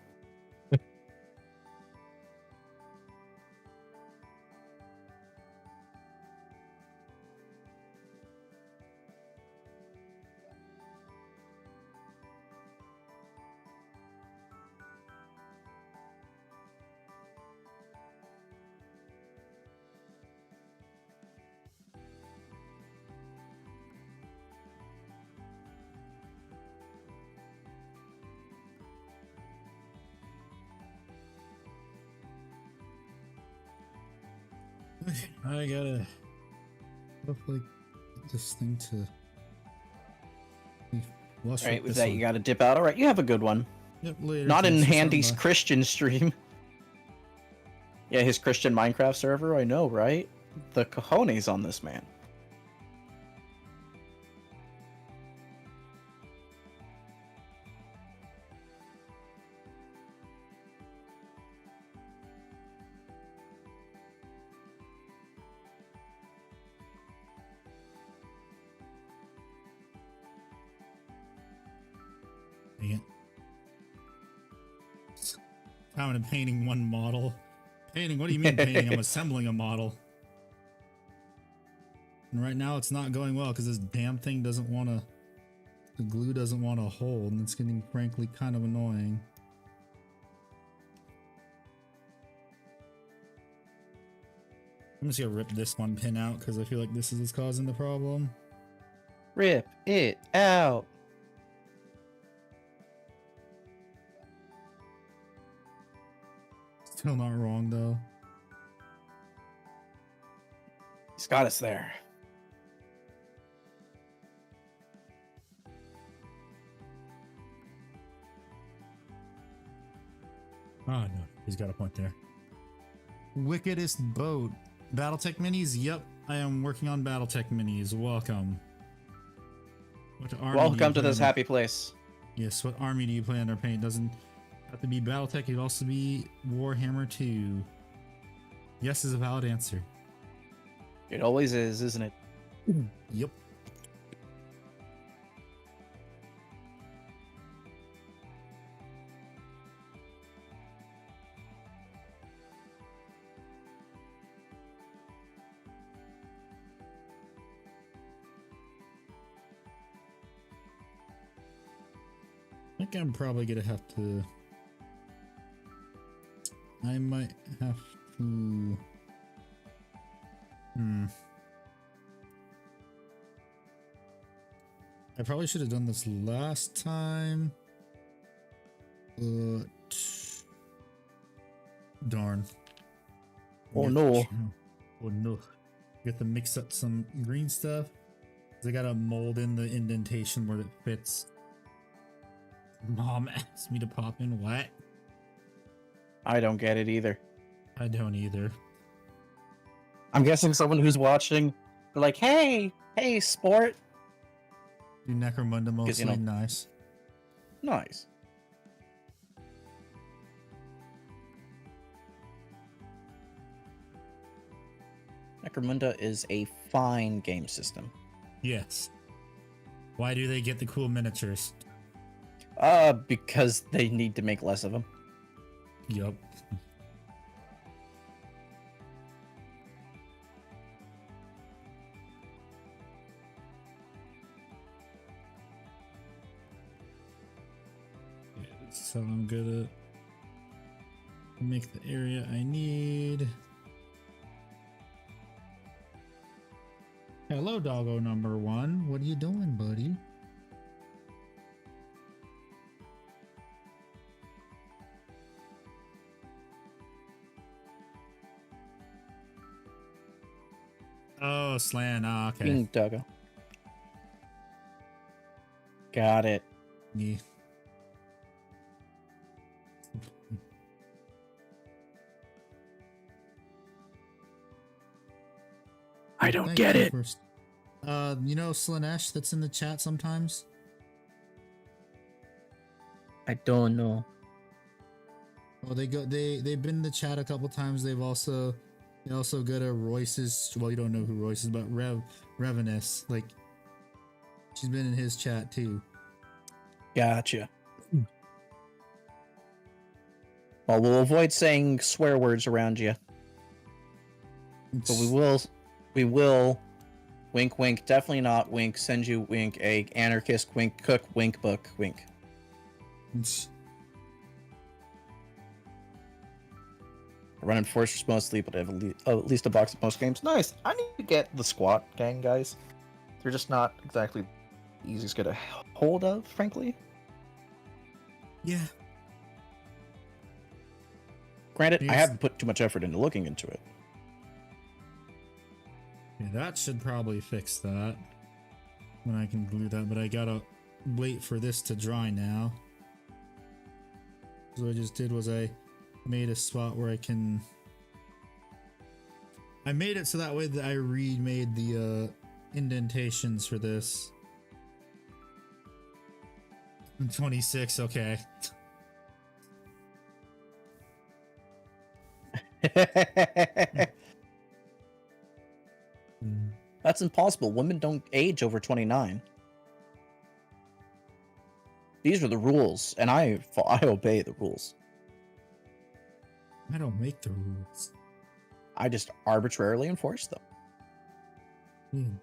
I gotta hopefully get this thing to. Alright, with that, you gotta dip out. Alright, you have a good one. Yep, later. Not in Thanks for Handy's stopping by. Christian stream. Yeah, his Christian Minecraft server, I know, right? The cojones on this man. Dang it. Having and painting one model. Painting? What do you mean painting? I'm assembling a model. And right now it's not going well because this damn thing doesn't want to. The glue doesn't want to hold, and it's getting frankly kind of annoying. I'm just gonna rip this one pin out because I feel like this is what's causing the problem. Rip it out. Still not wrong though. He's got us there. Oh no, he's got a point there. Wickedest boat. BattleTech minis? Yep, I am working on BattleTech minis. Welcome. What army do you Welcome to this plan- happy place. Yes, what army do you plan to paint? Doesn't have to be BattleTech, it could also be Warhammer 2. Yes is a valid answer. It always is, isn't it? Yep. I think I'm probably gonna have to. I might have to. I probably should have done this last time, but darn. Oh no. Oh no. You have to mix up some green stuff. They gotta mold in the indentation where it fits. Mom asked me to pop in. What? I don't get it either. I don't either. I'm guessing someone who's watching, they're like, hey, sport. Do Necromunda mostly you know- nice. Nice. Necromunda is a fine game system. Yes. Why do they get the cool miniatures? Because they need to make less of them. Yup. So I'm gonna make the area I need. Hello, doggo number 1. What are you doing, buddy? Oh, Slan. Oh, okay. King Duggo. Got it. Yeah. I don't Thank get you it. first. You know Slanesh that's in the chat sometimes? I don't know. Well, they've been in the chat a couple times. They also go to Royce's. Well, you don't know who Royce is, but Revenus. Like, she's been in his chat too. Gotcha. Well, we'll avoid saying swear words around you, but we will, wink, wink, definitely not wink, send you wink, egg, anarchist, wink, cook, wink, book, wink. Running fortress mostly, but I have at least a box of most games. Nice. I need to get the squat gang guys. They're just not exactly the easiest to get a hold of, frankly. Yeah. Granted, I Yes. haven't put too much effort into looking into it. Okay, that should probably fix that. When I can glue that, but I gotta wait for this to dry now. So what I just did was I made a spot where I can... I made it so that way that I remade the indentations for this. 26, okay. That's impossible. Women don't age over 29. These are the rules, and I obey the rules. I don't make the rules. I just arbitrarily enforce them.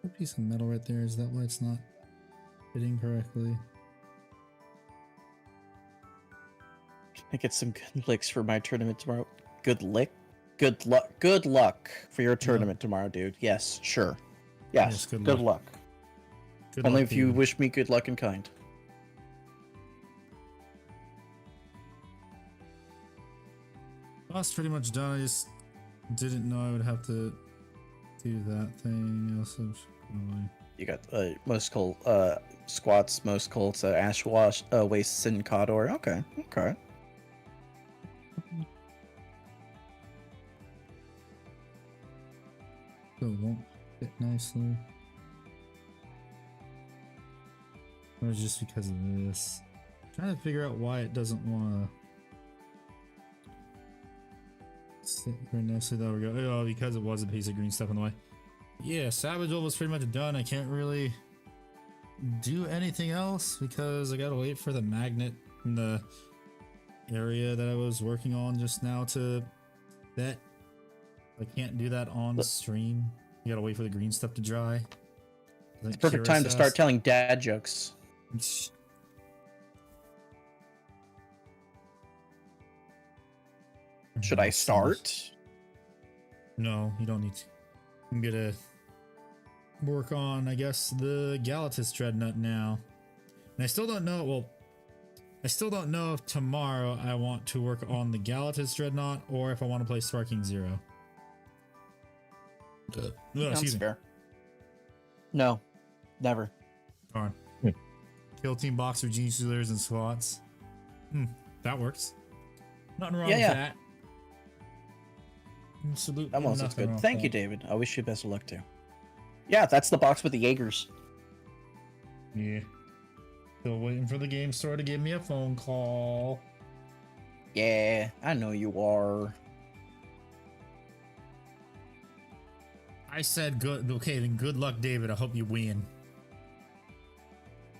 A piece of metal right there. Is that why it's not fitting correctly? Can I get some good licks for my tournament tomorrow? Good lick? Good luck. Good luck for your tournament tomorrow, dude. Yes, sure. Yes, good luck. Good Only luck, if you dude. wish me good luck and kind. Well, that's pretty much done. I just didn't know I would have to do that thing. Also, You got most cult squats, most cults, ash wash, wastes, and Cawdor. Okay, okay. so it won't fit nicely. Or it's just because of this. I'm trying to figure out why it doesn't want to sit very nicely. There we go. Oh, because it was a piece of green stuff in the way. Yeah, Savage Wolf was pretty much done. I can't really do anything else because I gotta wait for the magnet in the area that I was working on just now to set. I can't do that on stream. You gotta wait for the green stuff to dry. It's perfect time to start telling dad jokes. Should I start? No, you don't need to. I'm gonna work on, I guess, the Galatas Dreadnought now. And I still don't know, well, I still don't know if tomorrow I want to work on the Galatas Dreadnought or if I want to play Sparking Zero. Excuse me. Fair. No, never. Darn. Kill Team Boxer, Genius Dealers, and Squats. That works. Nothing wrong with that. Absolutely That one sounds nothing good. wrong Thank with you, David. I wish you best of luck too. Yeah, that's the box with the Jaegers. that. Yeah. Still waiting for the game store to give me a phone call. Yeah, I know you are. I said good. Okay, then good luck, David. I hope you win.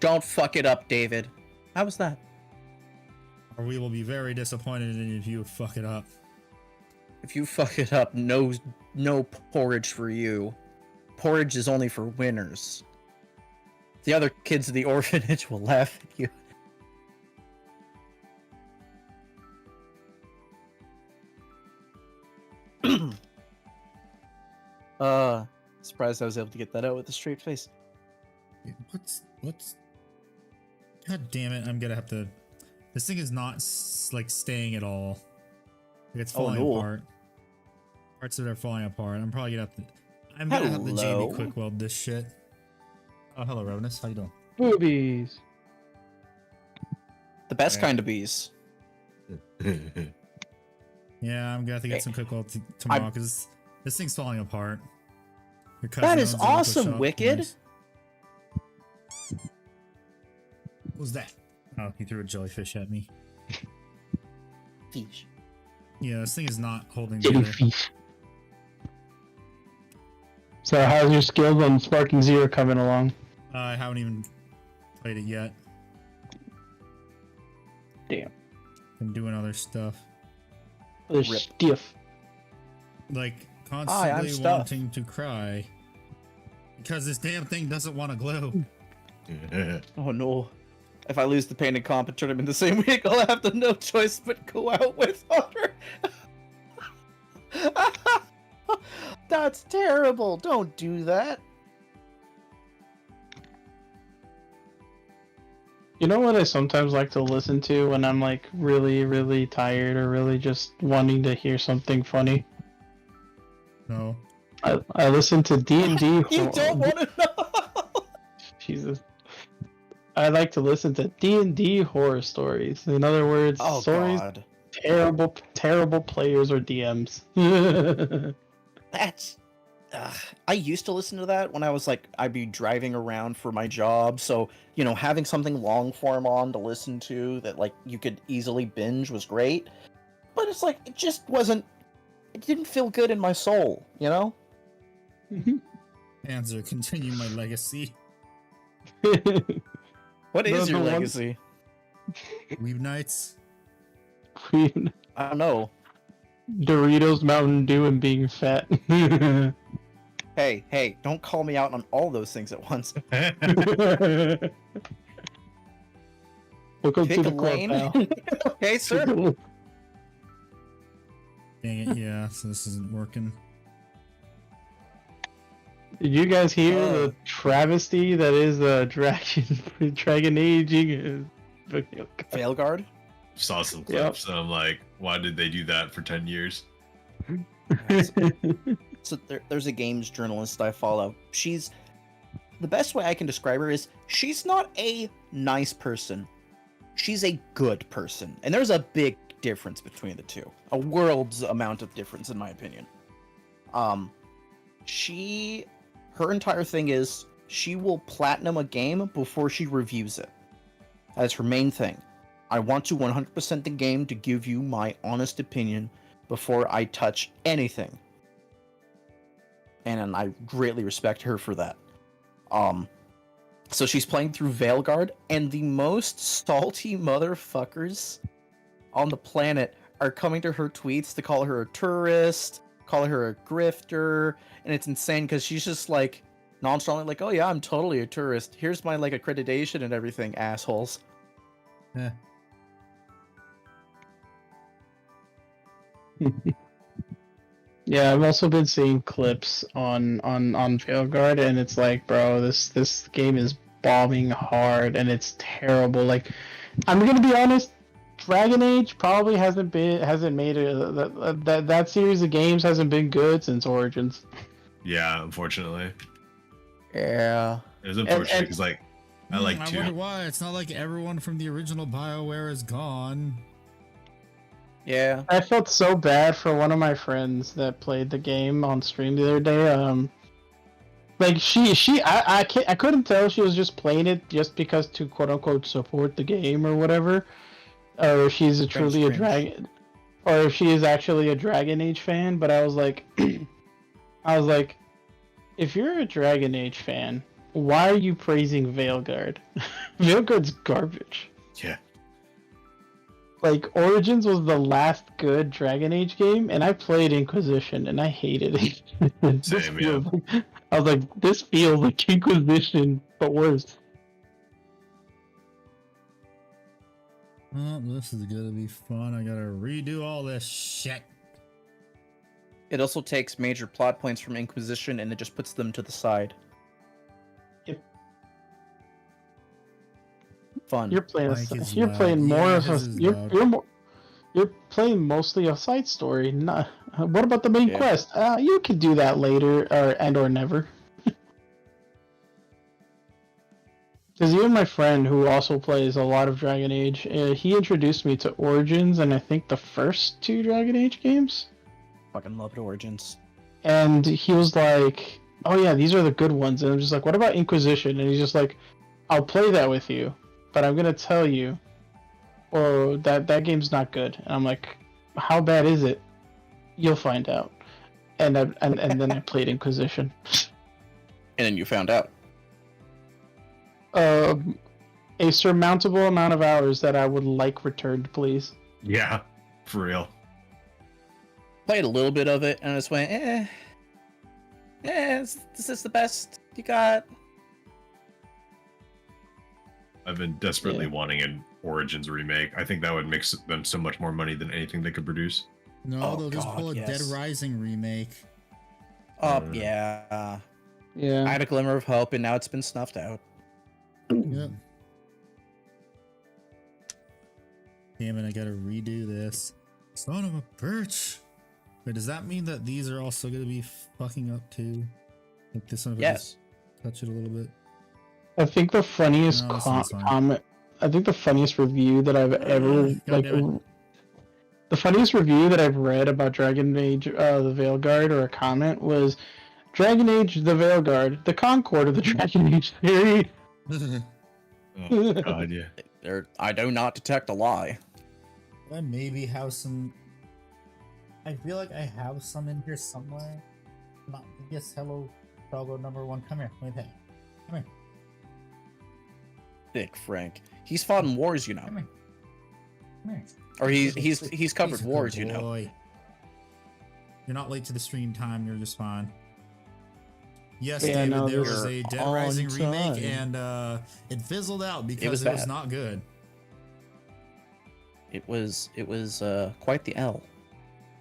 Don't fuck it up, David. How was that? Or we will be very disappointed in you if you fuck it up. If you fuck it up, no porridge for you. Porridge is only for winners. The other kids of the orphanage will laugh at you. Surprised I was able to get that out with a straight face. What's God damn it, I'm gonna have to. This thing is not like staying at all. Like, it's falling apart. Parts of it are falling apart. I'm probably gonna have to. I'm gonna have to JB quick weld this shit. Oh, hello, Revenus. How you doing? Boobies. The best kind of bees. Yeah, I'm gonna have to get some quick weld tomorrow because this thing's falling apart. Your cousin That is owns a local awesome, shop. Wicked. Nice. What was that? Oh, he threw a jellyfish at me. Fish. Yeah, this thing is not holding together. Jellyfish. So how's your skills on Sparking Zero coming along? I haven't even played it yet. Damn. I'm doing other stuff. They're stiff. Like, I'm constantly stuffed. wanting to cry. Because this damn thing doesn't want to glow. Oh no. If I lose the painted comp and tournament the same week, I'll have to no choice but go out with her. That's terrible. Don't do that. You know what I sometimes like to listen to when I'm like really, really tired or really just wanting to hear something funny? No. I listen to D&D. You don't want to know. Jesus. I like to listen to D&D horror stories. In other words, Oh stories God, terrible players or DMs. that's. I used to listen to that when I was like, I'd be driving around for my job. So, having something long form on to listen to that like you could easily binge was great. But it's like, it just wasn't, it didn't feel good in my soul, Answer, continue my legacy. What is The your ones- legacy? Weeb Nights. I don't know. Doritos, Mountain Dew, and being fat. Hey, don't call me out on all those things at once. Welcome Pick to the a club, lane. pal. Okay, sir. Dang it, yeah, so this isn't working. Did you guys hear Uh. the travesty that is Dragon Aging? Failguard. Saw some clips, and I'm like, why did they do that for 10 years? So there's a games journalist I follow. She's the best way I can describe her is she's not a nice person. She's a good person. And there's a big difference between the two. A world's amount of difference in my opinion. Her entire thing is she will platinum a game before she reviews it. That's her main thing. I want to 100% the game to give you my honest opinion before I touch anything. And I greatly respect her for that. So she's playing through Veilguard, and the most salty motherfuckers on the planet are coming to her tweets to call her a tourist, call her a grifter, and it's insane because she's just like nonchalantly like, oh yeah, I'm totally a tourist. Here's my like accreditation and everything, assholes. Eh. Yeah, I've also been seeing clips on Veilguard, and it's like, bro, this game is bombing hard, and it's terrible. Like, I'm gonna be honest, Dragon Age probably hasn't made that series of games hasn't been good since Origins. Yeah, unfortunately. Yeah. It was unfortunate because, like, I like I to. wonder why. It's not like everyone from the original BioWare is gone. Yeah. I felt so bad for one of my friends that played the game on stream the other day. Like I couldn't tell she was just playing it just because to quote unquote support the game or whatever, or if she's truly a dragon, or if she is actually a Dragon Age fan. But I was like, if you're a Dragon Age fan, why are you praising Veilguard? Veilguard's garbage. Yeah. Like, Origins was the last good Dragon Age game, and I played Inquisition, and I hated it. Same, yeah. I was like, this feels like Inquisition, but worse. Oh, this is gonna be fun. I gotta redo all this shit. It also takes major plot points from Inquisition and it just puts them to the side. Yep. Fun. You're playing Mike is you're loud. playing more Yeah, of a his is loud. you're playing mostly a side story. Not, what about the main Yeah. quest? You can do that later or never. Because even my friend who also plays a lot of Dragon Age, he introduced me to Origins and I think the first two Dragon Age games. Fucking loved Origins. And he was like, oh yeah, these are the good ones. And I'm just like, what about Inquisition? And he's just like, I'll play that with you, but I'm going to tell you, or that game's not good. And I'm like, how bad is it? You'll find out. And then I played Inquisition. And then you found out. A surmountable amount of hours that I would like returned, please. Yeah, for real. Played a little bit of it and I just went, is this the best you got? I've been desperately Yeah. wanting an Origins remake. I think that would make them so much more money than anything they could produce. No, Oh, they'll just God, pull a yes. Dead Rising remake. Yeah. I Yeah. had a glimmer of hope and now it's been snuffed out. Yep. Damn it, I gotta redo this. Son of a bitch. Wait, does that mean that these are also going to be fucking up too? Like this one, Yes. touch it a little bit. I think the funniest No, this one's fine. comment. I think the funniest review that I've ever God damn it. the funniest review that I've read about Dragon Age, the Veilguard, or a comment was Dragon Age, the Veilguard, the Concord of the Dragon Age series. Oh god, yeah. I do not detect a lie. I maybe have some. I feel like I have some in here somewhere. Not yes, hello, doggo number 1. Come here, let me pay. Come here, Dick Frank. He's fought in wars, you know. come here. Come here. Or he's covered He's a good wars, you know. boy. You're not late to the stream time. You're just fine. Yes, Yeah, David, no, there was you're a Dead on Rising remake, time. and it fizzled out because was it was bad. not good. It was quite the L.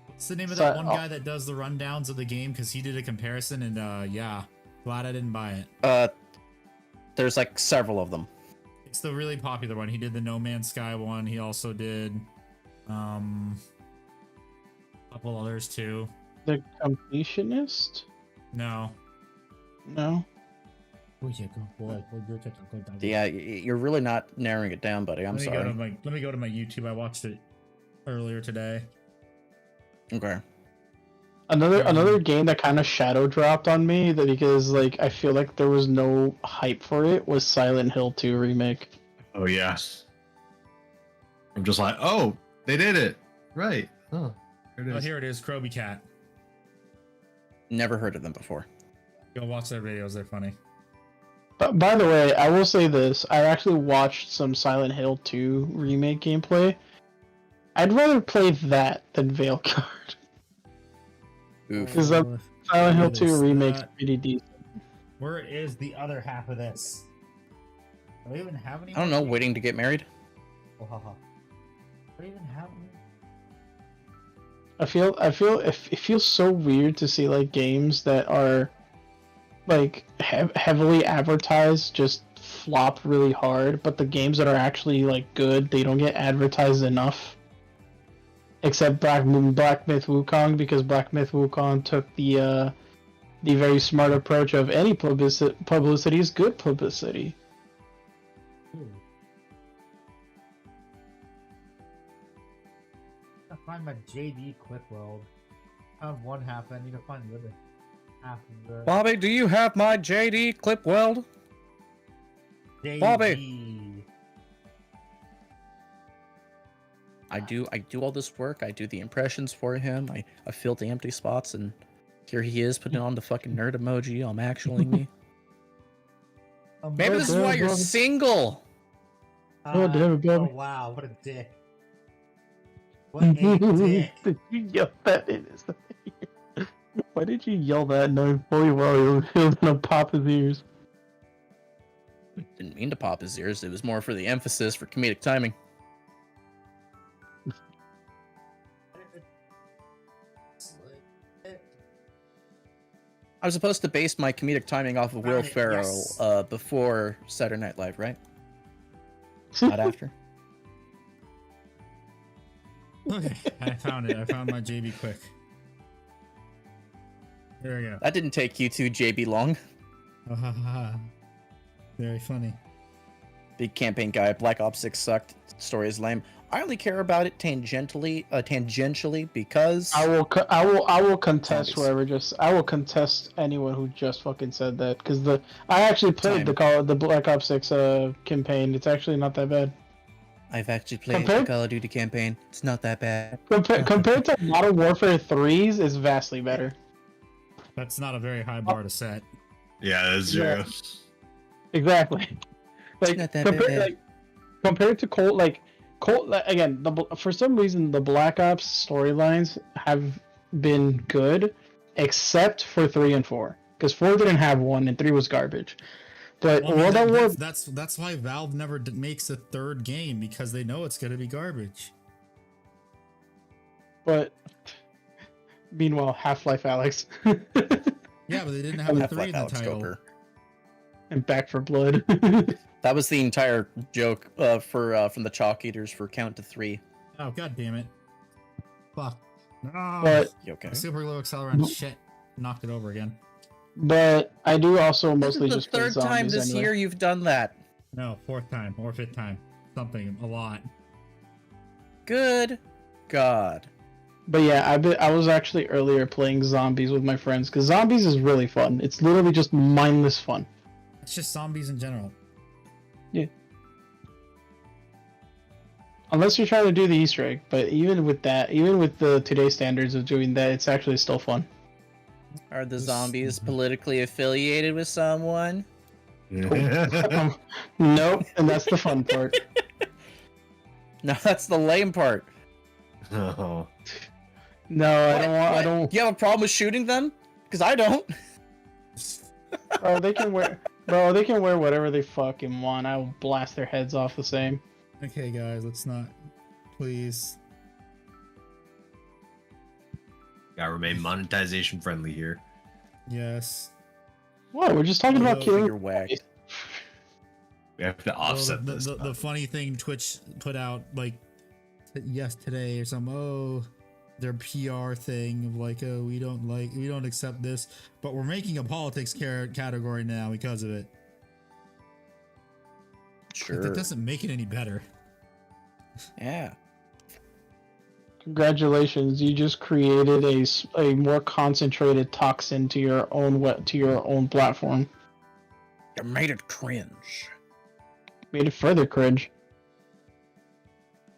What's the name of So- that one guy that does the rundowns of the game? Because he did a comparison, and yeah, glad I didn't buy it. There's like several of them. It's the really popular one. He did the No Man's Sky one. He also did a couple others too. The Completionist? No. No. Oh yeah, good boy. Well, you're technically done. Yeah, you're really not narrowing it down, buddy. I'm let me sorry. Let me go to my YouTube. I watched it earlier today. Okay. Another game that kind of shadow dropped on me that because like I feel like there was no hype for it was Silent Hill 2 remake. Oh yes. I'm just like, oh, they did it. Right. Oh, there it Oh, is. here it is, Kroby Cat. Never heard of them before. Go watch their videos. They're funny. But by the way, I will say this: I actually watched some Silent Hill 2 remake gameplay. I'd rather play that than Veilguard. Oof. Because Silent Hill 2 remake's pretty decent. Where is the other half of this? Do we even have any? I don't know. Waiting to get married. Oh, haha. Do we even have any? It feels so weird to see like games that are like heavily advertised just flop really hard, but the games that are actually like good, they don't get advertised enough. Except Black Myth Wukong, because Black Myth Wukong took the very smart approach of any publicity is good publicity. I find my JD Clip World. I have one half. I need to find the other half of the Bobby, do you have my JD clip weld? JD. Bobby. I do all this work. I do the impressions for him. I fill the empty spots, and here he is putting on the fucking nerd emoji. I'm actually me. Maybe this is why you're single. Oh, damn it, Bobby. Oh wow, what a dick. What a dick. Did you yell that in his ear? Why did you yell that knowing fully well he was gonna pop his ears? Didn't mean to pop his ears. It was more for the emphasis for comedic timing. I was supposed to base my comedic timing off of Will Found it, Ferrell yes. before Saturday Night Live, right? Not after. Okay, I found it. I found my JB Quick. There we go. That didn't take you two JB long. Oh, ha, ha, ha. Very funny. Big campaign guy. Black Ops 6 sucked. Story is lame. I only care about it tangentially because I will contest Zombies. whoever I will contest anyone who just fucking said that because I actually played the Black Ops 6 campaign. It's actually not that bad. I've actually played the Call of Duty campaign. It's not that bad. Compared to Modern Warfare 3's, is vastly better. That's not a very high bar to set. Yeah, that's true. Yeah. Exactly. Like, not that bad. Compared to Colt, again, for some reason the Black Ops storylines have been good, except for 3 and 4, because 4 didn't have one and 3 was garbage. But Well, World at War, that's why Valve never makes a third game, because they know it's gonna be garbage. but meanwhile, Half-Life Alex Yeah, but they didn't have a 3 in the Alex title. Coker. and Back for Blood. That was the entire joke from the Chalk Eaters for Count to 3. Oh god damn it! Fuck. No. But You okay? The super glue accelerant shit knocked it over again. but I do also This is mostly the just play third time zombies this anyway. year you've done that. No, 4th time or 5th time. Something, a lot. Good God. But yeah, I was actually earlier playing zombies with my friends because zombies is really fun. It's literally just mindless fun. It's just zombies in general. Unless you're trying to do the Easter egg, but even with that, even with the today's standards of doing that, it's actually still fun. Are the This- zombies politically affiliated with someone? Nope, and that's the fun part. No, that's the lame part. Oh. No, I don't want. I What? don't. You have a problem with shooting them? Because I don't. Bro, they can wear. Bro, they can wear whatever they fucking want. I will blast their heads off the same. Okay, guys, let's not. Please. Gotta remain monetization friendly here. Yes. What? We're just talking about Although killing. You're whacked. We have to offset Well, this. the funny thing Twitch put out, like, today or something, oh, their PR thing of like, oh, we don't accept this, but we're making a politics category now because of it. Sure. That doesn't make it any better. Yeah. Congratulations, you just created a more concentrated toxin to your own platform. You made it cringe. Made it further cringe.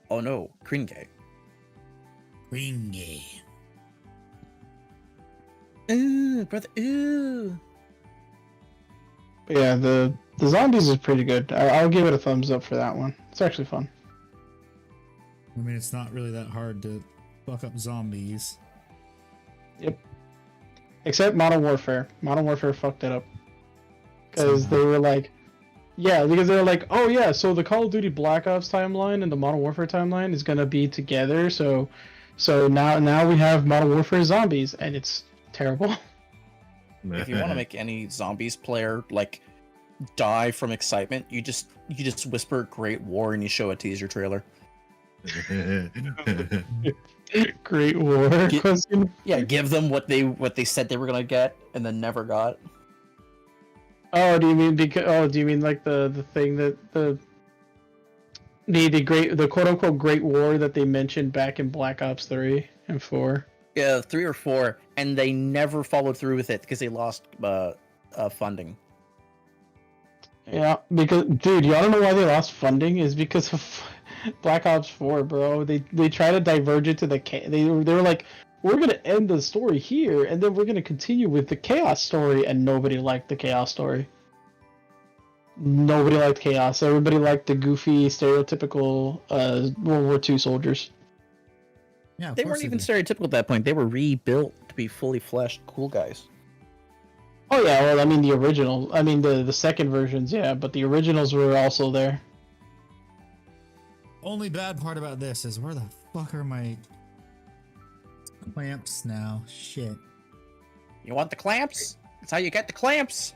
Oh no, cringe. Ringy. Ooh, brother. Ooh. But yeah, the zombies is pretty good. I'll give it a thumbs up for that one. It's actually fun. I mean, it's not really that hard to fuck up zombies. Except Modern Warfare. Modern Warfare fucked it up. Because they were like, oh yeah, so the Call of Duty Black Ops timeline and the Modern Warfare timeline is gonna be together. So now we have Modern Warfare zombies, and it's terrible. If you want to make any zombies player like die from excitement, you just whisper "Great War" and you show a teaser trailer. Great War. Get- Question. Yeah, give them what they said they were gonna get and then never got. Oh, do you mean like the thing that the quote unquote Great War that they mentioned back in Black Ops 3 and 4? Yeah, 3 or 4, and they never followed through with it because they lost funding. Yeah, because dude, you wanna know why they lost funding? Is because of Black Ops 4, bro. They try to diverge it to they were like, we're gonna end the story here, and then we're gonna continue with the Chaos story, and nobody liked the Chaos story. Nobody liked Chaos. Everybody liked the goofy, stereotypical World War II soldiers. Yeah, of They course weren't even did. stereotypical at that point. They were rebuilt to be fully fleshed, cool guys. Oh yeah, well, I mean the second versions, yeah, but the originals were also there. Only bad part about this is where the fuck are my clamps now? Shit. You want the clamps? That's how you get the clamps.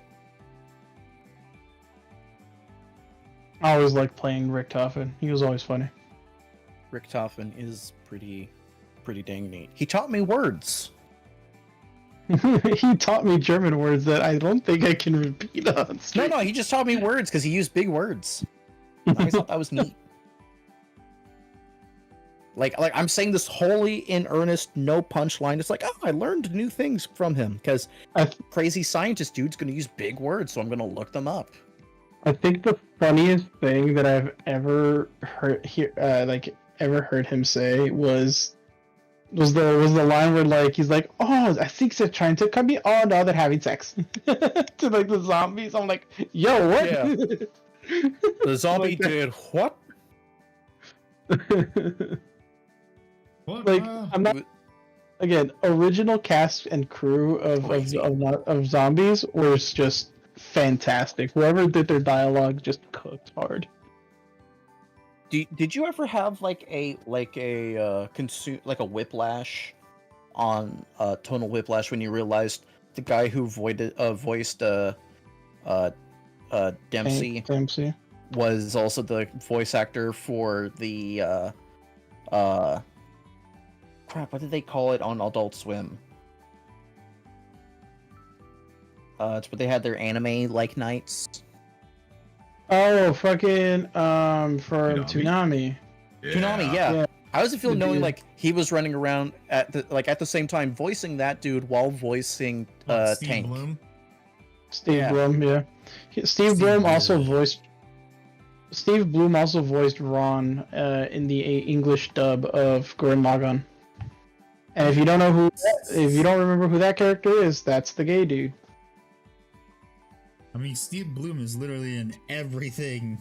I always liked playing Rick Toffin. He was always funny. Rick Toffin is pretty dang neat. He taught me words. He taught me German words that I don't think I can repeat on stream. No, he just taught me words because he used big words. I always thought that was neat. Like I'm saying this wholly in earnest, no punchline. It's like, oh, I learned new things from him because crazy scientist dude's gonna use big words, so I'm gonna look them up. I think the funniest thing that I've ever heard him say was the line where like he's like, oh, I think they're trying to cut me. Oh no, they're having sex to like the zombies. I'm like, yo, what? Yeah. The zombie did what? What? Like I'm not again. Original cast and crew of zombies was just fantastic. Whoever did their dialogue just cooked hard. Did you ever have like a whiplash on tonal whiplash when you realized the guy who voiced Dempsey Dempsey. was also the voice actor for the crap, what did they call it on Adult Swim? It's where they had their anime like nights. Oh, fucking for Toonami? Toonami. Toonami, yeah. Yeah. How does it feel The knowing dude. like he was running around at the same time voicing that dude while voicing Steve Tank? Bloom. Steve Yeah. Bloom, yeah. Steve Bloom also voiced. Steve Bloom also voiced Ron in the English dub of Gurren Lagann. And if you don't know if you don't remember who that character is, that's the gay dude. I mean, Steve Bloom is literally in everything.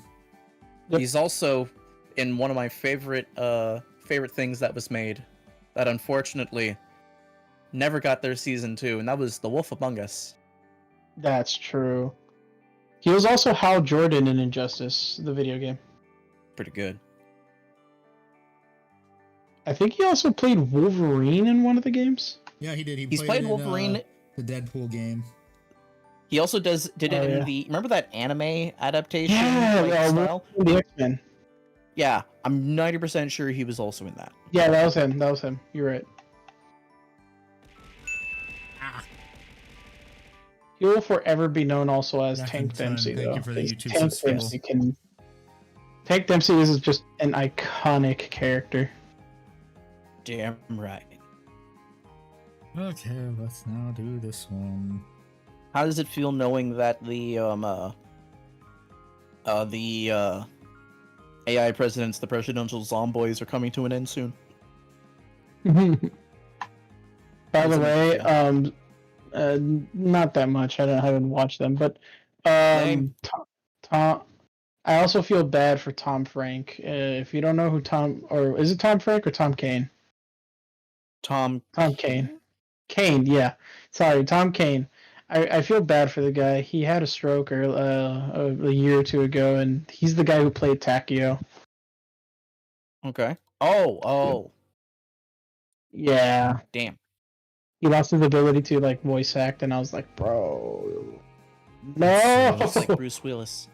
Yep. He's also in one of my favorite things that was made that unfortunately never got their season 2, and that was The Wolf Among Us. That's true. He was also Hal Jordan in Injustice, the video game. Pretty good. I think he also played Wolverine in one of the games. Yeah, he did. He's played Wolverine. The Deadpool game. He also did it Oh, in yeah. the remember that anime adaptation Yeah, style? The X-Men. Yeah, I'm 90% sure he was also in that. Yeah, that was him. That was him. You're right. Ah, He will forever be known also as Back Tank in time. Dempsey, Thank though. you for the 'cause YouTube Tank subscribe. Dempsey can. Tank Dempsey is just an iconic character. Damn right. okay, let's now do this one. How does it feel knowing that the AI presidents, the presidential zomboys, are coming to an end soon? By That's the way, amazing. not that much. I haven't watched them, but Same. Tom. I also feel bad for Tom Frank. If you don't know who Tom, or is it Tom Frank or Tom Kane? Tom Kane. Kane, yeah. Sorry, Tom Kane. I feel bad for the guy. He had a stroke a year or two ago, and he's the guy who played Takio. Okay. Oh. Yeah. Damn. He lost his ability to like voice act, and I was like, bro, That no. Just like Bruce Willis.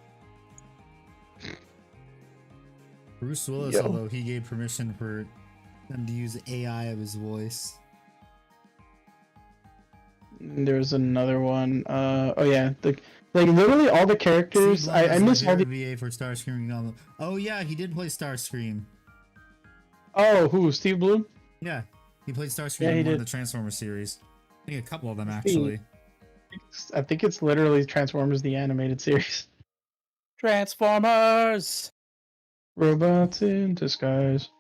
Bruce Willis, Yo. although he gave permission for them to use AI of his voice. There's another one. Oh yeah, like literally all the characters. Steve Bloom I is miss all the. VA for Starscream. Oh yeah, he did play Starscream. Oh, who? Steve Bloom? Yeah, he played Starscream Yeah, he in one of did. the Transformers series. I think a couple of them actually. I think it's literally Transformers the animated series. Transformers. Robots in disguise.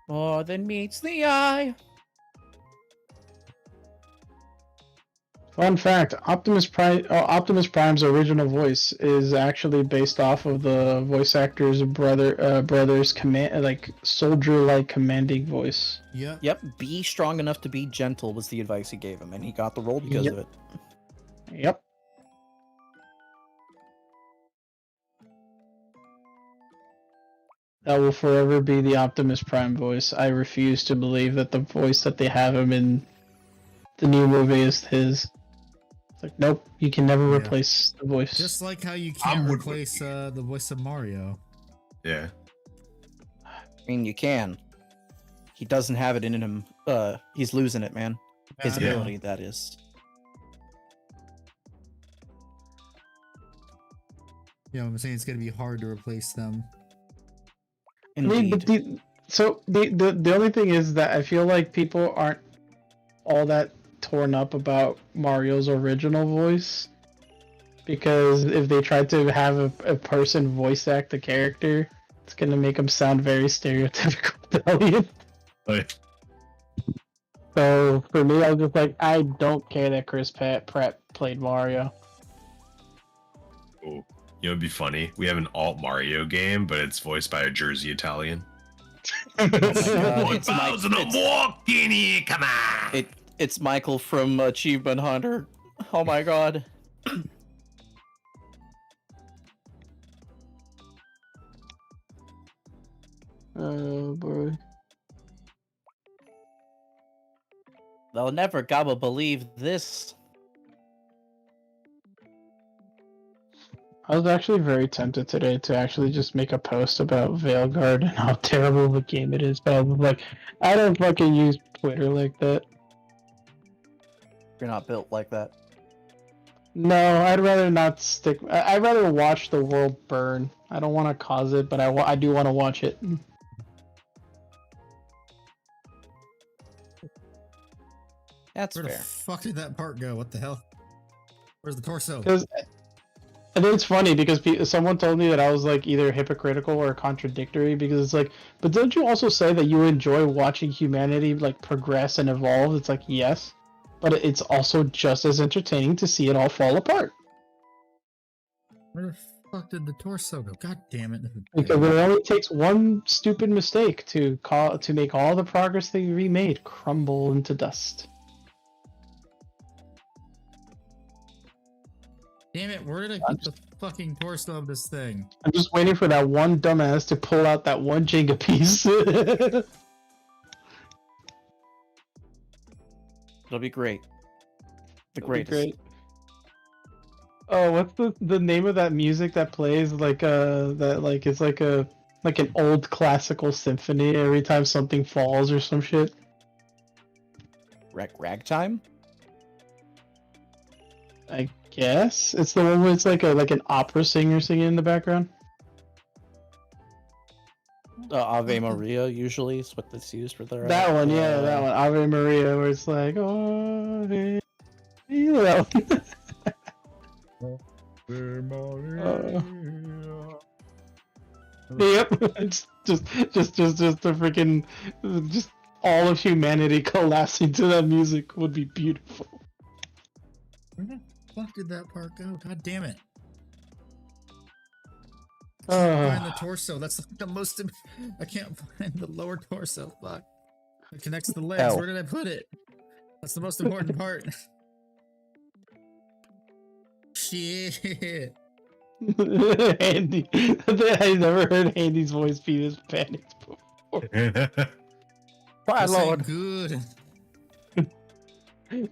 More than meets the eye. Fun fact: Optimus Prime's original voice is actually based off of the voice actor's brother's soldier-like commanding voice. Yeah. Yep, be strong enough to be gentle was the advice he gave him, and he got the role because Yep. of it. Yep. That will forever be the Optimus Prime voice. I refuse to believe that the voice that they have him in the new movie is his. It's like, nope, you can never Yeah. replace the voice. Just like how you I'm can't with replace you. the voice of Mario. Yeah. I mean, you can. He doesn't have it in him. He's losing it, man. His Yeah. ability, that is. Yeah, I'm saying it's gonna be hard to replace them. I mean, but Indeed. the only thing is that I feel like people aren't all that torn up about Mario's original voice, because if they try to have a person voice act the character, it's gonna make him sound very stereotypical Italian. Like, So for me, I was just like, I don't care that Chris Pratt played Mario. oh, you know, it'd be funny. We have an alt Mario game, but it's voiced by a Jersey Italian. God, it's Mike- 1,000 of walking here, come on. It's Michael from Achievement Hunter. Oh my god. Oh boy. They'll never gonna believe this. I was actually very tempted today to actually just make a post about Veilguard and how terrible of a game it is, but I was like, I don't fucking use Twitter like that. You're not built like that. No, I'd rather not stick. I'd rather watch the world burn. I don't want to cause it, but I do want to watch it. That's Where the fair. fuck did that part go? What the hell? Where's the torso? And it's funny because someone told me that I was like either hypocritical or contradictory because it's like, but don't you also say that you enjoy watching humanity like progress and evolve? It's like, yes, but it's also just as entertaining to see it all fall apart. Where the fuck did the torso go? God damn it. Because it only takes one stupid mistake to make all the progress that we made crumble into dust. Damn it, where did I keep the fucking torso of this thing? I'm just waiting for that one dumbass to pull out that one Jenga piece. It'll be great. The It'll be greatest. great. Oh, what's the name of that music that plays like that like it's like an old classical symphony every time something falls or some shit? Ragtime? I guess it's the one where it's like an opera singer singing in the background. Ave Maria usually is what that's used for the. That one, yeah, that one, Ave Maria, where it's like, oh, hey, that one. Yep, it's just the freaking, just all of humanity collapsing to that music would be beautiful. Where the fuck did that part go? God damn it. I Uh. can't find the torso. That's like the most. I can't find the lower torso. Fuck. It connects the legs. Ow. Where did I put it? That's the most important part. Shit. Andy, I never heard Andy's voice be this panicked before. My This ain't lord. good.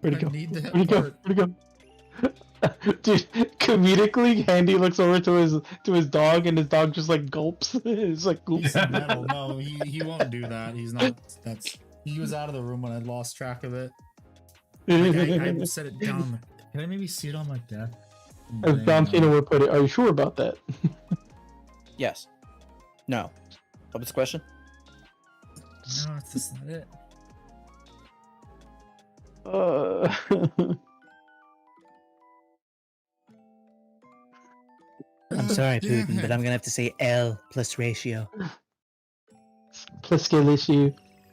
Where'd he go? I need that Where'd he go? part. Where'd he go? Dude, comedically, Andy looks over to his dog, and his dog just like gulps. It's like gulps. He's metal. No, he won't do that. He's not. He was out of the room when I lost track of it. Like, I set it down. Can I maybe see it on my desk? As Valentino would put it, are you sure about that? Yes. No. What was the question? No, it's just not it. I'm sorry, Putin, but I'm gonna have to say L plus ratio. Plus skill issue.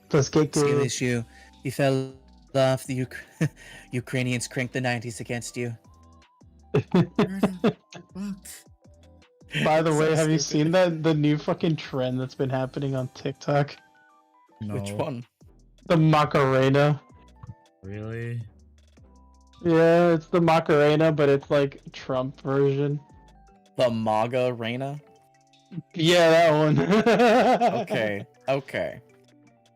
Plus kick. Skill issue. You fell off. The Ukrainians cranked the 90s against you. Where the fuck? By the So way, have you stupid. seen the new fucking trend that's been happening on TikTok? No. Which one? The Macarena. Really? Yeah, it's the Macarena, but it's like Trump version. The MAGA Reina? Yeah, that one. Okay. Okay.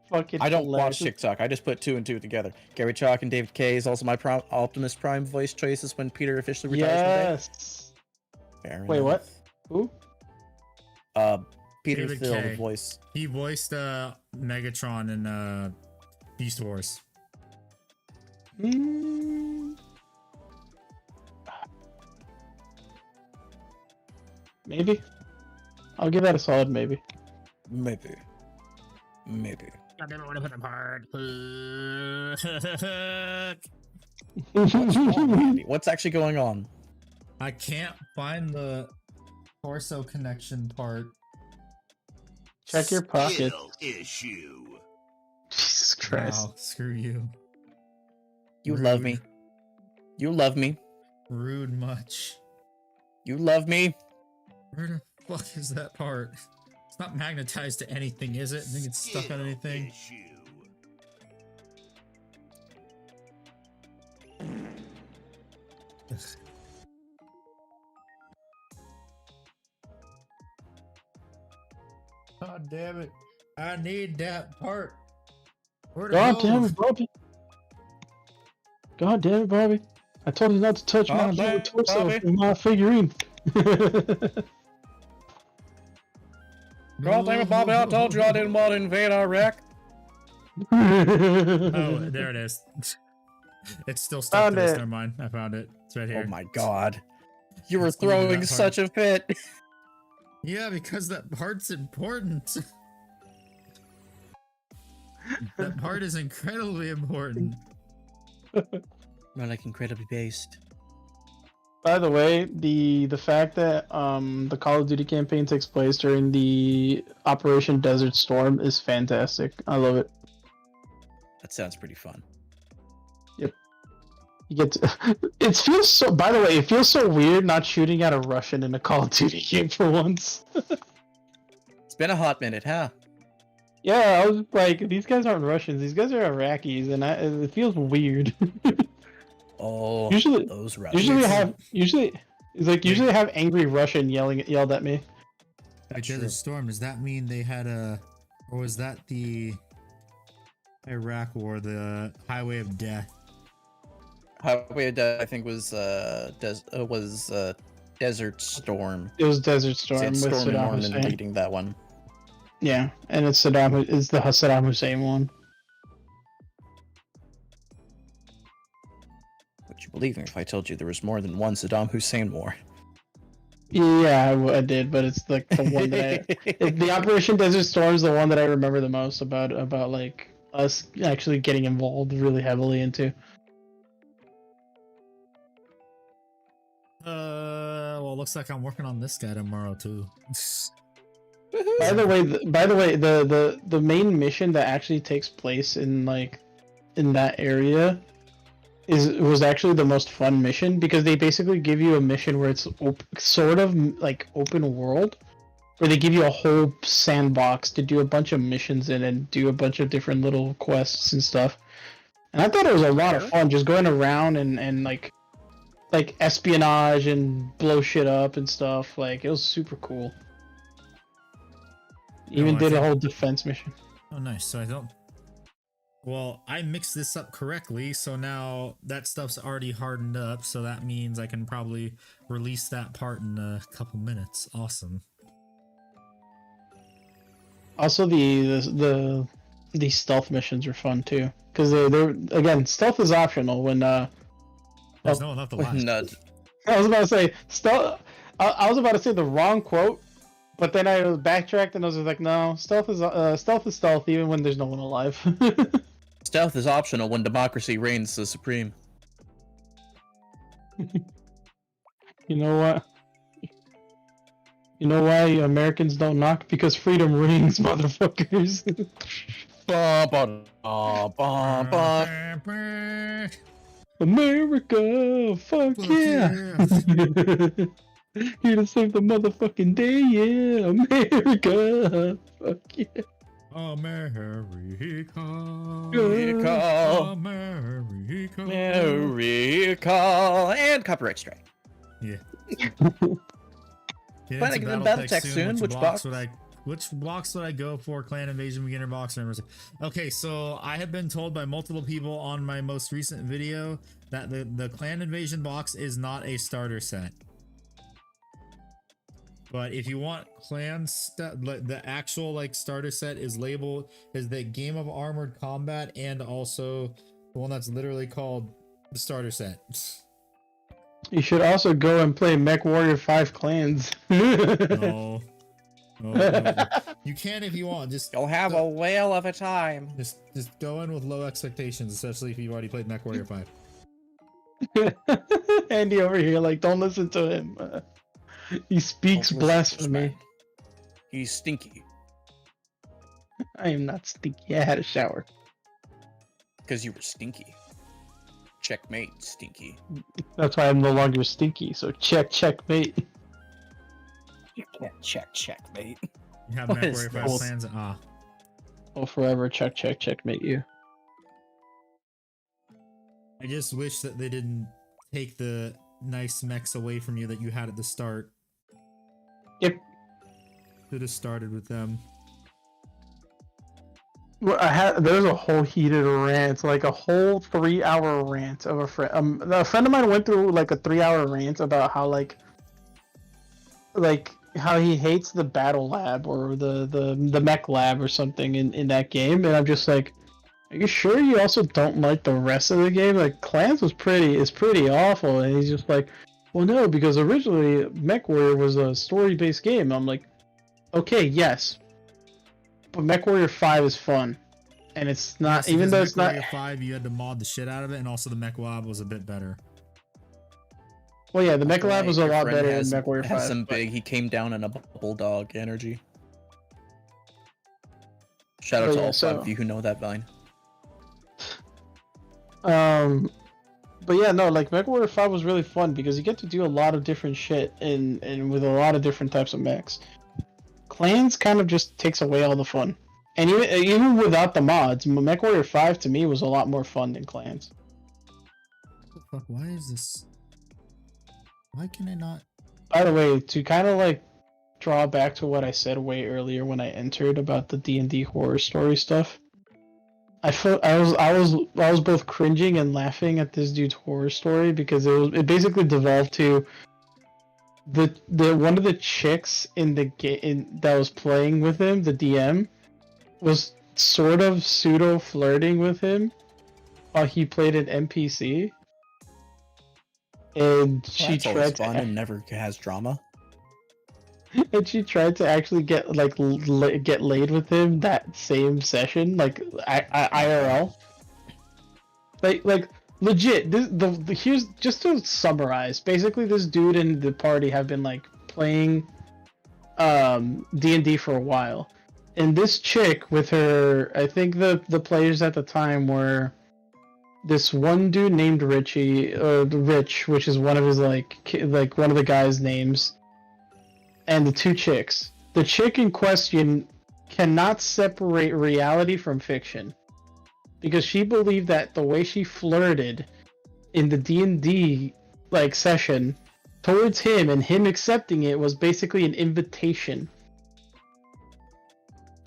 Fucking I don't hilarious. watch TikTok. I just put two and two together. Gary Chalk and David K is also my Optimus Prime voice choices when Peter officially retires Yes. one day. Fair Wait, enough. what? Who? Peter David Thiel, K. the voice. He voiced Megatron in Beast Wars. Maybe. I'll give that a solid maybe. Maybe. Maybe. I never want to put them hard. What's wrong, Andy? What's actually going on? I can't find the torso connection part. Check your pocket. Issue. Jesus Christ. Wow, screw you. You love me. You love me. Rude much. You love me. Where the fuck is that part? It's not magnetized to anything, is it? I think it's stuck on anything. Issue. God damn it. I need that part. Where to God go? damn it, Bobby. God damn it, Bobby. I told you not to touch my God damn little it, torso Bobby. with my figurine. God damn it, Bobby, I told you I didn't want to invade Iraq. Oh, there it is. It's still stuck Found to this. it. Never mind. I found it. It's right here. Oh my god. You were Let's go to that throwing part. such a fit. Yeah, because that part's important. That part is incredibly important. More like incredibly based. By the way, the fact that the Call of Duty campaign takes place during the Operation Desert Storm is fantastic. I love it. That sounds pretty fun. You get to, it feels so. By the way, it feels so weird not shooting at a Russian in a Call of Duty game for once. It's been a hot minute, huh? Yeah, I was like, these guys aren't Russians. These guys are Iraqis, and it feels weird. Oh, Usually- those Russians. usually have angry Russian yelled at me. Like True. Desert Storm, does that mean they had a, or was that the Iraq War, the Highway of Death? Highway of Death, I think, was Desert Storm. It was Desert Storm It's with Storm Saddam Norman Hussein. leading that one. Yeah, and it's the Saddam Hussein one. Would you believe me if I told you there was more than one Saddam Hussein war? Yeah, I did, but it's like the one that the Operation Desert Storm is the one that I remember the most about like us actually getting involved really heavily into. Well, looks like I'm working on this guy tomorrow too. By the way, the main mission that actually takes place in that area was actually the most fun mission, because they basically give you a mission where it's sort of like open world, where they give you a whole sandbox to do a bunch of missions in and do a bunch of different little quests and stuff. And I thought it was a lot of fun just going around and like espionage and blow shit up and stuff. Like, it was super cool. Even I did a think- whole defense mission. Oh, nice. So I don't. Well, I mixed this up correctly, so now that stuff's already hardened up. So that means I can probably release that part in a couple minutes. Awesome. Also, the stealth missions are fun too, because they're again, stealth is optional when There's no one left alive. Nut. I was about to say stealth. I was about to say the wrong quote, but then I backtracked and I was like, no, stealth is stealth even when there's no one alive. Stealth is optional when democracy reigns the supreme. You know what? You know why Americans don't knock? Because freedom rings, motherfuckers. Ba, ba, ba, ba, ba. America, fuck yeah. Here to save the motherfucking day, yeah. America, fuck yeah. America. America. America. America. And copyright strike. Yeah. Get Planning into on BattleTech BattleTech soon. Which box? Which blocks would I go for Clan Invasion beginner box members? Okay, so I have been told by multiple people on my most recent video that the Clan Invasion box is not a starter set. But if you want the actual like starter set is labeled as the Game of Armored Combat, and also the one that's literally called the starter set. You should also go and play Mech Warrior 5 Clans. No. No. You can if you want. Just You'll have a whale of a time. just go in with low expectations, especially if you've already played Mech Warrior 5. Andy over here, like, don't listen to him. He speaks Don't listen to this blasphemy. man. He's stinky. I am not stinky. I had a shower. Because you were stinky. Checkmate, stinky. That's why I'm no longer stinky. So checkmate. You can't checkmate. You have What Mech is Warrior 5 this? plans. I'll forever checkmate you. I just wish that they didn't take the nice mechs away from you that you had at the start. Yep. Should have started with them. Well, there was a whole heated rant, like a whole 3-hour rant of a friend. A friend of mine went through like a 3-hour rant about how like like how he hates the battle lab or the mech lab or something in that game, and I'm just like, are you sure you also don't like the rest of the game? Like Clans is pretty awful, and he's just like, well, no, because originally MechWarrior was a story-based game. I'm like, okay, yes, but MechWarrior 5 is fun, and it's not, Yes, even though because it's not. MechWarrior 5, you had to mod the shit out of it, and also the Mech Lab was a bit better. Well, yeah, the Mech Lab was a Your lot friend better has, than MechWarrior 5. has some but- big. He came down in a bulldog energy. Shout out But to yeah, all so- five of you who know that Vine. But yeah, no, like MechWarrior 5 was really fun because you get to do a lot of different shit and with a lot of different types of mechs. Clans kind of just takes away all the fun. And even without the mods, MechWarrior 5 to me was a lot more fun than Clans. Fuck, why is this? Why can I not? By the way, to kind of like draw back to what I said way earlier when I entered about the D&D horror story stuff, I was both cringing and laughing at this dude's horror story because it basically devolved to the one of the chicks in the game that was playing with him, the DM, was sort of pseudo flirting with him while he played an NPC, and she That's always tried fun to and never has drama. and she tried to actually get get laid with him that same session, like IRL. Like legit. Here's just to summarize. Basically, this dude and the party have been like playing D&D for a while, and this chick with her, I think the players at the time were this one dude named Rich, which is one of his like one of the guys' names, and the two chicks. The chick in question cannot separate reality from fiction because she believed that the way she flirted in the D&D like session towards him and him accepting it was basically an invitation.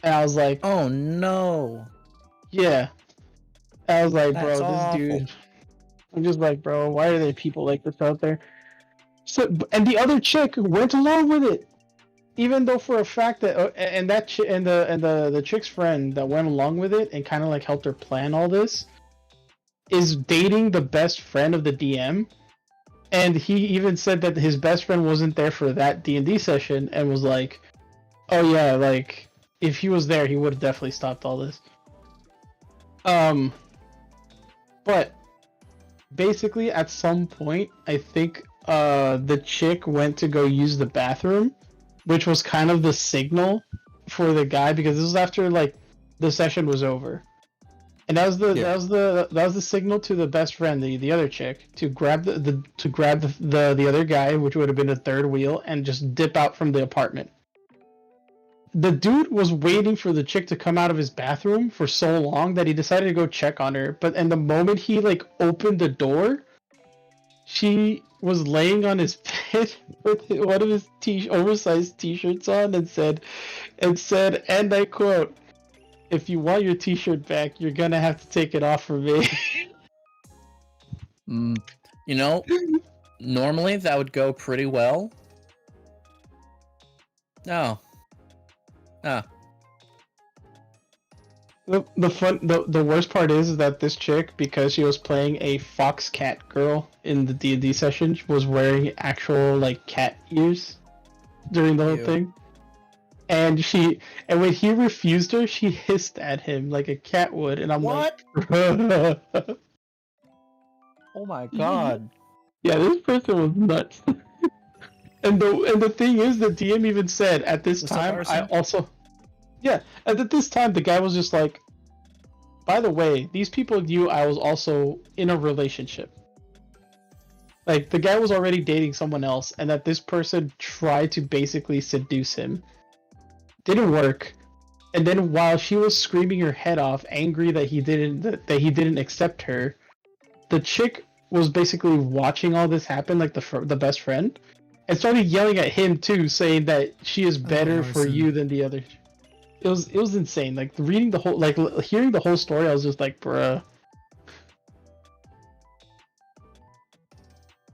And I was like, Oh no! yeah. I was like, bro, That's this awful. dude. I'm just like, bro, why are there people like this out there? So, and the other chick went along with it, even though for a fact that and that and the chick's friend that went along with it and kind of like helped her plan all this is dating the best friend of the DM, and he even said that his best friend wasn't there for that D&D session and was like, oh yeah, like if he was there, he would have definitely stopped all this. But basically, at some point, I think the chick went to go use the bathroom, which was kind of the signal for the guy because this was after like the session was over, and that was the signal to the best friend, the other chick, to grab the other guy, which would have been the third wheel, and just dip out from the apartment. The dude was waiting for the chick to come out of his bathroom for so long that he decided to go check on her. But in the moment he like opened the door, she was laying on his bed with one of his oversized t-shirts on and said, and I quote, "If you want your t-shirt back, you're gonna have to take it off for me." You know, normally that would go pretty well. No. Ah. The worst part is that this chick, because she was playing a fox cat girl in the D&D session, was wearing actual like cat ears during the whole Ew. thing. And when he refused her, she hissed at him like a cat would, and I'm What? like, Oh my god. yeah, this person was nuts. And the thing is, the DM even said at this Was that time, arson? I also, yeah, and at this time the guy was just like, by the way, these people knew I was also in a relationship. Like the guy was already dating someone else, and that this person tried to basically seduce him. Didn't work. And then while she was screaming her head off, angry that he didn't accept her, the chick was basically watching all this happen, like the best friend, and started yelling at him too, saying that she is better for arson. you than the other. It was insane. Like reading the whole, like hearing the whole story, I was just like, bruh.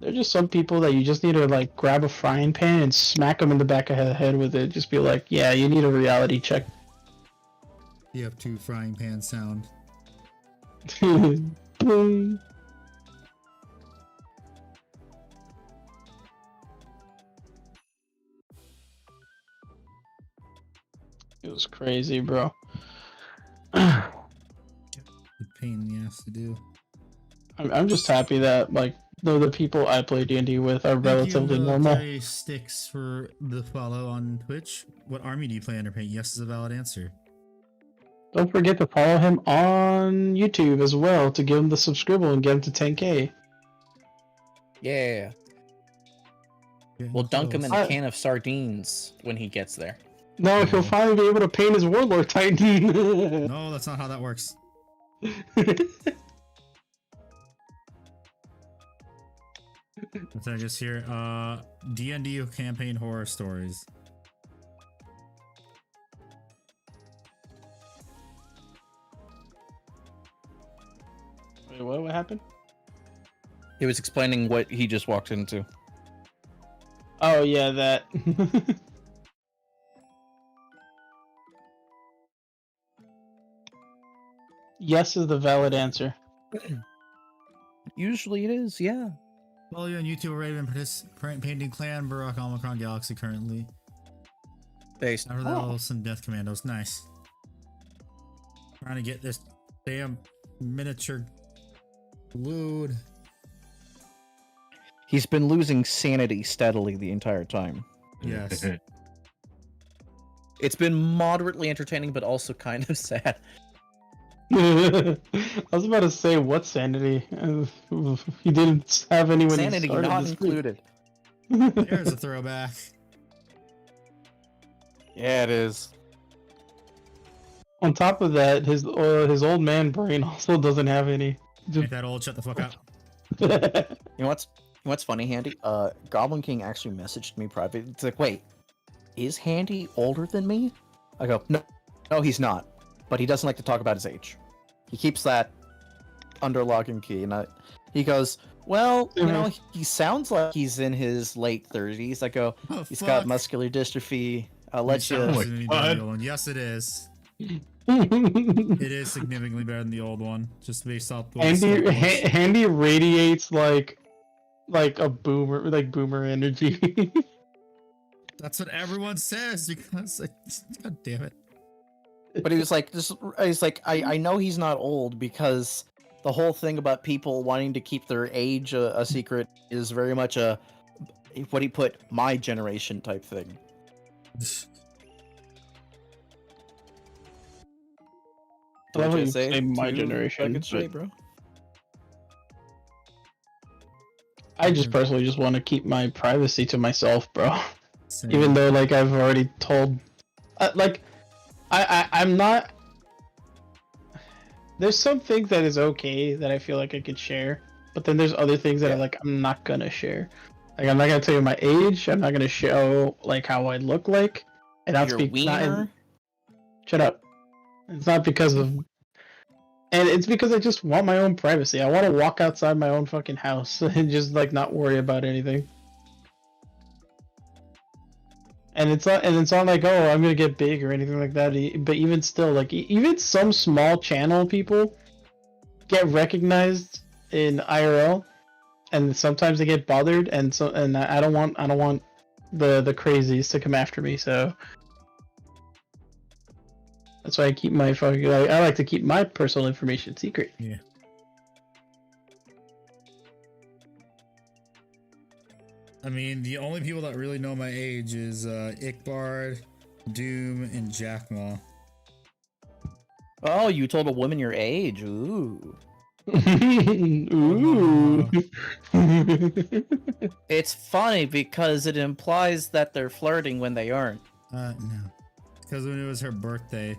There are just some people that you just need to like grab a frying pan and smack them in the back of the head with it. Just be like, yeah, you need a reality check. You have 2 frying pan sound. Boom. It was crazy, bro. The pain in the ass to do. I'm just happy that like the people I play D&D with are relatively normal. Military Sticks for the follow on Twitch. What army do you play under paint? Yes is a valid answer. Don't forget to follow him on YouTube as well to give him the subscribe and get him to 10K. Yeah. We'll dunk him in a can of sardines when he gets there. No, he'll finally be able to paint his Warlord Titan. No, that's not how that works. What's I just hear? D&D campaign horror stories. Wait, what happened? He was explaining what he just walked into. Oh yeah, that. Yes is the valid answer. Usually it is, yeah. Follow you on YouTube, Raven, painting Clan, Barak, Omicron Galaxy currently. Based. After that, some Death Commandos. Nice. Trying to get this damn miniature glued. He's been losing sanity steadily the entire time. Yes. It's been moderately entertaining, but also kind of sad. I was about to say, what sanity? He didn't have anyone. Sanity not included. There's a throwback. Yeah, it is. On top of that, his old man brain also doesn't have any. Ain't that old? Shut the fuck up. You know what's funny, Handy? Goblin King actually messaged me privately. It's like, wait, is Handy older than me? I go, no, he's not. But he doesn't like to talk about his age. He keeps that under lock and key. And he goes, well, you know, he sounds like he's in his late 30s. I go, he's got muscular dystrophy. I'll let you. Yes, it is. It is significantly better than the old one, just based off. Handy radiates like a boomer energy. That's what everyone says because, god damn it. But he was like, I know he's not old because the whole thing about people wanting to keep their age a secret is very much a what he put my generation type thing. I love what you say my generation. Straight, bro. I just personally just want to keep my privacy to myself, bro. Same. Even though like I've already told, I'm not. There's some things that is okay that I feel like I could share, but then there's other things that I'm not gonna share. Like I'm not gonna tell you my age. I'm not gonna show like how I look like. And that's shut up. It's not because of, and it's because I just want my own privacy. I want to walk outside my own fucking house and just like not worry about anything. And it's not like, oh, I'm gonna get big or anything like that. But even still, like even some small channel people get recognized in IRL, and sometimes they get bothered. And I don't want the crazies to come after me. So that's why I keep my fucking. I like to keep my personal information secret. Yeah. I mean, the only people that really know my age is Ickbard, Doom, and Jackmaw. Oh, you told a woman your age. Ooh. Ooh. It's funny because it implies that they're flirting when they aren't. No. Because when it was her birthday,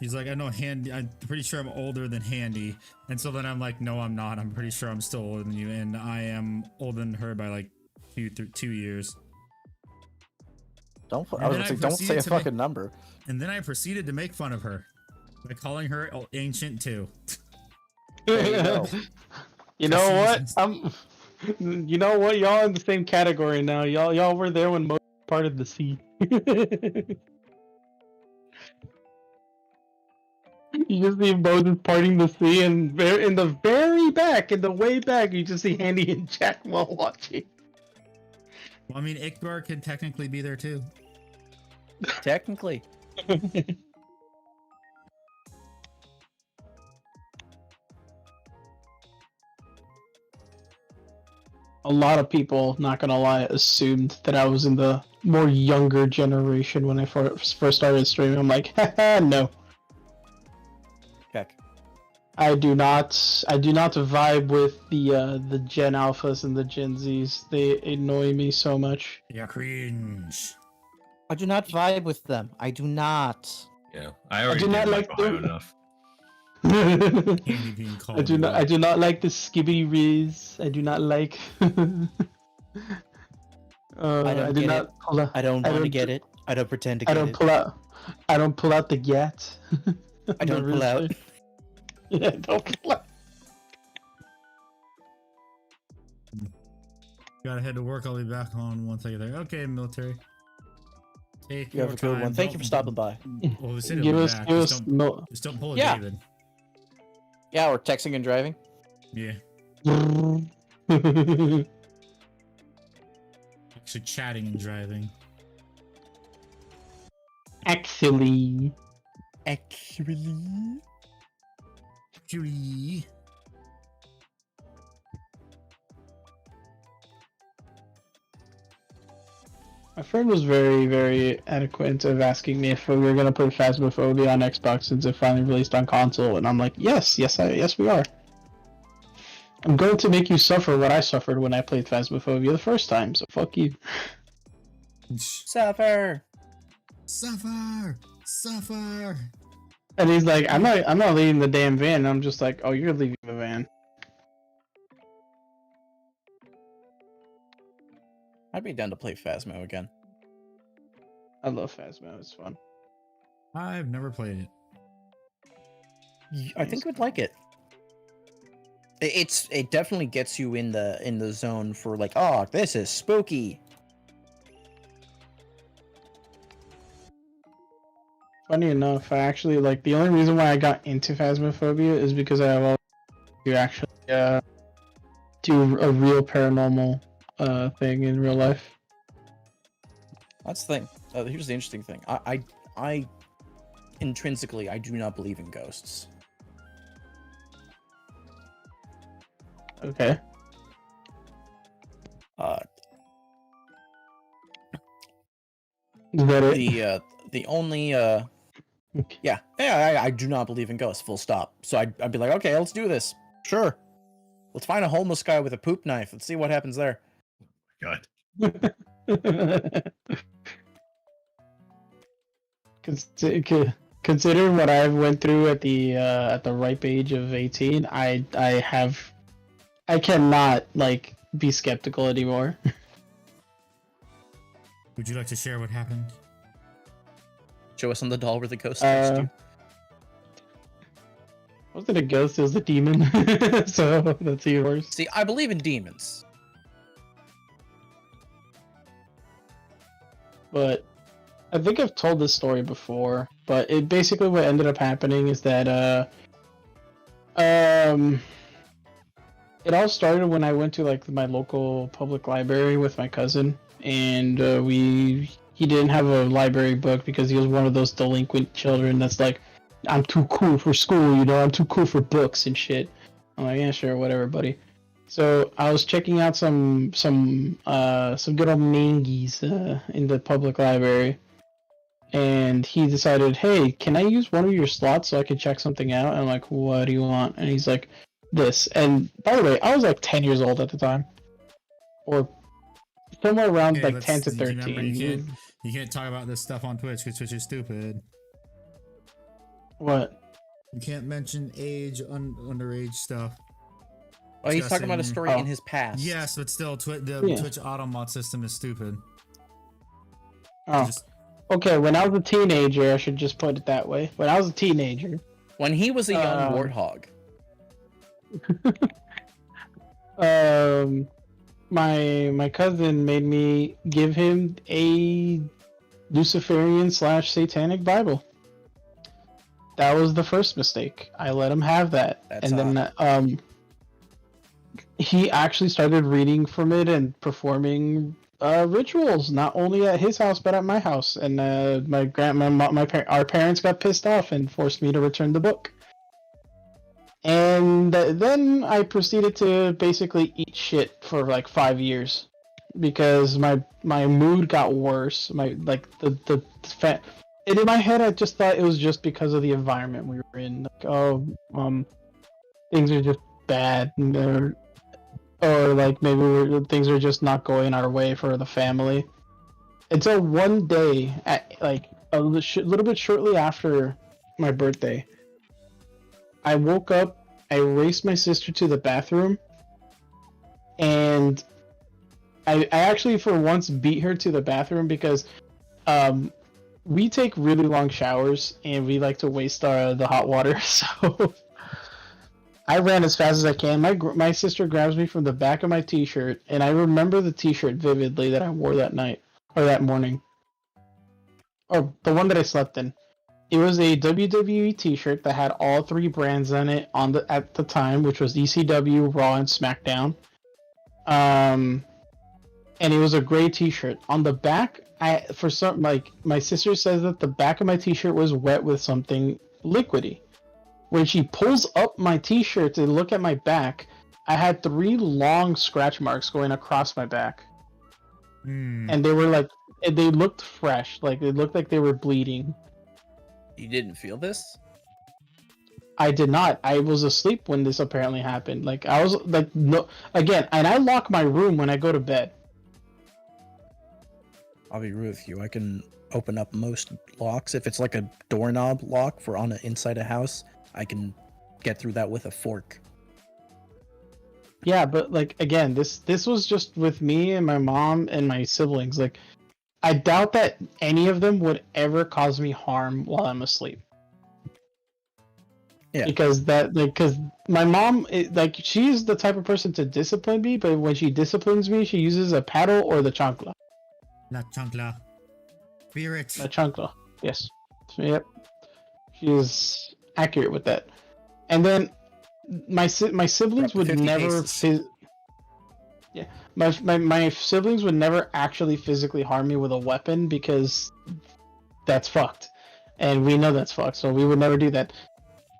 he's like, I know Handy, I'm pretty sure I'm older than Handy. And so then I'm like, no, I'm not. I'm pretty sure I'm still older than you. And I am older than her by like 2 years. Don't say a fucking number. And then I proceeded to make fun of her by calling her ancient too. There you go. You know what? You know what? Y'all in the same category now. Y'all were there when Moses parted the sea. You just see Moses parting the sea, and in the very back, in the way back, you just see Handy and Jack while watching. Well, I mean, Ikbar could technically be there too. Technically. A lot of people, not gonna lie, assumed that I was in the more younger generation when I first started streaming. I'm like, haha, no. Check. I do not vibe with the Gen Alphas and the Gen Zs. They annoy me so much. Yeah, cringe. I do not vibe with them. I do not. Yeah, I already do not didn't like like Ohio them. enough. Candy being called. I do not like the Skibbity Riz. I do not like. I don't do get not it. pull out. I don't want to get it. I don't pretend to get it. I don't pull out the gat. I don't pull out. Yeah, don't pull out. Gotta head to work. I'll be back on once I get there. Okay, military. Take You have a good one. Thank you for stopping by. Well, we said it'll Give be us, back. give Just us don't, no. just don't pull a Yeah. David. Yeah, we're texting and driving. Yeah. Actually chatting and driving. Actually. Actually. Actually. My friend was very, very adequate of asking me if we were gonna play Phasmophobia on Xbox since it finally released on console, and I'm like, yes, we are. I'm going to make you suffer what I suffered when I played Phasmophobia the first time, so fuck you. Suffer. Suffer. Suffer. And he's like, I'm not leaving the damn van. And I'm just like, oh, you're leaving the van. I'd be down to play Phasmo again. I love Phasmo. It's fun. I've never played it. I think you would like it. It definitely gets you in the zone for like, oh, this is spooky. Funny enough, I actually like the only reason why I got into Phasmophobia is because I have all to actually do a real paranormal thing in real life. That's the thing. Here's the interesting thing. I intrinsically I do not believe in ghosts. Okay. Is that it? The only yeah, I do not believe in ghosts. Full stop. So I'd be like, okay, let's do this. Sure. Let's find a homeless guy with a poop knife. Let's see what happens there. God. Considering what I've went through at the ripe age of 18, I cannot like be skeptical anymore. Would you like to share what happened? Show us on the doll where the ghost touched you. Wasn't a ghost, it was a demon. So that's yours. See, I believe in demons. But I think I've told this story before, but it basically what ended up happening is that it all started when I went to like my local public library with my cousin, and he didn't have a library book because he was one of those delinquent children that's like, I'm too cool for school, you know, I'm too cool for books and shit. I'm like, yeah, sure, whatever, buddy. So I was checking out some good old mangies in the public library, and he decided, hey, can I use one of your slots so I can check something out? And I'm like, what do you want? And he's like, this. And by the way, I was like 10 years old at the time, or somewhere around Okay, like 10 to remember, 13. you can't talk about this stuff on Twitch because Twitch is stupid. What? You can't mention age, underage stuff. Oh, he's talking about a story in his past. Yes, but still, the Twitch automod system is stupid. Oh. Okay, when I was a teenager, I should just put it that way. When I was a teenager. When he was a young warthog. my cousin made me give him a Luciferian / Satanic Bible. That was the first mistake. I let him have that, That's and then he actually started reading from it and performing rituals, not only at his house but at my house. And our parents got pissed off and forced me to return the book. And then I proceeded to basically eat shit for like 5 years because my mood got worse. My like the fat. And in my head, I just thought it was just because of the environment we were in. Like, things are just bad, or like maybe things are just not going our way for the family. Until one day, at like a little bit shortly after my birthday, I woke up, I raced my sister to the bathroom, and I actually for once beat her to the bathroom because we take really long showers and we like to waste the hot water. So I ran as fast as I can. My sister grabs me from the back of my t-shirt, and I remember the t-shirt vividly that I wore that night or that morning, or the one that I slept in. It was a WWE t-shirt that had all 3 brands on it at the time, which was ECW, Raw, and SmackDown. And it was a gray t-shirt. On the back, my sister says that the back of my t-shirt was wet with something liquidy. When she pulls up my t-shirt to look at my back, I had 3 long scratch marks going across my back. And they were like, they looked fresh. Like, it looked like they were bleeding. You didn't feel this? I did not. I was asleep when this apparently happened. Like, I was like, no, again, and I lock my room when I go to bed. I'll be rude with you. I can open up most locks. If it's like a doorknob lock for on inside a house, I can get through that with a fork. Yeah, but like again, this was just with me and my mom and my siblings. Like, I doubt that any of them would ever cause me harm while I'm asleep. Yeah. Because my mom, she's the type of person to discipline me, but when she disciplines me, she uses a paddle or the chancla. La chancla. Fear it. La chancla. Yes. Yep. She is accurate with that. And then my siblings would never my siblings would never actually physically harm me with a weapon because that's fucked, and we know that's fucked, so we would never do that.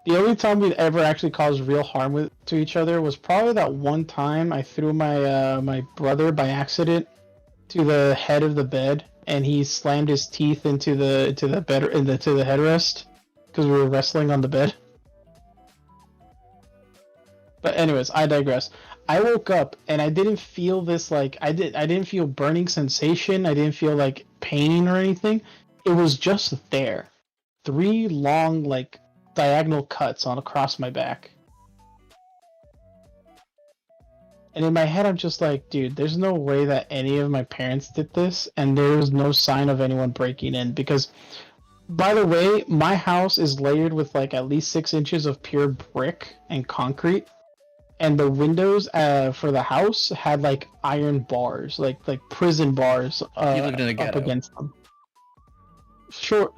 The only time we'd ever actually caused real harm to each other was probably that one time I threw my brother by accident to the head of the bed, and he slammed his teeth into the bed to the headrest because we were wrestling on the bed. But anyways, I digress. I woke up and I didn't feel this I didn't feel burning sensation. I didn't feel like pain or anything. It was just there. 3 long diagonal cuts across my back. And in my head I'm just like, dude, there's no way that any of my parents did this, and there was no sign of anyone breaking in because, by the way, my house is layered with at least 6 inches of pure brick and concrete. And the windows for the house had iron bars, like prison bars, you lived in a ghetto. up against them. Sure,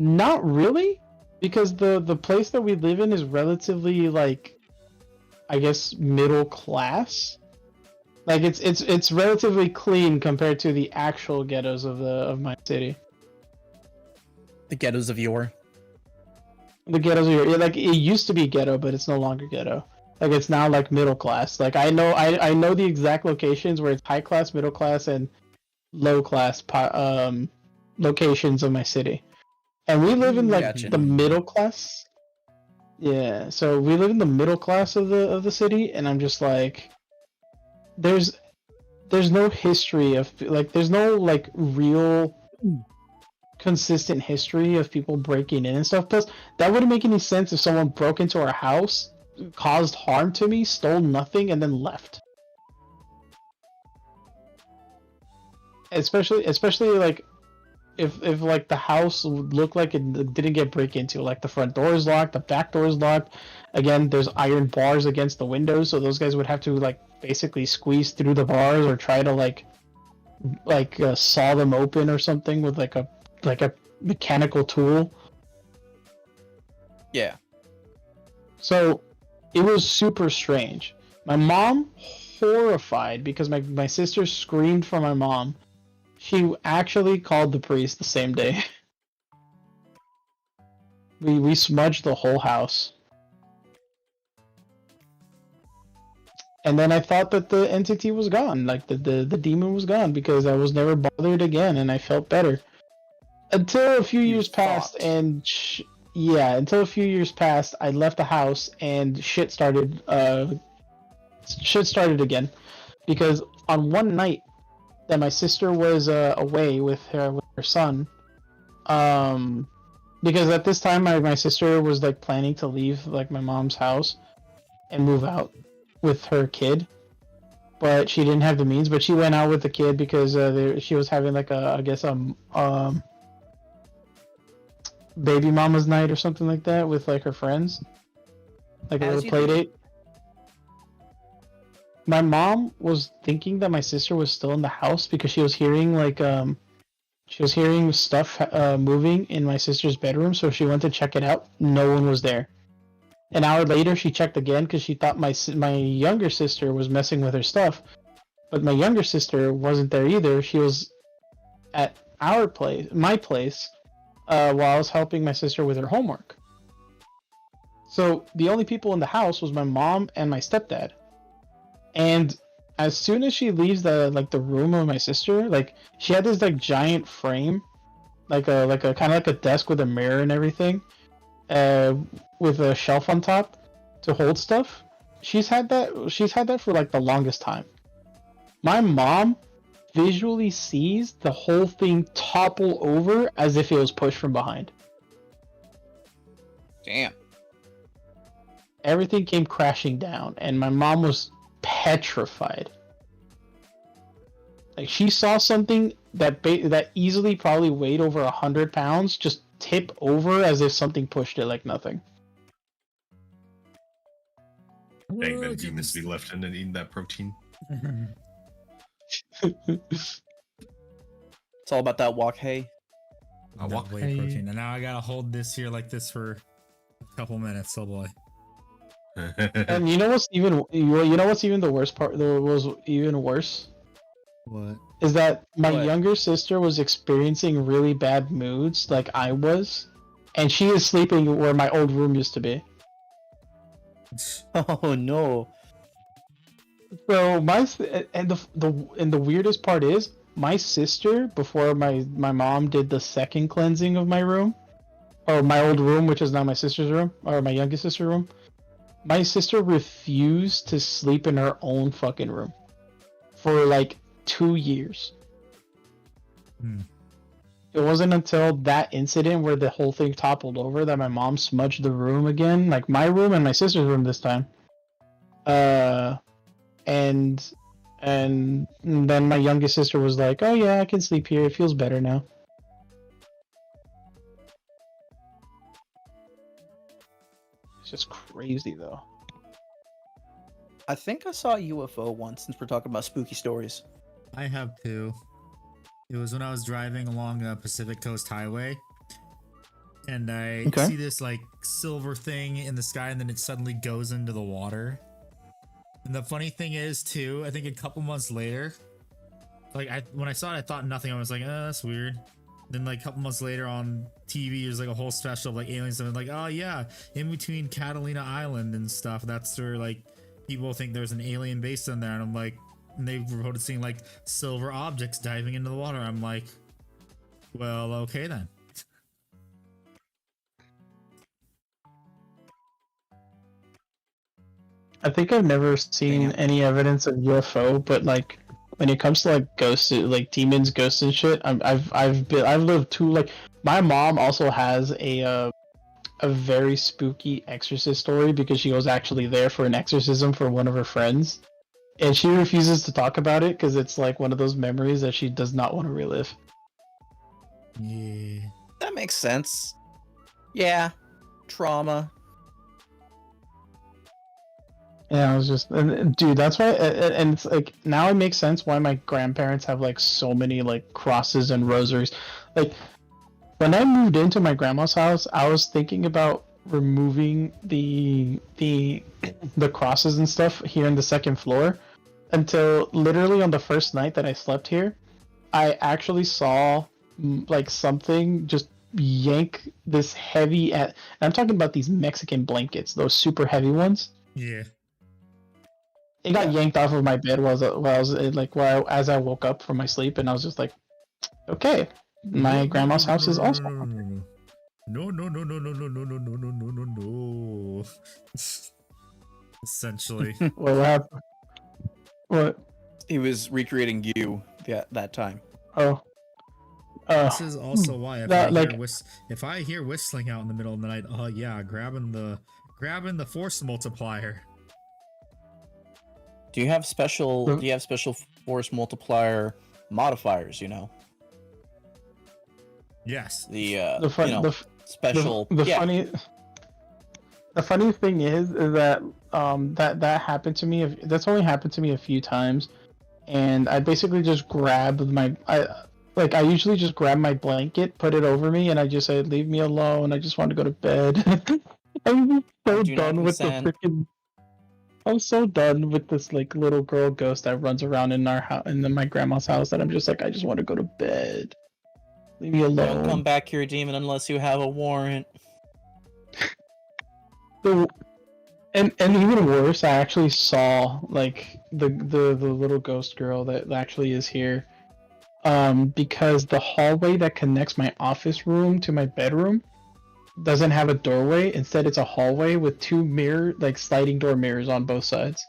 not really, because the place that we live in is relatively I guess middle class. It's relatively clean compared to the actual ghettos of my city. The ghettos of yore. The ghettos of yore, it used to be ghetto, but it's no longer ghetto. It's now middle class. I know the exact locations where it's high class, middle class, and low class locations of my city. And we live in Gotcha. the middle class. Yeah, so we live in the middle class of the city, and I'm just there's no history of there's no real consistent history of people breaking in and stuff. Plus, that wouldn't make any sense if someone broke into our house, caused harm to me, stole nothing, and then left. Especially if the house looked like it didn't get break into, the front door is locked, the back door is locked. Again, there's iron bars against the windows, so those guys would have to basically squeeze through the bars or try to saw them open or something with like a mechanical tool. Yeah. So it was super strange. My mom, horrified because my sister screamed for my mom. She actually called the priest the same day. We smudged the whole house. And then I thought that the entity was gone, like the demon was gone, because I was never bothered again and I felt better. Until a few years passed and until a few years passed, I left the house and shit started again. Because on one night that my sister was away with her son, because at this time my sister was like planning to leave like my mom's house and move out with her kid, but she didn't have the means. But she went out with the kid because she was having like baby mama's night or something like that with like her friends, like a little play date. My mom was thinking that my sister was still in the house because she was hearing stuff moving in my sister's bedroom, so she went to check it out. No one was there. An hour later, she checked again because she thought my younger sister was messing with her stuff, but my younger sister wasn't there either. She was at my place, while I was helping my sister with her homework. So the only people in the house was my mom and my stepdad. And as soon as she leaves the room of my sister, like she had this like giant frame, like a kind of like a desk with a mirror and everything, with a shelf on top to hold stuff. She's had that for like the longest time. My mom visually sees the whole thing topple over as if it was pushed from behind. Damn. Everything came crashing down, and my mom was petrified. Like she saw something that easily probably weighed over 100 pounds just tip over as if something pushed it like nothing. Dang, them demons be left in and eating that protein. It's all about that wok hay. That whey protein. And now I gotta hold this here like this for a couple minutes. Oh boy. And you know what's even the worst part? That was even worse. What? Is that my younger sister was experiencing really bad moods like I was, and she is sleeping where my old room used to be. Oh no. So the weirdest part is my sister, before my mom did the second cleansing of my room, or my old room, which is now my sister's room, or my youngest sister's room, my sister refused to sleep in her own fucking room for like 2 years. It wasn't until that incident where the whole thing toppled over that my mom smudged the room again, like my room and my sister's room this time. And then my youngest sister was like, "Oh yeah, I can sleep here. It feels better now." It's just crazy though. I think I saw a UFO once, since we're talking about spooky stories. I have two. It was when I was driving along a Pacific Coast Highway, and I see this like silver thing in the sky, and then it suddenly goes into the water. And the funny thing is, too, I think a couple months later, like when I saw it, I thought nothing. I was like, "Oh, that's weird." Then like a couple months later on TV, there's like a whole special of like aliens, and like, "Oh yeah, in between Catalina Island and stuff, that's where like people think there's an alien base in there." And I'm like, and they reported seeing like silver objects diving into the water. I'm like, well, okay then. I think I've never seen any evidence of UFO, but like when it comes to like ghosts, like demons, ghosts and shit, I've lived too. Like my mom also has a very spooky exorcist story because she was actually there for an exorcism for one of her friends, and she refuses to talk about it because it's like one of those memories that she does not want to relive. Yeah, that makes sense. Yeah, trauma. Yeah, I was just, dude, that's why, and it's like, now it makes sense why my grandparents have like so many like crosses and rosaries. Like, when I moved into my grandma's house, I was thinking about removing the crosses and stuff here in the second floor until literally on the first night that I slept here, I actually saw like something just yank this heavy and I'm talking about these Mexican blankets, those super heavy ones. Yeah. It got yanked off of my bed as I woke up from my sleep, and I was just like, okay, my grandma's house is also. No. Essentially. What happened? What? He was recreating you that time. Oh. This is also why if I hear whistling out in the middle of the night, oh yeah, grabbing the force multiplier. Do you have special force multiplier modifiers? You know. Yes. The funny thing is that that happened to me. That's only happened to me a few times, and I basically just grabbed I usually just grab my blanket, put it over me, and I just say, "Leave me alone. I just want to go to bed." I'm so done with the freaking. I'm so done with this like little girl ghost that runs around in our house, in my grandma's house, that I'm just like, I just want to go to bed. Leave me alone. Don't come back here, demon, unless you have a warrant. And even worse, I actually saw like the little ghost girl that actually is here. Because the hallway that connects my office room to my bedroom doesn't have a doorway. Instead, it's a hallway with two sliding door mirrors on both sides.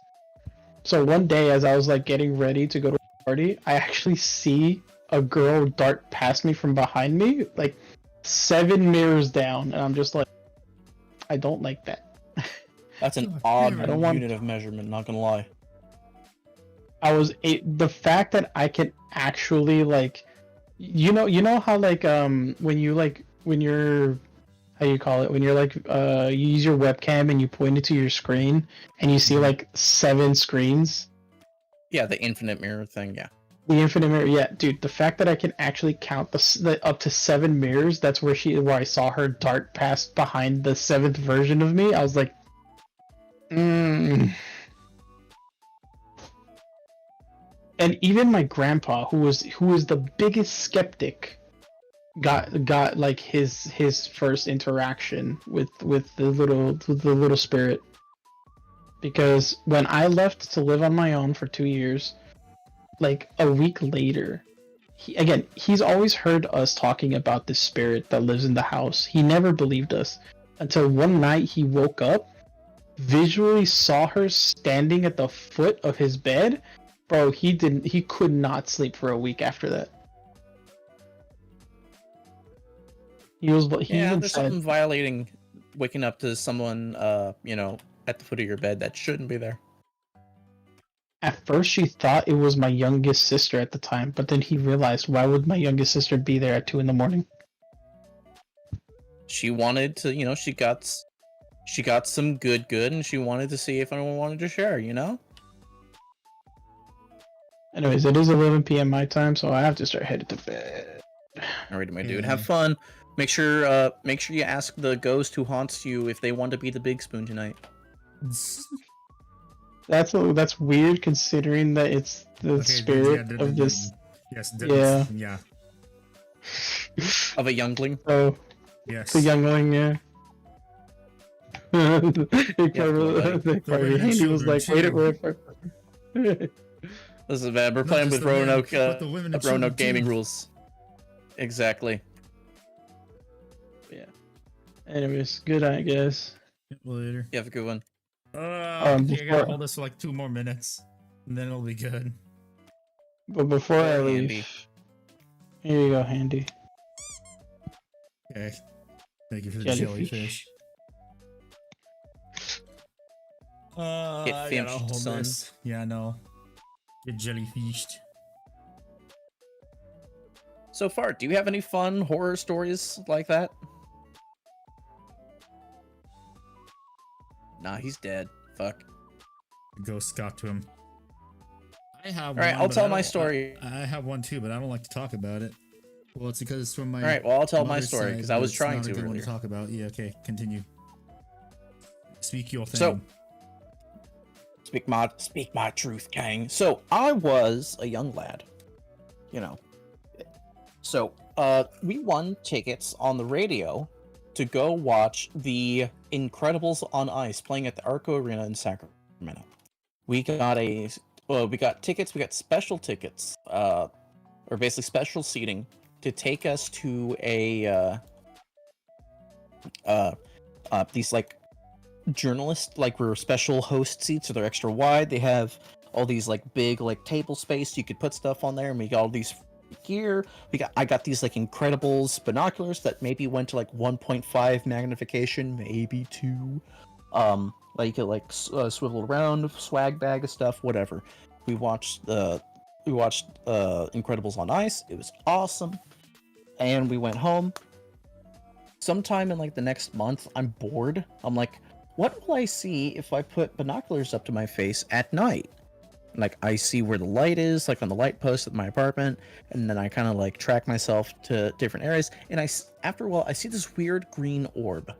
So one day, as I was like getting ready to go to a party, I actually see a girl dart past me from behind me, like 7 mirrors down, and I'm just like, I don't like that. That's an odd unit of measurement, not gonna lie. The fact that I can actually like, you know how like when you're how you call it, when you're like you use your webcam and you point it to your screen and you see like 7 screens. Yeah, the infinite mirror thing. Yeah. The infinite mirror, yeah, dude. The fact that I can actually count the up to 7 mirrors, that's where I saw her dart past behind the 7th version of me. I was like, And even my grandpa, who was the biggest skeptic, got like his first interaction with the little spirit. Because when I left to live on my own for 2 years, like a week later, he's always heard us talking about this spirit that lives in the house. He never believed us until one night he woke up, visually saw her standing at the foot of his bed. Bro, he could not sleep for a week after that. There's something violating waking up to someone at the foot of your bed that shouldn't be there. At first she thought it was my youngest sister at the time, but then he realized, why would my youngest sister be there at 2 a.m? She wanted to, she got some good, and she wanted to see if anyone wanted to share, Anyways, it is 11 p.m. my time, so I have to start headed to bed. Alright, my dude, have fun. Make sure you ask the ghost who haunts you if they want to be the big spoon tonight. That's weird, considering that it's the spirit of this. Yes. Yeah. Of a youngling. Oh. Yes. The youngling, yeah. He was like, wait. Listen, man, we're playing with Roanoke gaming rules. Exactly. Yeah. Anyways, good night, guys. Later. You have a good one. I gotta hold this for like 2 more minutes, and then it'll be good. But before I leave, Handy. Here you go, Handy. Okay. Thank you for the jellyfish. Get finished, son. This. Yeah, no. Get jellyfished. So far, do you have any fun horror stories like that? Nah, he's dead. Fuck. Ghost got to him. I have All right, one, I'll but tell I my don't- story. I have one too, but I don't like to talk about it. Well, it's because it's from my. All right, well, I'll tell my mother's story side, because I but was it's trying not a to good one earlier. to talk about. Yeah, okay, continue. Speak your thing. So, speak my truth, Kang. So I was a young lad, you know. So we won tickets on the radio to go watch the Incredibles on Ice playing at the Arco Arena in Sacramento. We got we got tickets. We got special tickets, or basically special seating to take us to these like journalist, like, we're special host seats, so they're extra wide. They have all these like big like table space you could put stuff on there, and we got all these gear. I got these like Incredibles binoculars that maybe went to like 1.5 magnification, maybe 2. Like you could like swivel around, swag bag of stuff, whatever. We watched Incredibles on Ice. It was awesome, and we went home. Sometime in like the next month, I'm bored. I'm like, what will I see if I put binoculars up to my face at night? Like, I see where the light is, like on the light post at my apartment, and then I kind of like track myself to different areas, and after a while I see this weird green orb.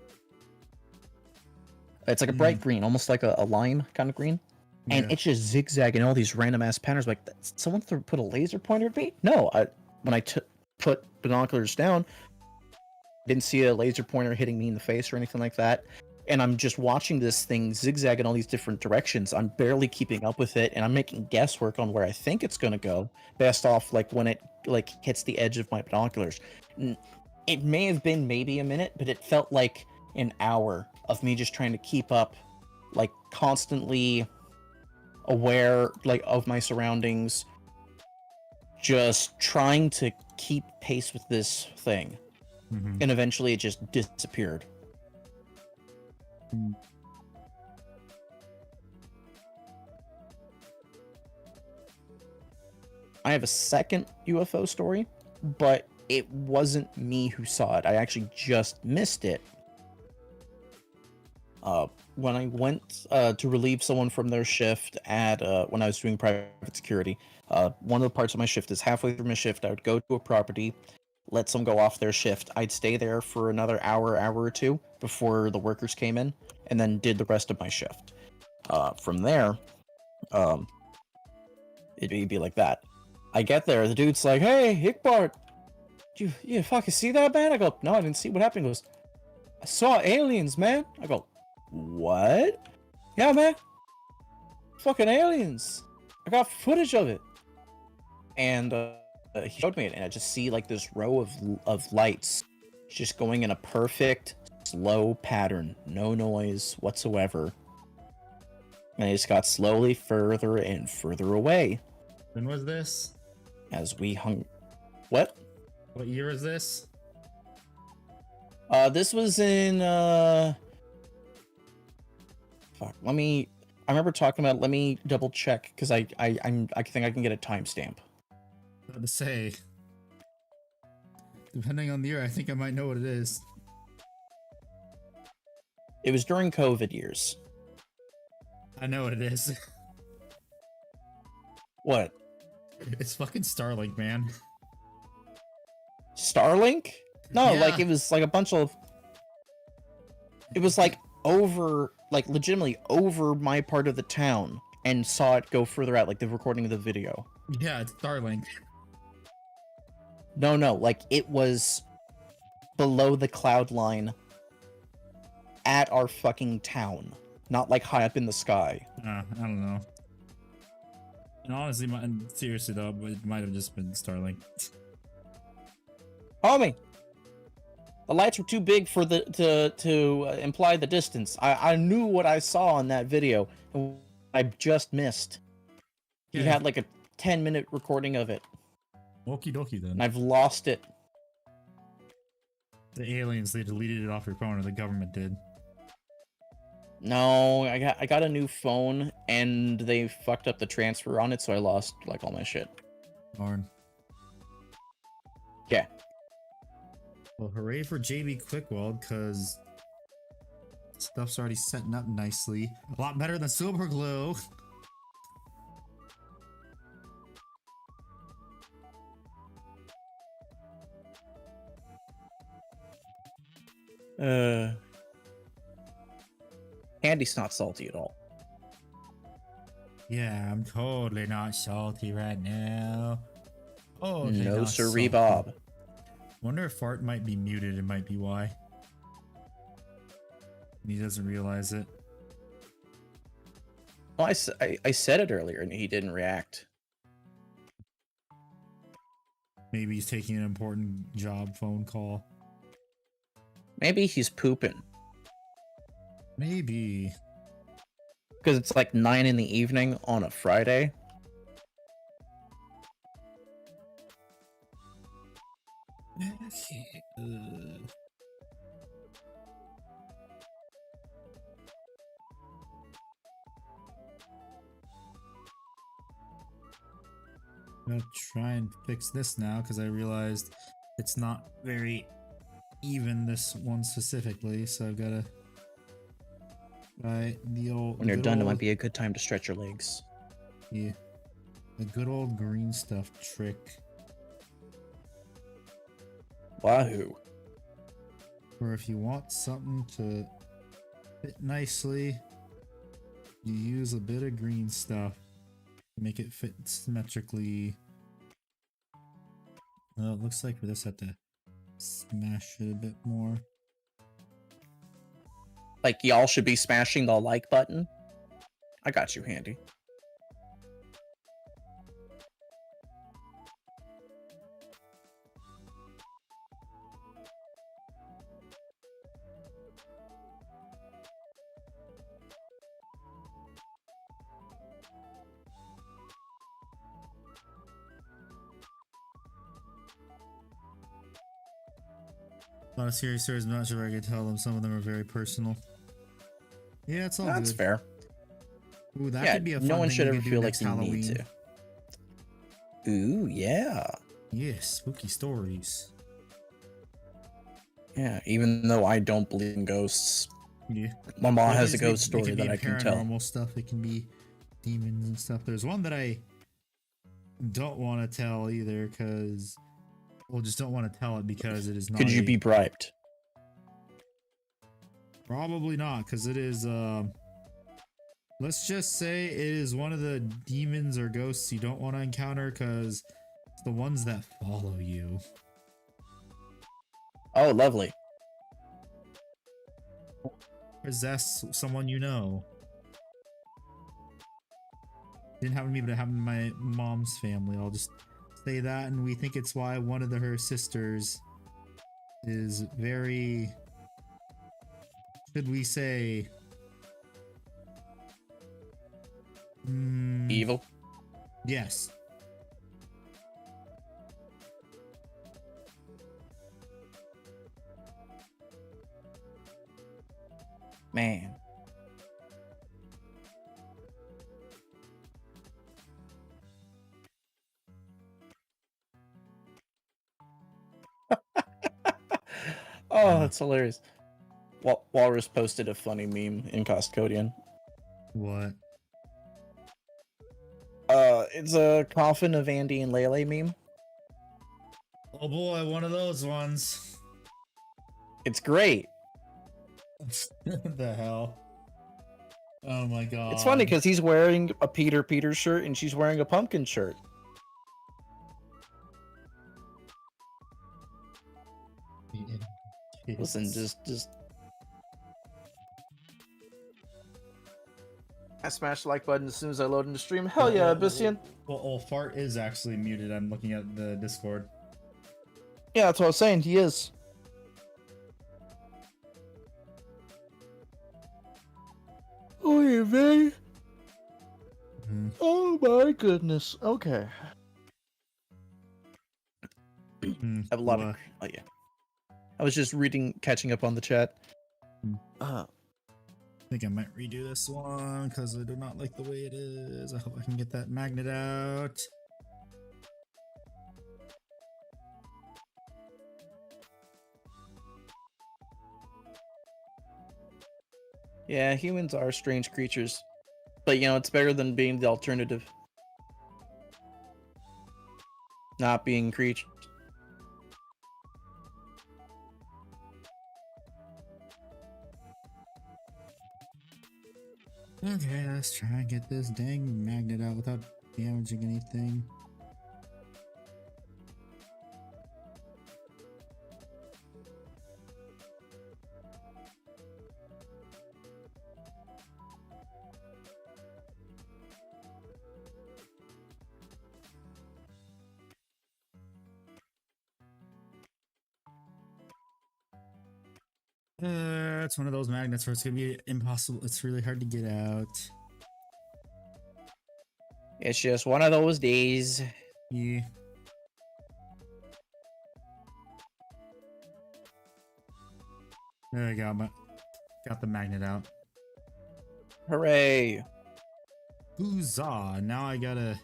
It's like a bright green, almost like a lime kind of green, and Yeah. it's just zigzagging all these random ass patterns. Like, someone put a laser pointer at me? No, when I put binoculars down, didn't see a laser pointer hitting me in the face or anything like that. And I'm just watching this thing zigzag in all these different directions. I'm barely keeping up with it, and I'm making guesswork on where I think it's gonna go, based off like when it like hits the edge of my binoculars. It may have been maybe a minute, but it felt like an hour of me just trying to keep up, like constantly aware like of my surroundings, just trying to keep pace with this thing. Mhm. And eventually it just disappeared. I have a second UFO story, but it wasn't me who saw it. I actually just missed it. When I went to relieve someone from their shift at when I was doing private security, one of the parts of my shift is halfway through my shift, I would go to a property, let someone go off their shift. I'd stay there for another hour or two before the workers came in, and then did the rest of my shift. From there, it'd be like that. I get there, the dude's like, "Hey, Hickbart, you fucking see that, man?" I go, "No, I didn't see what happened." He goes, "I saw aliens, man." I go, "What?" "Yeah, man, fucking aliens. I got footage of it." And he showed me it, and I just see like this row of lights just going in a perfect slow pattern, no noise whatsoever, and it just got slowly further and further away When was this? as we hung. What? What year is this? This was in fuck. I remember talking about. Let me double check because I think I can get a timestamp. About to say. Depending on the year, I think I might know what it is. It was during COVID years. I know what it is. What? It's fucking Starlink, man. Starlink? No, Yeah. like it was like a bunch of. It was like over, like legitimately over my part of the town, and saw it go further out, like the recording of the video. Yeah, it's Starlink. No, like it was below the cloud line at our fucking town, not like high up in the sky. I don't know. And honestly, seriously though, it might have just been Starlink. Homie, the lights were too big for to imply the distance. I knew what I saw in that video, and I just missed. He Yeah. had like a 10-minute recording of it, Okie dokie then. and I've lost it. The aliens, they deleted it off your phone, or the government did. No, I got a new phone, and they fucked up the transfer on it, so I lost like all my shit. Darn. Yeah. Well, hooray for JB Quickweld, because stuff's already setting up nicely. A lot better than Silver Glow. Handy's not salty at all. Yeah, I'm totally not salty right now. Oh, No siree, Bob. Wonder if Fart might be muted. It might be why. He doesn't realize it. Well, I said it earlier and he didn't react. Maybe he's taking an important job phone call. Maybe he's pooping. Maybe. Because it's like 9 in the evening on a Friday. I'm gonna try and fix this now because I realized it's not very even, this one specifically, so I've gotta try the old. When you're done, it might be a good time to stretch your legs. Yeah, the good old green stuff trick. Wahoo. Where if you want something to fit nicely, you use a bit of green stuff to make it fit symmetrically. Well, it looks like for this I have to smash it a bit more. Like, y'all should be smashing the like button. I got you, Handy. A lot of serious stories, I'm not sure if I can tell them. Some of them are very personal. Yeah, it's all That's good. fair. Ooh, that Yeah, could be a fun no one thing should we ever could do feel like next you Halloween. need to. Ooh, yeah. Yes, spooky stories. Yeah, even though I don't believe in ghosts, Yeah. my mom Well, has a it can ghost be- it story can be that I can tell. paranormal stuff. It can be demons and stuff. There's one that I don't want to tell either because, well, just don't want to tell it because it is not. Could you a- be bribed? Probably not, because it is. Let's just say it is one of the demons or ghosts you don't want to encounter because it's the ones that follow you. Oh, lovely. Possess someone you know. Didn't happen to me, but it happened to my mom's family. I'll just say that, and we think it's why one of her sisters is very, should we say, Evil. yes. Man. Oh, that's hilarious. Walrus posted a funny meme in Costcodian. What? It's a coffin of Andy and Lele meme. Oh boy, one of those ones. It's great. What the hell? Oh my god. It's funny because he's wearing a Peter shirt and she's wearing a pumpkin shirt. Listen, just. I smashed the like button as soon as I load into stream. Hell yeah, Abyssian. Well, Fart is actually muted. I'm looking at the Discord. Yeah, that's what I was saying. He is. Oh, yeah, man. Oh my goodness. Okay. I have a lot of. Oh yeah. I was just catching up on the chat. I think I might redo this one because I do not like the way it is. I hope I can get that magnet out. Yeah, humans are strange creatures. But, you know, it's better than being the alternative. Not being creatures. Okay, let's try and get this dang magnet out without damaging anything. It's one of those magnets where it's gonna be impossible. It's really hard to get out. It's just one of those days. Yeah. There we go. Got the magnet out. Hooray! Huzzah! Now I gotta.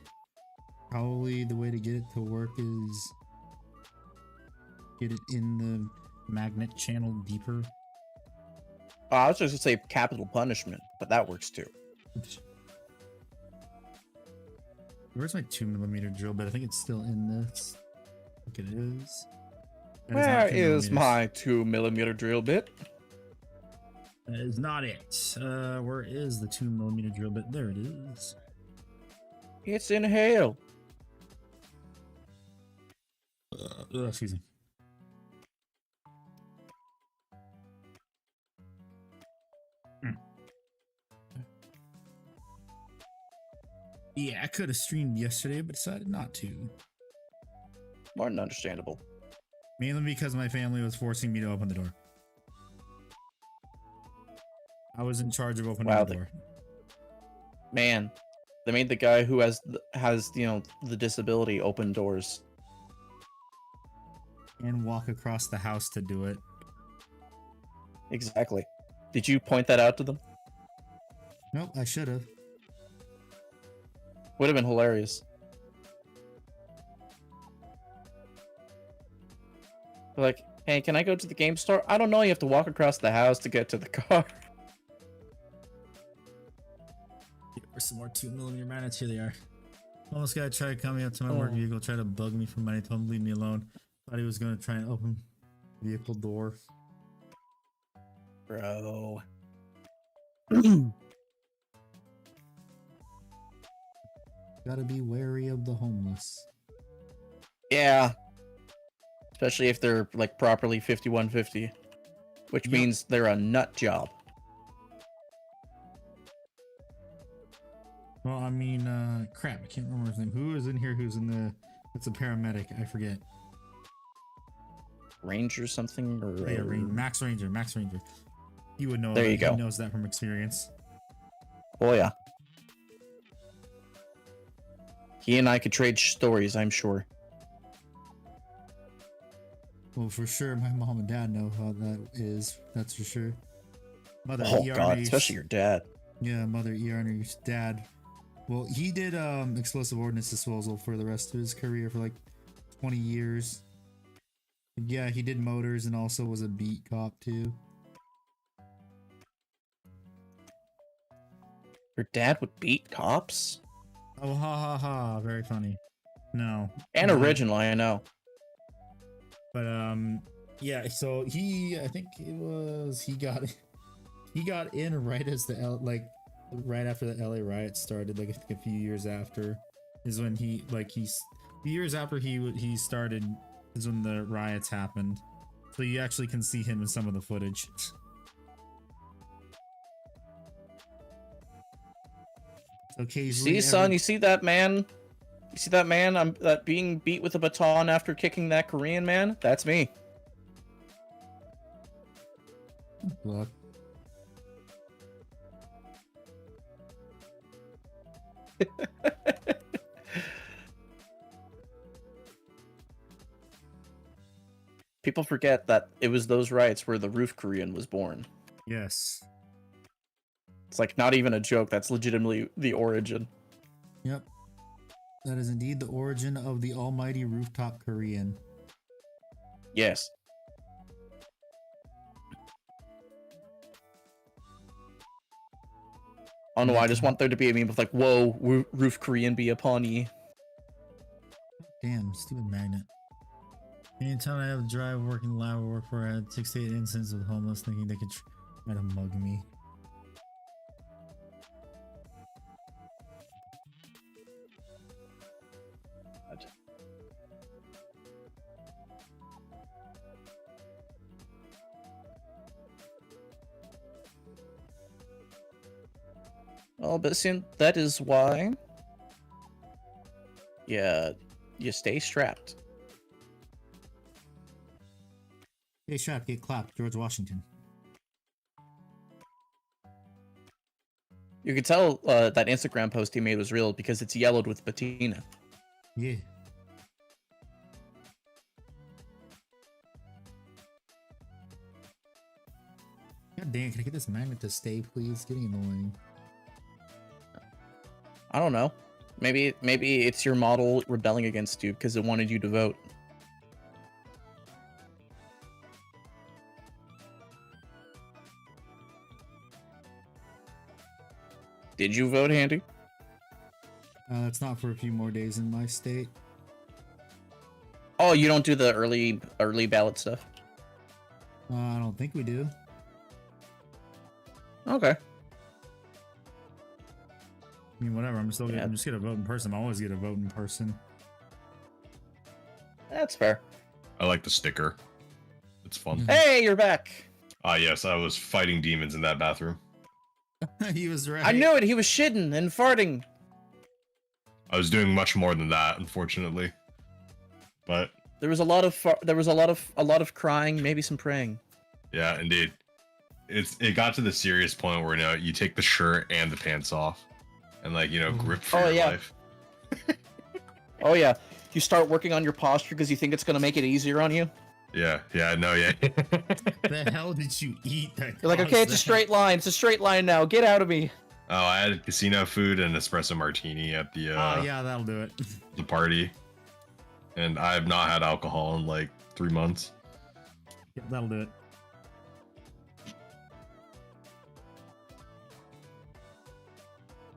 Probably the way to get it to work is get it in the magnet channel deeper. I was just gonna say capital punishment, but that works too. Where's my 2mm drill bit? I think it's still in this. I think it is. That Where not 2 is millimeters. my 2mm drill bit? That is not it. Where is the 2mm drill bit? There it is. It's in hell. Excuse me. Yeah, I could have streamed yesterday, but decided not to. More than understandable. Mainly because my family was forcing me to open the door. I was in charge of opening Wow, the door. Man, they made the guy who has the disability open doors. And walk across the house to do it. Exactly. Did you point that out to them? Nope, I should have. Would have been hilarious. Like, hey, can I go to the game store? I don't know. You have to walk across the house to get to the car. For some more 2mm magnets, here they are. Almost guy tried coming up to my work vehicle, tried to bug me for money, told him to leave me alone. Thought he was going to try and open the vehicle door. Bro. Gotta be wary of the homeless. Yeah. Especially if they're like properly 5150, which Yep. means they're a nut job. Well, I mean, crap, I can't remember his name. Who is in here? Who's in the? It's a paramedic. I forget. Ranger something or Yeah, Max Ranger. Max Ranger. He would know. There that. you go. He knows that from experience. Oh yeah. He and I could trade stories, I'm sure. Well, for sure, my mom and dad know how that is. That's for sure. Mother Oh ER god, Nurse- especially your dad. Yeah, Mother ER's dad. Well, he did explosive ordnance disposal for the rest of his career for like 20 years. Yeah, he did motors and also was a beat cop too. Your dad would beat cops? Oh, ha ha ha! Very funny. No. And No. original, I know. But yeah. So I think it was he got in right as right after the LA riots started. Like I think a few years after is when years after he started is when the riots happened. So you actually can see him in some of the footage. Okay, See, son, you see that man? You see that man? I'm that being beat with a baton after kicking that Korean man? That's me. Look. People forget that it was those riots where the roof Korean was born. Yes. It's like not even a joke. That's legitimately the origin. Yep. That is indeed the origin of the almighty rooftop Korean. Yes. Oh no, I just want there to be a meme with like, whoa, roof Korean be upon ye. Damn, stupid magnet. Anytime I have a drive working lab work where I had 6 to 8 incidents with homeless thinking they could try to mug me. Oh, but soon that is why. Yeah, you stay strapped. Hey, strap, get clapped. George Washington. You could tell that Instagram post he made was real because it's yellowed with patina. Yeah. God damn, can I get this magnet to stay, please? It's getting annoying. I don't know. Maybe it's your model rebelling against you because it wanted you to vote. Did you vote, Handy? It's not for a few more days in my state. Oh, you don't do the early ballot stuff? I don't think we do. Okay. I mean, whatever. I'm still. Yeah. I'm just gonna vote in person. I always get a vote in person. That's fair. I like the sticker. It's fun. Hey, you're back. Ah, yes, I was fighting demons in that bathroom. He was right. I knew it. He was shitting and farting. I was doing much more than that, unfortunately. But There was a lot of crying, maybe some praying. yeah, indeed, it got to the serious point where you take the shirt and the pants off, and grip for your life. Oh yeah, you start working on your posture because you think it's gonna make it easier on you. Yeah, no, yeah. The hell did you eat? That You're like, okay, it's a straight line. It's a straight line now. Get out of me. Oh, I had casino food and espresso martini at the Oh yeah, that'll do it. the party, and I have not had alcohol in like 3 months. Yeah, that'll do it.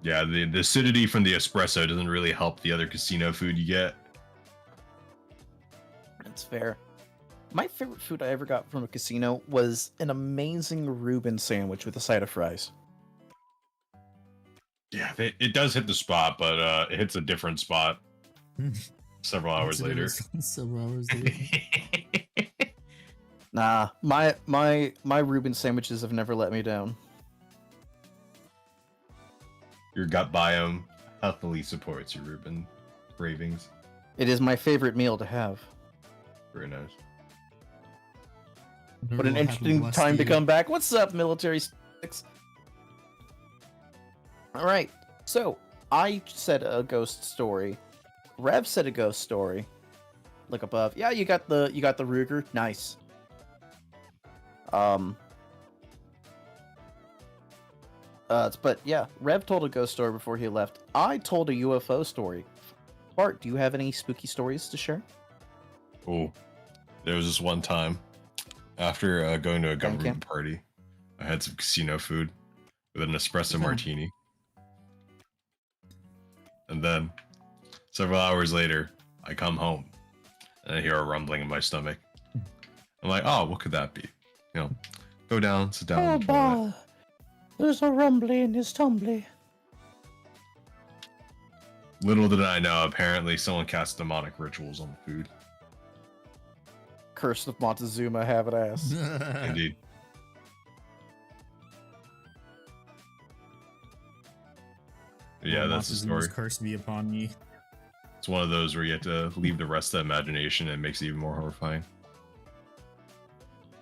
Yeah, the acidity from the espresso doesn't really help the other casino food you get. That's fair. My favorite food I ever got from a casino was an amazing Reuben sandwich with a side of fries. Yeah, it does hit the spot, but it hits a different spot several hours later. Several hours later. Nah, my Reuben sandwiches have never let me down. Your gut biome healthily supports your Reuben cravings. It is my favorite meal to have. Very nice. What an interesting time to come back. What's up, military sticks? All right, so I said a ghost story. Rev said a ghost story. Look above. Yeah, you got the Ruger. Nice. But yeah, Rev told a ghost story before he left. I told a UFO story. Bart, do you have any spooky stories to share? Oh, there was this one time after going to a Thank government party, I had some casino food with an espresso martini. And then several hours later, I come home and I hear a rumbling in my stomach. I'm like, oh, what could that be? Go down, sit down. in the toilet. There's a rumbly in his tumbly. Little did I know, apparently someone cast demonic rituals on the food. Curse of Montezuma, have it ass. Indeed. Yeah, that's the story. Curse be upon me. It's one of those where you have to leave the rest of the imagination and it makes it even more horrifying.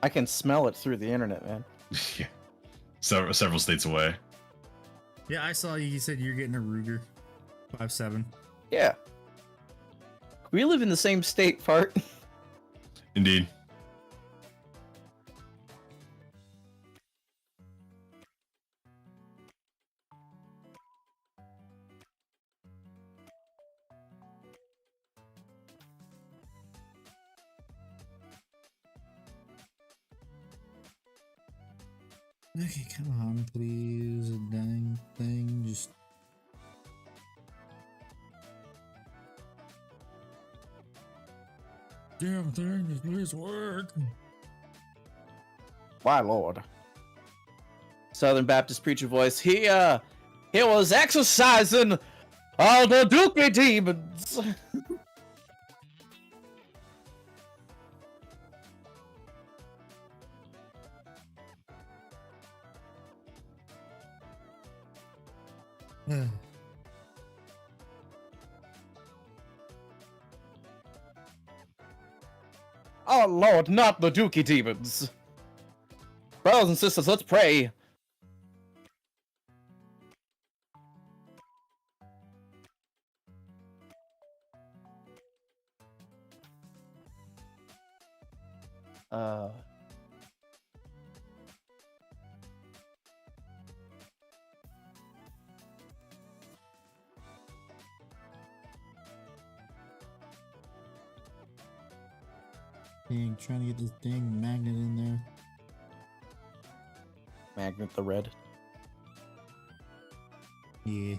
I can smell it through the internet, man. Yeah. Several states away. Yeah, I saw you said you're getting a Ruger 5.7. Yeah. We live in the same state, Fart. Indeed. Okay, come on, please. A dang thing. Just. Damn thing, just please work. Why, Lord. Southern Baptist preacher voice. He was exercising all the Dookie demons. Oh lord, not the Dookie demons! Brothers and sisters, let's pray! Uh... Dang, trying to get this dang magnet in there. Magnet the Red. Yeah.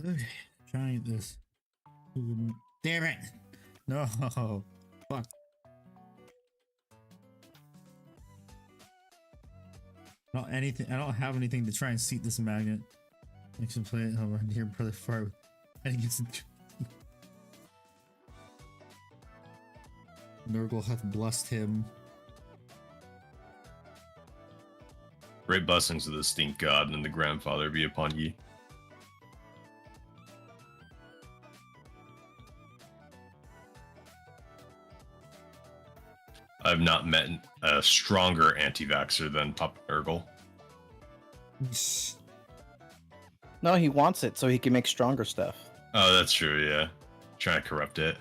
Okay, trying this. Damn it! No, fuck. Not anything. I don't have anything to try and seat this magnet. I can play it over here, brother. Far. I think it's. Nurgle hath blessed him. Great blessings of the stink god and the grandfather be upon ye. I've not met a stronger anti-vaxxer than Papa Nurgle. No, he wants it so he can make stronger stuff. Oh, that's true, yeah. Trying to corrupt it.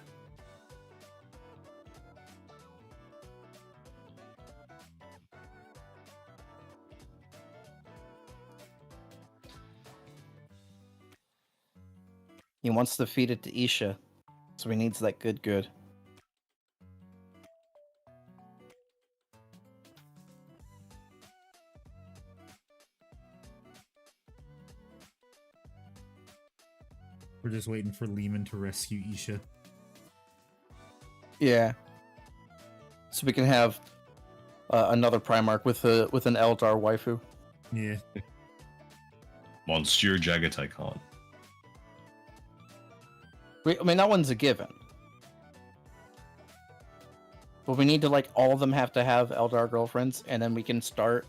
He wants to feed it to Isha, so he needs that good. We're just waiting for Lehman to rescue Isha. Yeah. So we can have another Primarch with an Eldar waifu. Yeah. Monsieur Jagatai Khan. I mean, that one's a given. But we need to, like, all of them have to have Eldar girlfriends, and then we can start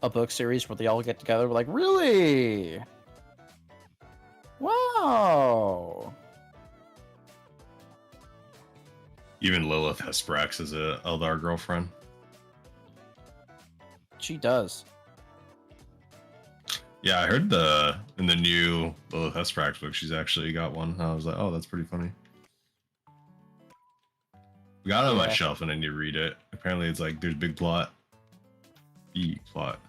a book series where they all get together. We're like, really? Wow. Even Lilith Hesprax is a Eldar girlfriend. She does. Yeah, I heard in the new Lilith Hesprax book, she's actually got one. I was like, oh, that's pretty funny. We got it on my shelf and I need to read it. Apparently it's like there's big plot. Big plot.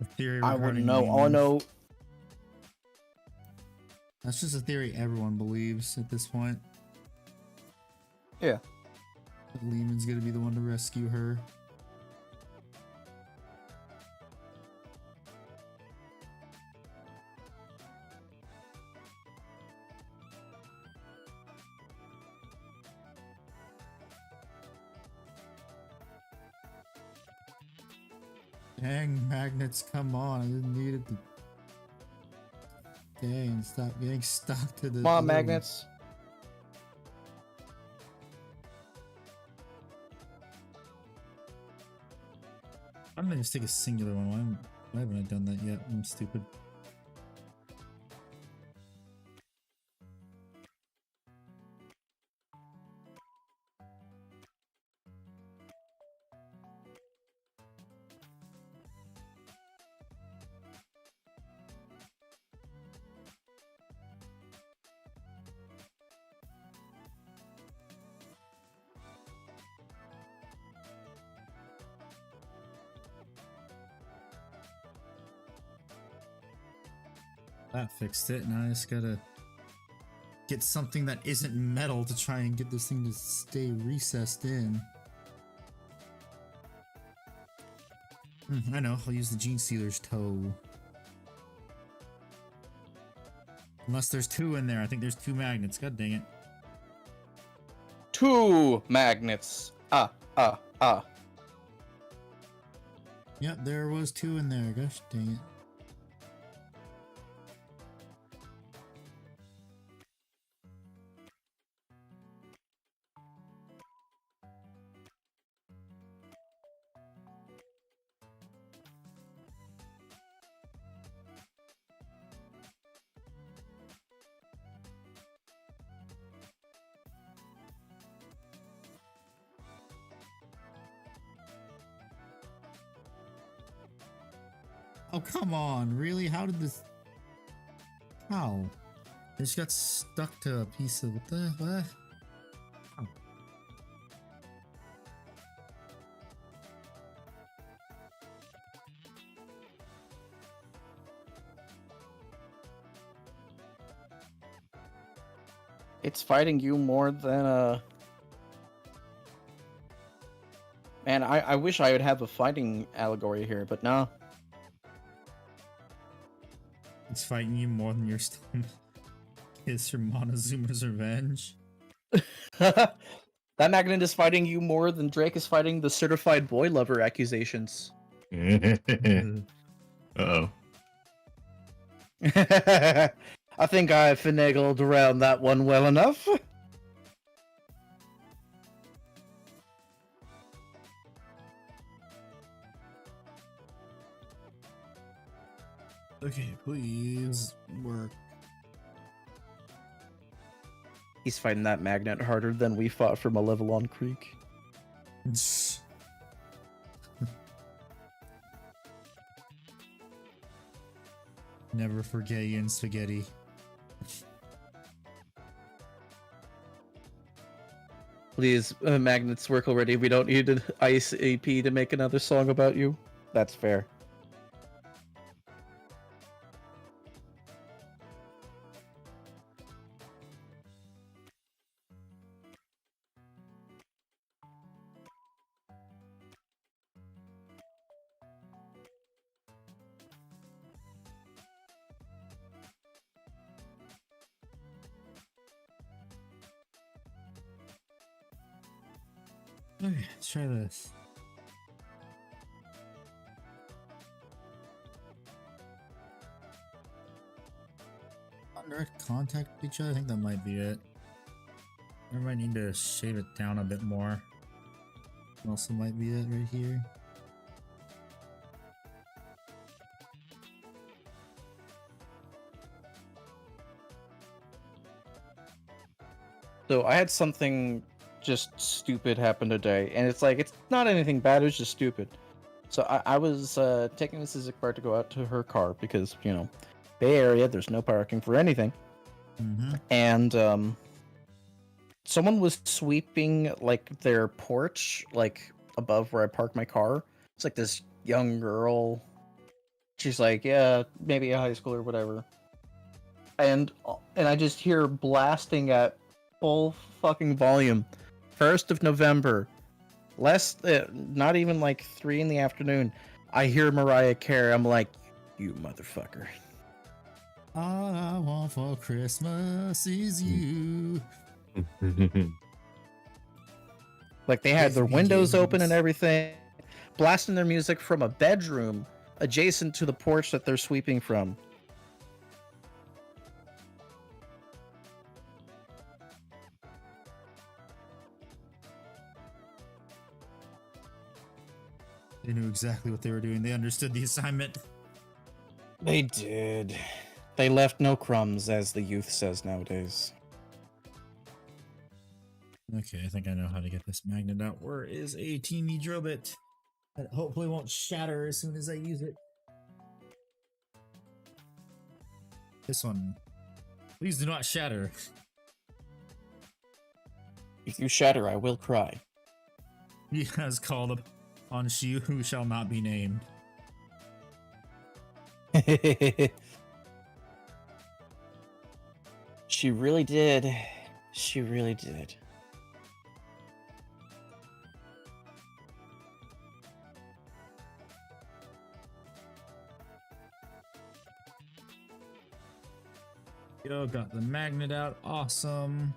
A theory I wouldn't regarding know. Lehman. All I know. That's just a theory everyone believes at this point. Yeah. That Lehman's gonna be the one to rescue her. Dang, magnets, come on. I didn't need it to... Dang, stop getting stuck to the... Come on, magnets. I'm gonna just take a singular one. Why haven't I done that yet? I'm stupid. That fixed it. Now I just gotta get something that isn't metal to try and get this thing to stay recessed in. I know. I'll use the Gene Stealer's toe. Unless there's two in there. I think there's two magnets. God dang it. 2 magnets. Ah. Yep, there was two in there. Gosh dang it. Oh, come on. Really? How did this... How? It just got stuck to a piece of... What the... What? Oh. It's fighting you more than Man, I wish I would have a fighting allegory here, but no. It's fighting you more than your stomach. Kiss from Montezuma's revenge. That magnet is fighting you more than Drake is fighting the certified boy lover accusations. Uh-oh. I think I finagled around that one well enough. Okay, please work. He's fighting that magnet harder than we fought for Malevelon Creek. Never forget you in spaghetti. Please, magnets work already. We don't need an Ice AP to make another song about you. That's fair. Okay, let's try this. Not direct contact with each other. I think that might be it. I might need to shave it down a bit more. Also might be it right here. So I had something just stupid happen today, and it's like, it's not anything bad, it was just stupid. So I was taking Mrs. Iqbar to go out to her car because, you know, Bay Area, there's no parking for anything. Mm-hmm. And someone was sweeping like their porch, like above where I parked my car. It's like this young girl. She's like, yeah, maybe a high school or whatever. And I just hear blasting at full fucking volume. 1st of November, not even like 3 in the afternoon. I hear Mariah Carey. I'm like, you motherfucker. All I want for Christmas is you. Like, they had their Disney windows open games. and everything, blasting their music from a bedroom adjacent to the porch that they're sweeping from. They knew exactly what they were doing. They understood the assignment. They did. They left no crumbs, as the youth says nowadays. Okay, I think I know how to get this magnet out. Where is a teeny drill bit? That hopefully won't shatter as soon as I use it. This one. Please do not shatter. If you shatter, I will cry. He has called on she who shall not be named. She really did. She really did. Yo, got the magnet out. Awesome.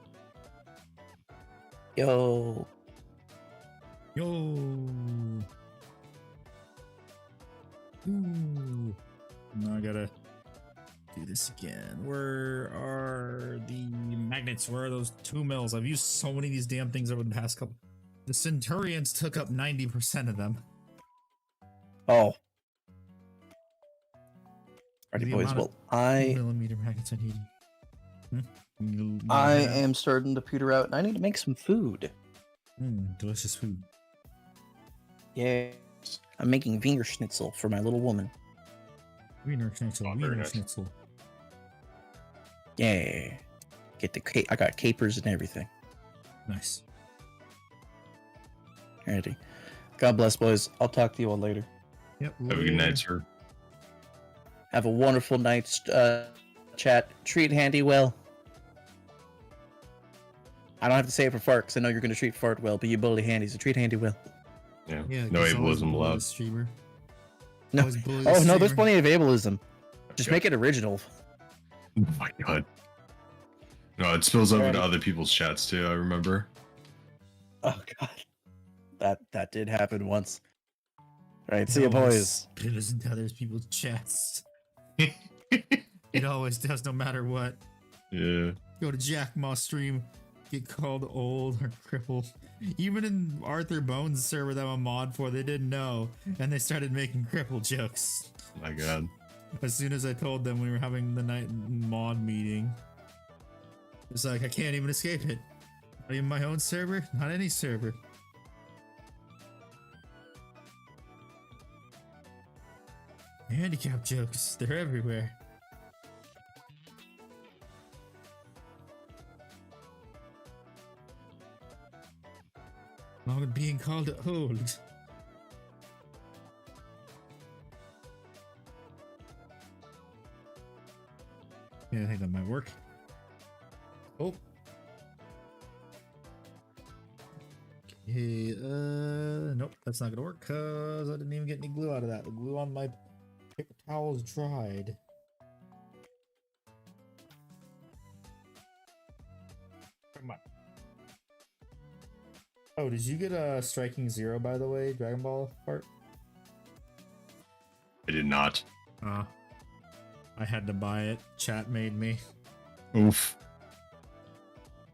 Yo. Yo. Ooh. Now I gotta do this again. Where are the magnets? Where are those 2 mils? I've used so many of these damn things over the past couple. The Centurions took up 90% of them. Oh. Alrighty, The boys. amount Well, of I millimeter magnets I need. I am starting to peter out, and I need to make some food. Delicious food. Yes. I'm making Wiener Schnitzel for my little woman. Wiener Schnitzel. Oh, very Wiener nice. Schnitzel. Yeah. Get the I got capers and everything. Nice. Alrighty. God bless, boys. I'll talk to you all later. Yep. Have a good night, sir. Have a wonderful night's chat. Treat Handy well. I don't have to say it for Fart, because I know you're going to treat Fart well, but you bully Handy, so treat Handy well. Yeah. Yeah. No he's always ableism bully allowed. the streamer. No. Always bully the Oh, no, there's streamer. plenty of ableism. Just Okay. make it original. Oh my god. No, it spills over to Alrighty. other people's chats too, I remember. Oh, God. That did happen once. Alright, see you, boys. It isn't how there's people's chats. It always does, no matter what. Yeah. Go to Jack Moss stream, get called old or crippled. Even in Arthur Bones' server that I'm a mod for, they didn't know, and they started making cripple jokes. Oh my god. As soon as I told them we were having the night mod meeting, it's like I can't even escape it. Not even my own server, not any server. Handicap jokes, they're everywhere. Along with being called old. Yeah, I think that might work. Oh. Okay, nope, that's not gonna work because I didn't even get any glue out of that. The glue on my paper towels dried. Come on. Oh, did you get a striking zero, by the way, Dragon Ball part? I did not. I had to buy it. Chat made me. Oof.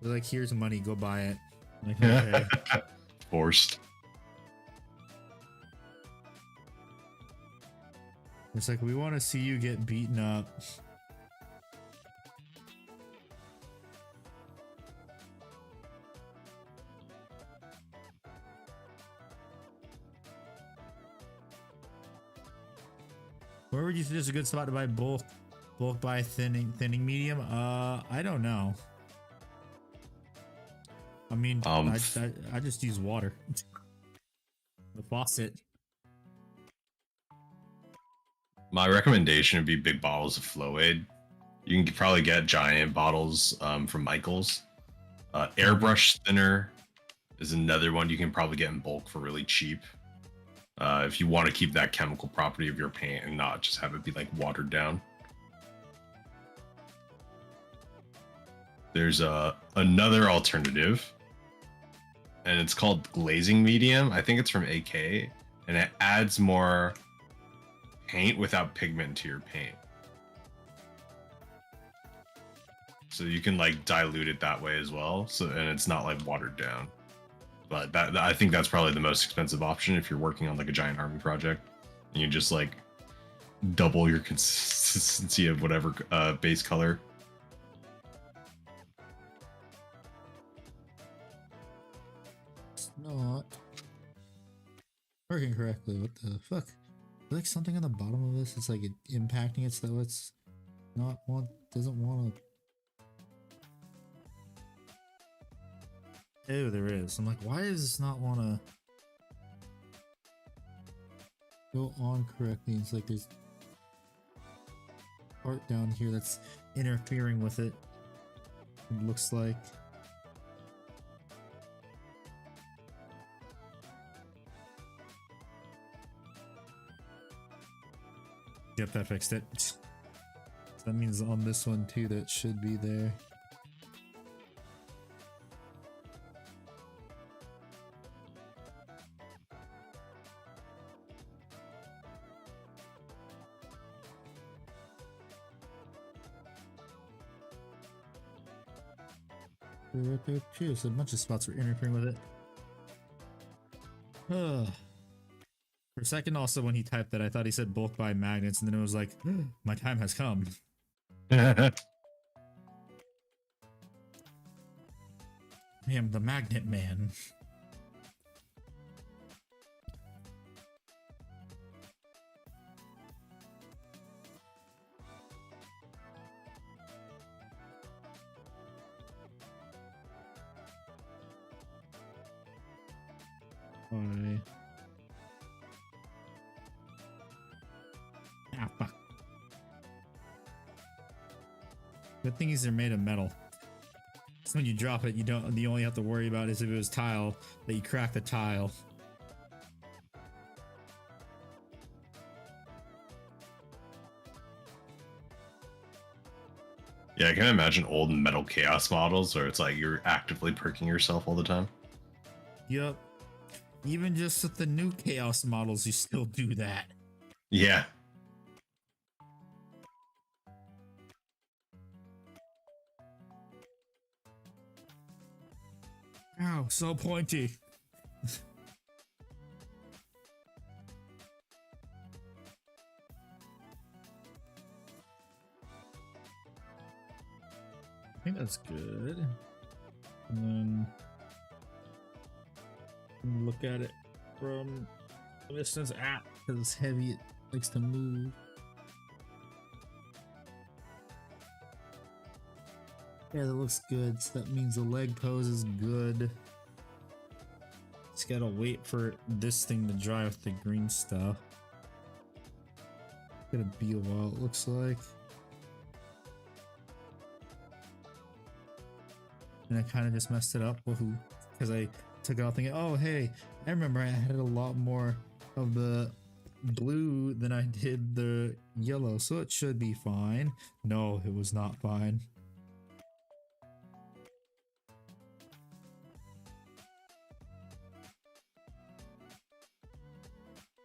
They're like, here's money, go buy it. I'm like, okay. Forced. It's like, we want to see you get beaten up. Where would you think is a good spot to buy bulk buy thinning medium? I don't know. I mean, I just use water. The faucet. My recommendation would be big bottles of Flow Aid. You can probably get giant bottles from Michael's. Airbrush thinner is another one you can probably get in bulk for really cheap. If you want to keep that chemical property of your paint and not just have it be like watered down. There's another alternative, and it's called glazing medium. I think it's from AK, and it adds more paint without pigment to your paint. So you can like dilute it that way as well. So, and it's not like watered down. But that I think that's probably the most expensive option if you're working on like a giant army project and you just like double your consistency of whatever base color. It's not working correctly. What the fuck? Like something on the bottom of this, it's like impacting it so it's not doesn't want to. Oh, there is. I'm like, why does this not want to go on correctly? It's like there's part down here that's interfering with it. It looks like. Yep, that fixed it. That means on this one too, that should be there. There's a bunch of spots we're interfering with it. For a second, also, when he typed that, I thought he said bulk buy magnets, and then it was like, my time has come. I am the magnet man. Why? Ah, fuck. Good thing is they're made of metal. So when you drop it, you only have to worry about is if it was tile, that you crack the tile. Yeah, I can imagine old metal chaos models where it's like you're actively perking yourself all the time. Yup. Even just with the new chaos models, you still do that. Yeah. Ow, so pointy. I think that's good. And then look at it from a distance because it's heavy, it likes to move. Yeah, that looks good. So that means the leg pose is good. Just gotta wait for this thing to dry with the green stuff. It's gonna be a while, it looks like. And I kind of just messed it up because I took it off thinking, oh hey, I remember I had a lot more of the blue than I did the yellow, so it should be fine. No, it was not fine.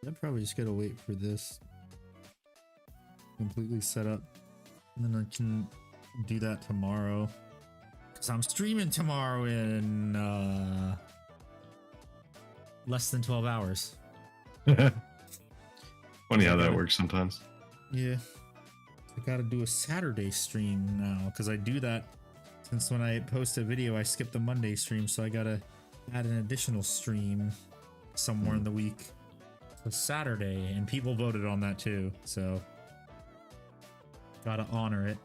I'm probably just gotta wait for this completely set up, and then I can do that tomorrow. Cause I'm streaming tomorrow in less than 12 hours. Funny how that works sometimes. Yeah, I gotta do a Saturday stream now because I do that since when I post a video I skip the Monday stream, so I gotta add an additional stream somewhere in the week. So Saturday, and people voted on that too, so gotta honor it.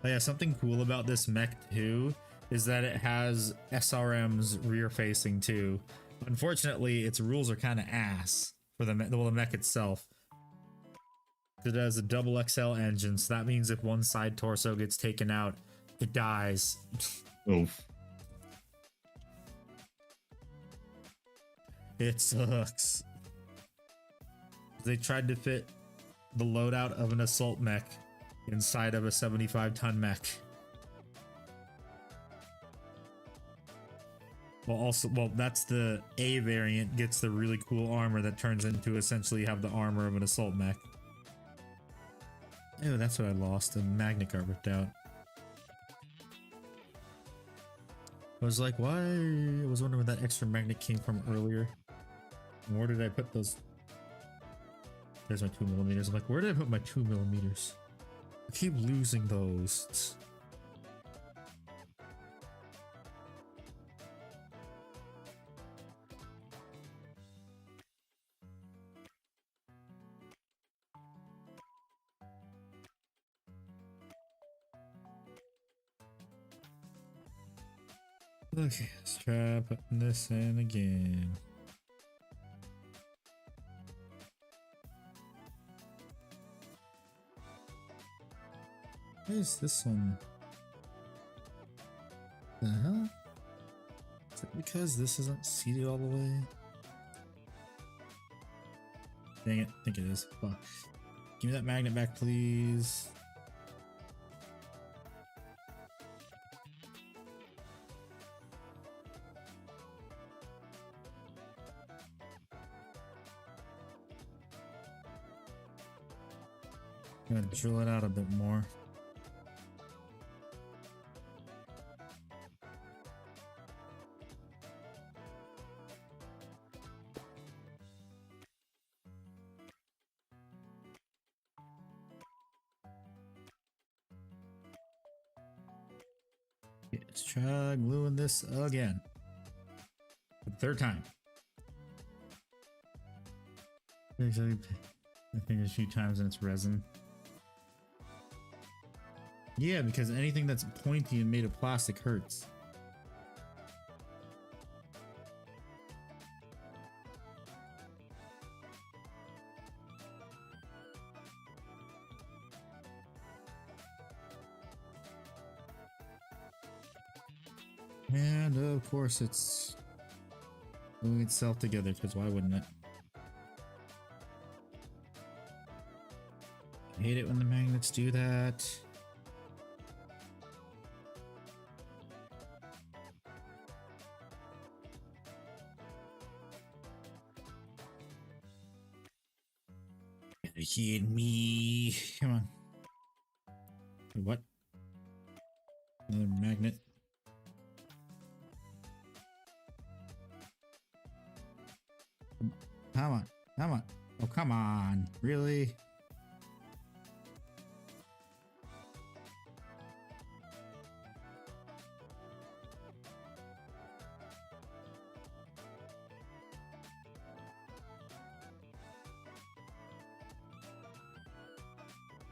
But yeah, something cool about this mech too is that it has SRMs rear facing too. Unfortunately, its rules are kind of ass for the mech itself. It has a double XL engine, so that means if one side torso gets taken out, it dies. Oof. It sucks. They tried to fit the loadout of an assault mech inside of a 75-ton mech. Well, that's the A variant, gets the really cool armor that turns into essentially have the armor of an assault mech. Oh, that's what I lost. The magnet got ripped out. I was like, why? I was wondering where that extra magnet came from earlier. And where did I put those? There's my 2mm. I'm like, where did I put my 2mm? I keep losing those. Okay, let's try putting this in again. Why is this one? The hell? Is it because this isn't seated all the way? Dang it, I think it is. Fuck. Give me that magnet back, please. I'm gonna drill it out a bit more. Okay, let's try gluing this again. For the third time. I think a few times and it's resin. Yeah, because anything that's pointy and made of plastic hurts. And of course it's gluing itself together, because why wouldn't it? I hate it when the magnets do that. Hit me. Come on. What? Another magnet. Come on. Come on. Oh, come on. Really?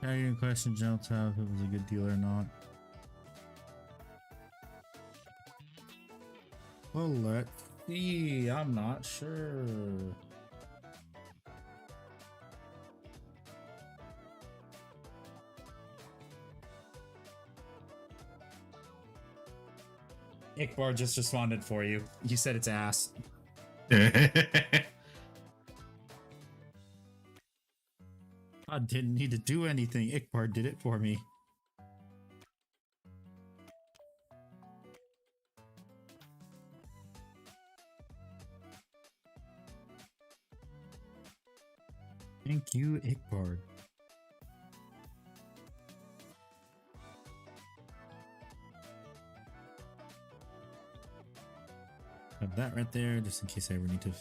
Tagging question, General Tab, if it was a good deal or not. Well, let's see. I'm not sure. Ickbar just responded for you. You said it's ass. I didn't need to do anything. Ickbar did it for me. Thank you, Ickbar. Have that right there, just in case I ever need to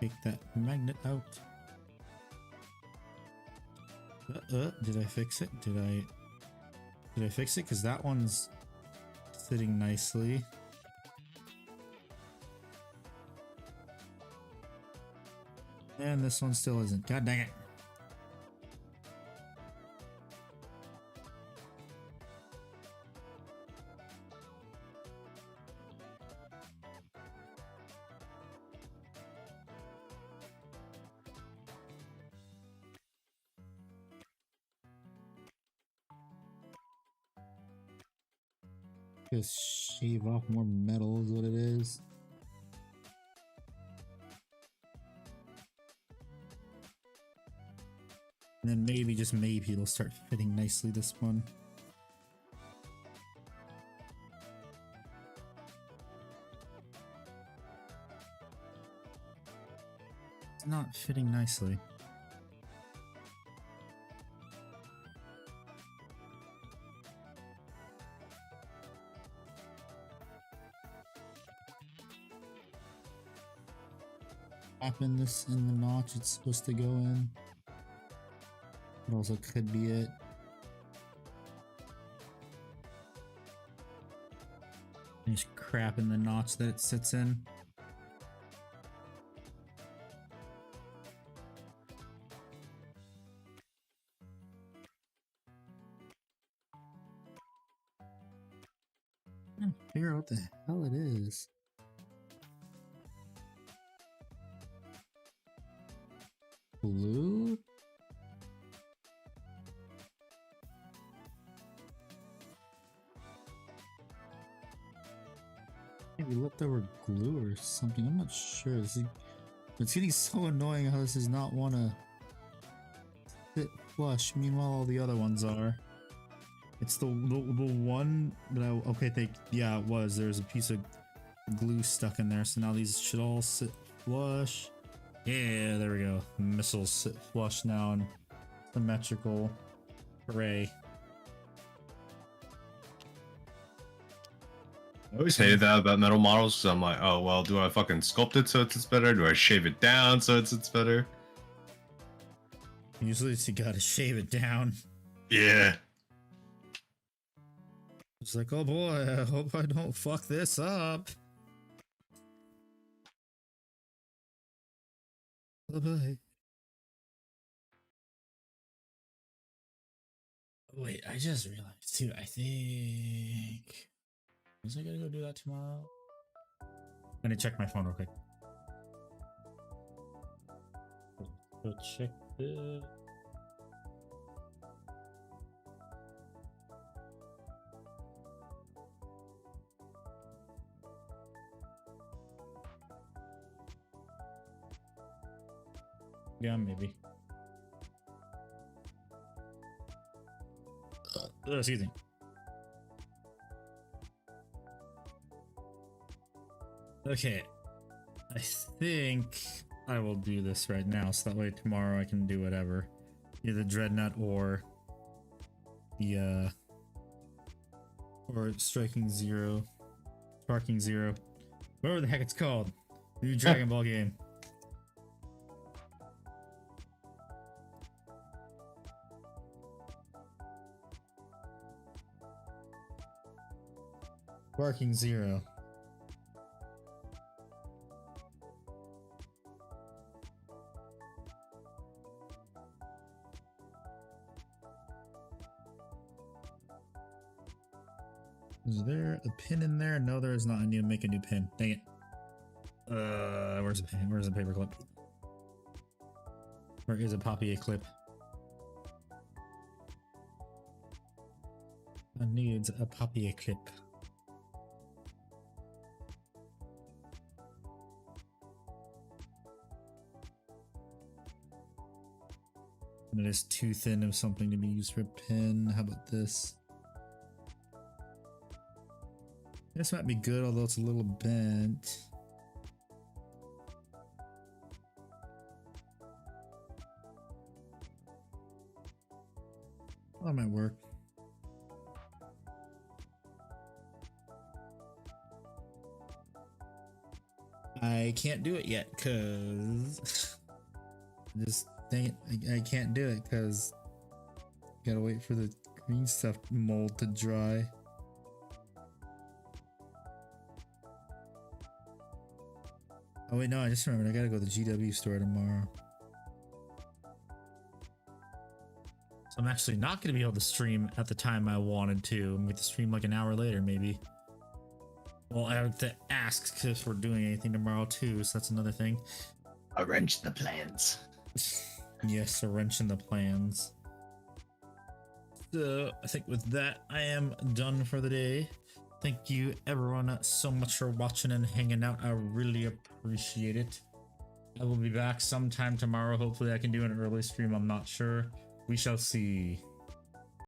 take that magnet out. Did I fix it? Did I fix it? Because that one's sitting nicely. And this one still isn't. God dang it. Just shave off more metal is what it is. And then maybe, just maybe, it'll start fitting nicely this one. It's not fitting nicely. Happen this in the notch it's supposed to go in. It also could be it. There's crap in the notch that it sits in. I can't figure out what the hell it is. Glue? Maybe leftover glue or something. I'm not sure. Is it It's getting so annoying how this does not want to sit flush. Meanwhile, all the other ones are. It's the one that yeah, it was. There's a piece of glue stuck in there, so now these should all sit flush. Yeah, there we go. Missiles sit flush now and symmetrical. Hooray. I always hated that about metal models, so I'm like, oh, well, do I fucking sculpt it so it's better? Do I shave it down so it's better? Usually you gotta shave it down. Yeah. It's like, oh boy, I hope I don't fuck this up. Bye-bye. Wait, I just realized too, I think... Was I gonna go do that tomorrow? I'm gonna check my phone real quick. Go check this. Yeah, maybe. Excuse me. Okay, I think I will do this right now, so that way tomorrow I can do whatever. Either Dreadnought or the or Striking Zero, Sparking Zero, whatever the heck it's called. New Dragon Ball game. Sparking Zero. Is there a pin in there? No, there is not. I need to make a new pin. Dang it. Where's the pin? Where's the paper clip? Where is a papier clip? I need a papier clip. And it is too thin of something to be used for a pin. How about this? This might be good, although it's a little bent. That might work. I can't do it yet, cause just dang it, I can't do it, cause gotta wait for the green stuff mold to dry. Oh wait, no, I just remembered I gotta go to the GW store tomorrow. So I'm actually not gonna be able to stream at the time I wanted to. I'm going to stream like an hour later, maybe. Well, I have to ask if we're doing anything tomorrow too, so that's another thing. Arrange the plans. Yes, a wrench in the plans. So I think with that, I am done for the day. Thank you everyone so much for watching and hanging out. I really appreciate it. I will be back sometime tomorrow. Hopefully I can do an early stream. I'm not sure. We shall see.